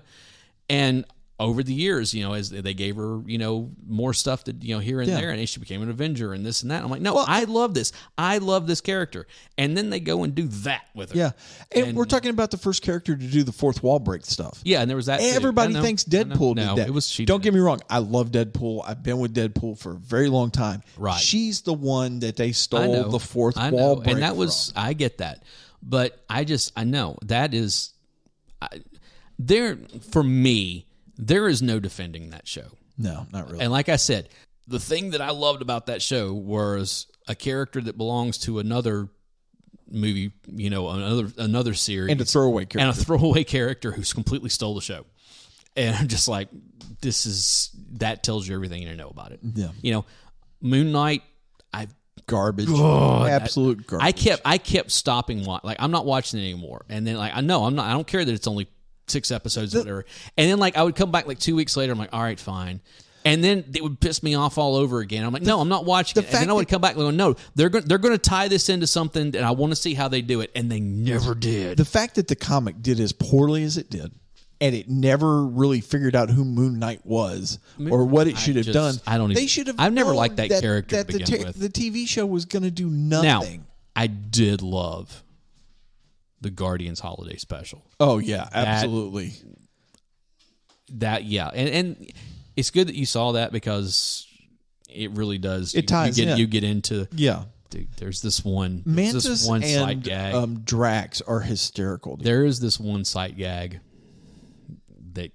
and over the years, as they gave her, more stuff that, here and there, and she became an Avenger and this and that. I'm like, no, I love this. I love this character. And then they go and do that with her. Yeah. And we're talking about the first character to do the fourth wall break stuff. Yeah, and there was that. Everybody thinks Deadpool did that. It was she. Don't get me wrong. I love Deadpool. I've been with Deadpool for a very long time. Right. She's the one that they stole the fourth wall break and that was from. I get that. But I know that is there for me. There is no defending that show. No, not really. And like I said, the thing that I loved about that show was a character that belongs to another movie, another series. And a throwaway character. And a throwaway character who's completely stole the show. And I'm just like, that tells you everything you need to know about it. Yeah. Moon Knight, garbage. Absolute garbage. I kept stopping. Like, I'm not watching it anymore. And then I'm not. I don't care that it's only 6 episodes or whatever. And then I would come back 2 weeks later. I'm like, all right, fine. And then it would piss me off all over again. I'm like, no, I'm not watching it. And then I would come back and go, no, they're going to tie this into something, and I want to see how they do it. And they never did. The fact that the comic did as poorly as it did, and it never really figured out who Moon Knight was or what it should have done. I don't even. They should have. I've never liked that character to begin with. The TV show was going to do nothing. Now, I did love the Guardians Holiday Special. Oh yeah, absolutely. And it's good that you saw that because it really does. It ties in. You get into yeah. Dude, there's this one. Mantis this one and sight gag. Drax are hysterical. Dude. There is this one sight gag that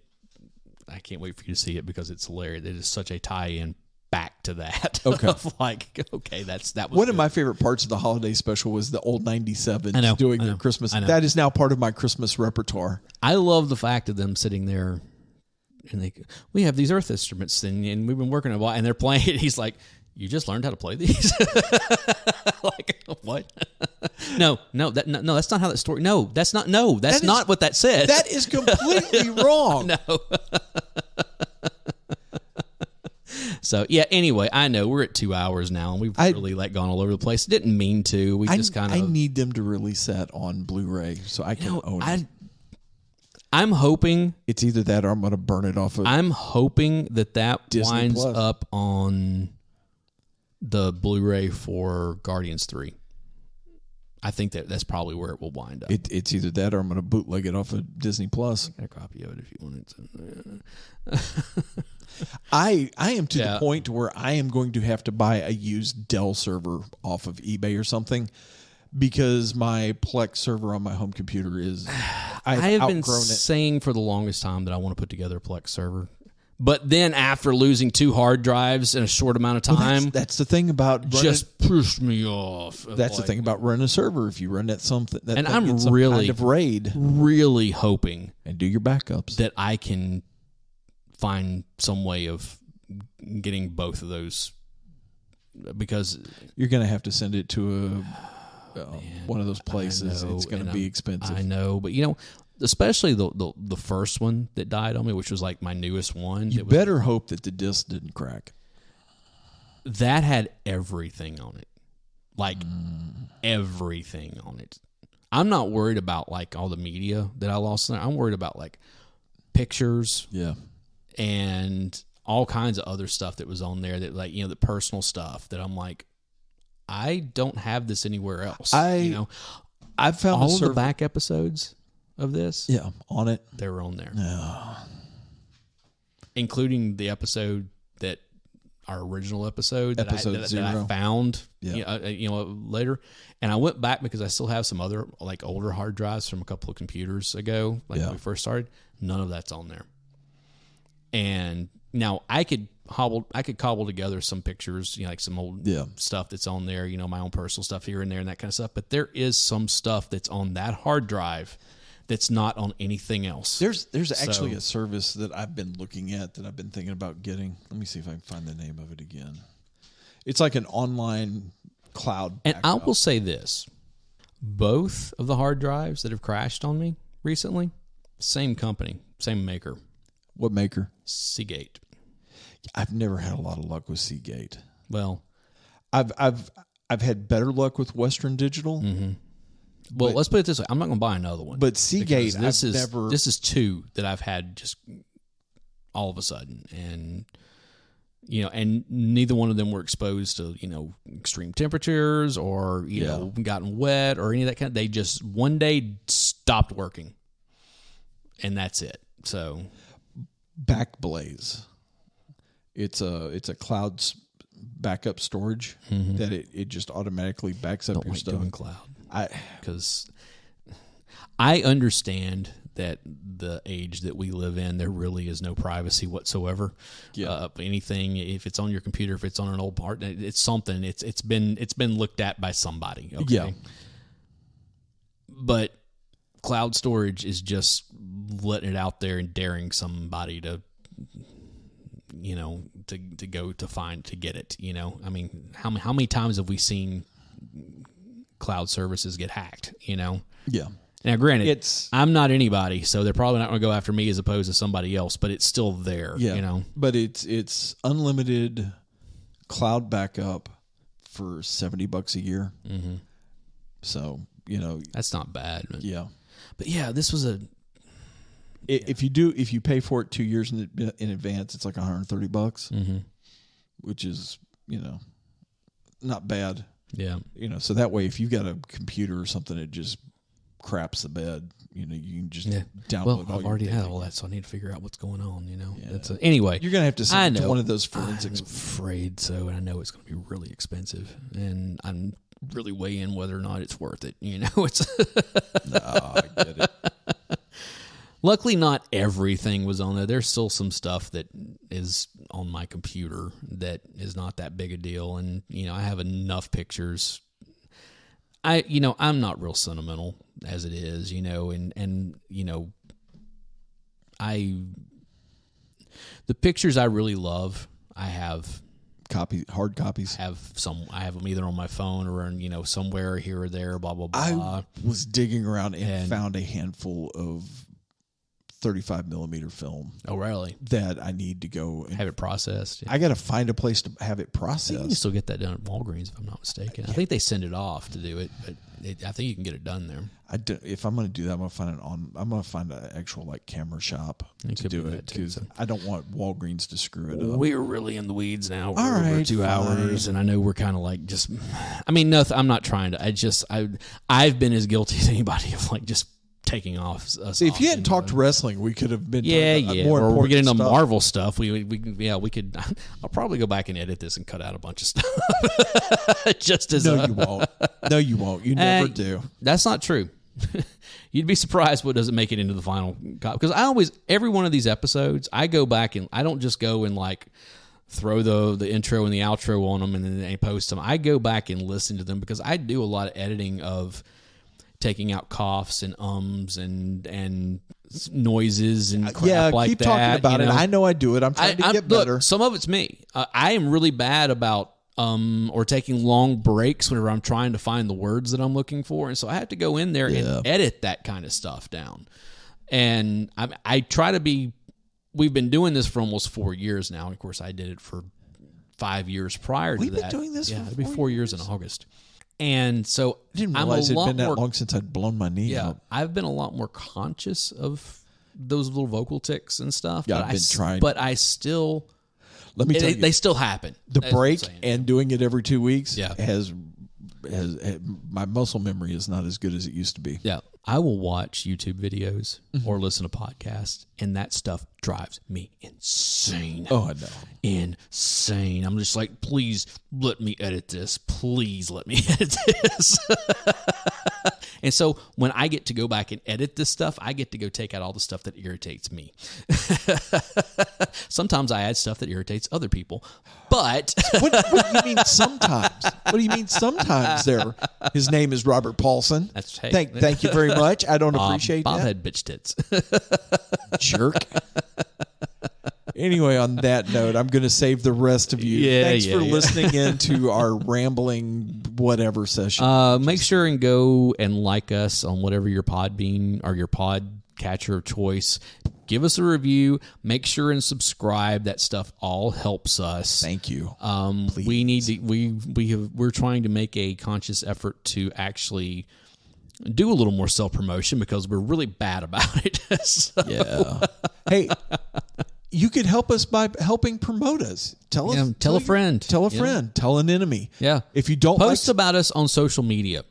I can't wait for you to see it because it's hilarious. It is such a tie-in back to that. Okay, that was one good. of my favorite parts of the holiday special was the old 97 doing their Christmas. That is now part of my Christmas repertoire. I love the fact of them sitting there and we have these Earth instruments and we've been working a while and they're playing it. He's like, you just learned how to play these? Like, what? No, that's not how that story. No, that's not what that said. That is completely wrong. No. So, yeah, anyway, I know we're at 2 hours now, and we've really gone all over the place. Didn't mean to. We just kind of... I need them to release that on Blu-ray so I can own it. I'm hoping... It's either that or I'm going to burn it off of I'm hoping that Disney winds Plus. up on the Blu-ray for Guardians 3. I think that's probably where it will wind up. It's either that or I'm going to bootleg it off of Disney Plus. I got a copy of it if you want it. I am to the point where I am going to have to buy a used Dell server off of eBay or something because my Plex server on my home computer is I have been saying for the longest time that I want to put together a Plex server. But then after losing 2 hard drives in a short amount of time, that's the thing about just pushed me off. That's the thing about running a server. If you run that something, and I'm really kind of RAID, really hoping and do your backups that I can find some way of getting both of those because you're going to have to send it to one of those places. It's going to be expensive. I know, but especially the first one that died on me, which was like my newest one. You better hope that the disc didn't crack. That had everything on it. Like everything on it. I'm not worried about like all the media that I lost in there. I'm worried about like pictures. Yeah. And all kinds of other stuff that was on there that like, the personal stuff that I'm like, I don't have this anywhere else. I've found all the back episodes of this. Yeah, on it. They were on there. Yeah. Including the episode that our original episode that I found later. And I went back because I still have some other like older hard drives from a couple of computers ago, when we first started. None of that's on there. And now I could cobble together some pictures, like some old stuff that's on there, my own personal stuff here and there and that kind of stuff. But there is some stuff that's on that hard drive that's not on anything else. There's actually a service that I've been looking at that I've been thinking about getting. Let me see if I can find the name of it again. It's like an online cloud backup. And I will say this. Both of the hard drives that have crashed on me recently, same company, same maker. What maker? Seagate. I've never had a lot of luck with Seagate. Well, I've had better luck with Western Digital. Mm-hmm. Well, let's put it this way: I'm not going to buy another one. But Seagate, this is 2 that I've had just all of a sudden, and and neither one of them were exposed to extreme temperatures or gotten wet or any of that kind. They just one day stopped working, and that's it. So. Backblaze. It's a cloud backup storage that it just automatically backs up your stuff. Doing cloud. Because I understand that the age that we live in, there really is no privacy whatsoever. Yeah. Anything, if it's on your computer, if it's on an old part, it's something. It's been looked at by somebody. Okay? Yeah. But cloud storage is just letting it out there and daring somebody to go to get it. I mean, how many times have we seen cloud services get hacked? Yeah. Now, granted, I'm not anybody, so they're probably not going to go after me as opposed to somebody else. But it's still there. Yeah. But it's unlimited cloud backup for $70 a year. Mm-hmm. So that's not bad. Yeah. But yeah, this was If you pay for it 2 years in advance, it's like $130, which is, not bad. Yeah. So that way, if you've got a computer or something, it just craps the bed. You can just download. Well, I've already had all that, so I need to figure out what's going on. Yeah. Anyway, you're gonna have to send it to one of those forensics. I'm afraid so, and I know it's going to be really expensive, and I'm really weighing whether or not it's worth it. It's. No, I get it. Luckily, not everything was on there. There's still some stuff that is on my computer that is not that big a deal, and I have enough pictures. I'm not real sentimental as it is, and the pictures I really love, I have hard copies. I have them either on my phone or in, somewhere here or there, blah, blah, blah. I was digging around and found a handful of 35 millimeter film. Oh, really? That I need to go and have it processed. Yeah. I got to find a place to have it processed. I think you can still get that done at Walgreens, if I'm not mistaken. I think they send it off to do it, but I think you can get it done there. If I'm going to do that, I'm going to find an actual camera shop to do it, because I don't want Walgreens to screw it up. We're really in the weeds now. We're over 2 hours, and I know we're kind of just. I mean, nothing. I'm not trying to. I've been as guilty as anybody of just taking off. See, if you hadn't talked wrestling, we could have been more or we're getting into Marvel stuff. We could. I'll probably go back and edit this and cut out a bunch of stuff. Just as you won't. No, you won't. You never do. That's not true. You'd be surprised what doesn't make it into the final copy. Because every one of these episodes, I go back and I don't just go and throw the intro and the outro on them and then I post them. I go back and listen to them because I do a lot of editing of taking out coughs and ums and noises and crap like that. Keep talking about it. I know I do it. I'm trying to get better. Look, some of it's me. I am really bad about or taking long breaks whenever I'm trying to find the words that I'm looking for, and so I have to go in there and edit that kind of stuff down. And I try to be. We've been doing this for almost 4 years now. Of course, I did it for 5 years prior to that. We've been doing this. It'll be 4 years in August. And so I didn't realize it'd been that long since I'd blown my knee out. I've been a lot more conscious of those little vocal tics and stuff. Yeah, I've been trying. But I still... Let me tell you. They still happen. The break and doing it every 2 weeks has my muscle memory is not as good as it used to be. Yeah. I will watch YouTube videos or listen to podcasts, and that stuff drives me insane. Oh, I know. Insane. I'm just like, please let me edit this. Please let me edit this. And so when I get to go back and edit this stuff, I get to go take out all the stuff that irritates me. Sometimes I add stuff that irritates other people. But what do you mean sometimes? What do you mean sometimes there? His name is Robert Paulson. That's Thank you very much. I don't appreciate Bob that. had bitch tits. Jerk. Anyway, on that note, I'm going to save the rest of you. Thanks for listening in to our rambling whatever session. Make sure and go and like us on whatever your Podbean or your podcatcher of choice. Give us a review. Make sure and subscribe. That stuff all helps us. Thank you. Please. We need to. We're trying to make a conscious effort to actually do a little more self-promotion because we're really bad about it. Hey. You could help us by helping promote us. Tell a friend. Tell a friend. Tell an enemy. Yeah. If you don't post about us on social media.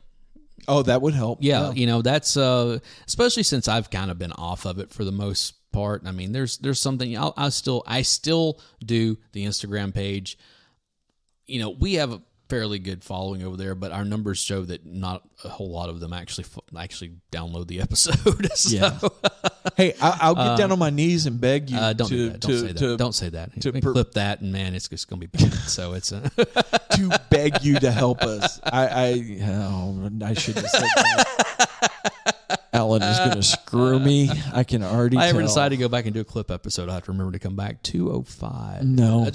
Oh, that would help. Yeah. That's especially since I've kind of been off of it for the most part. I mean, there's something I still do the Instagram page. We have a fairly good following over there, but our numbers show that not a whole lot of them actually download the episode. So. Yeah. Hey, I'll get down on my knees and beg you. Don't say that. Clip that, and man, it's just going to be bad. So it's to beg you to help us. I shouldn't have said that. Alan is going to screw me. I can already. If I ever decide to go back and do a clip episode, I have to remember to come back 205. No,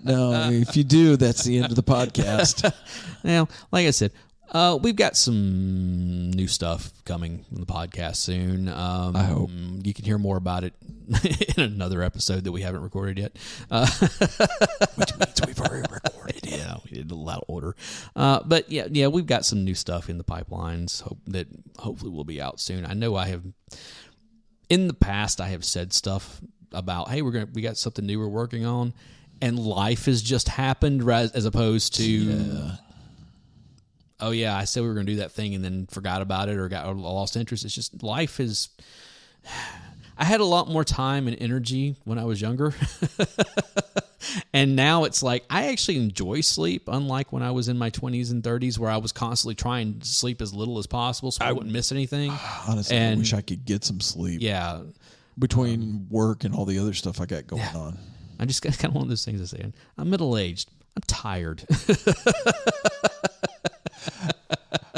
no. If you do, that's the end of the podcast. Now, like I said. We've got some new stuff coming in the podcast soon. I hope. You can hear more about it in another episode that we haven't recorded yet. Which means we've already recorded it. Yeah, we did a loud order. But yeah, we've got some new stuff in the pipelines that hopefully will be out soon. I know I have... in the past, I have said stuff about, hey, we got something new we're working on, and life has just happened as opposed to, oh yeah, I said we were going to do that thing and then forgot about it or lost interest. It's just life is. I had a lot more time and energy when I was younger. And now it's like I actually enjoy sleep, unlike when I was in my 20s and 30s where I was constantly trying to sleep as little as possible so I wouldn't miss anything. Honestly, I wish I could get some sleep. Yeah. Between work and all the other stuff I got going on. I just got kind of one of those things I say. I'm middle-aged. I'm tired.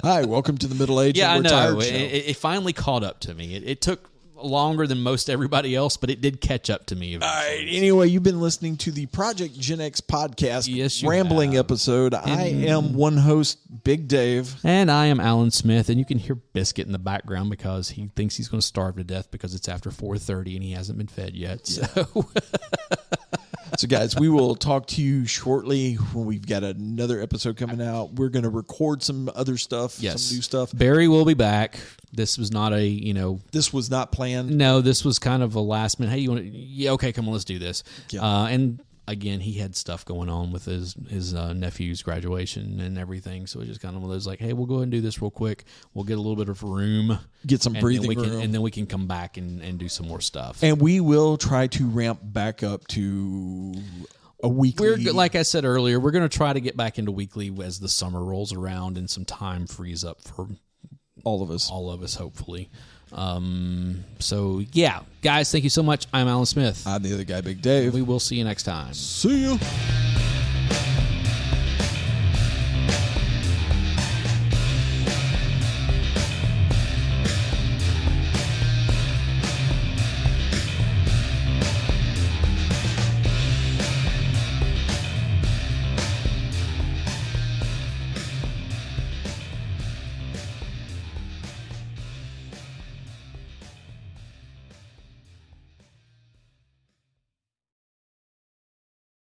Hi, welcome to the middle age. Yeah, I know. It finally caught up to me. It took longer than most everybody else, but it did catch up to me eventually. All right. Anyway, you've been listening to the Project GenX Podcast rambling episode. I am one host, Big Dave. And I am Alan Smith, and you can hear Biscuit in the background because he thinks he's going to starve to death because it's after 4:30 and he hasn't been fed yet. So... So, guys, we will talk to you shortly when we've got another episode coming out. We're going to record some other stuff, some new stuff. Barry will be back. This was not This was not planned. No, this was kind of a last minute, hey, you want to... Yeah, okay, come on, let's do this. Yeah. And, again, he had stuff going on with his nephew's graduation and everything. So, it's just kind of one of those like, hey, we'll go ahead and do this real quick. We'll get a little bit of room. Get some breathing room. And then we can come back and do some more stuff. And we will try to ramp back up to a weekly. Like I said earlier, we're going to try to get back into weekly as the summer rolls around and some time frees up for all of us. All of us, hopefully. So, yeah. Guys, thank you so much. I'm Alan Smith. I'm the other guy, Big Dave. We will see you next time. See you.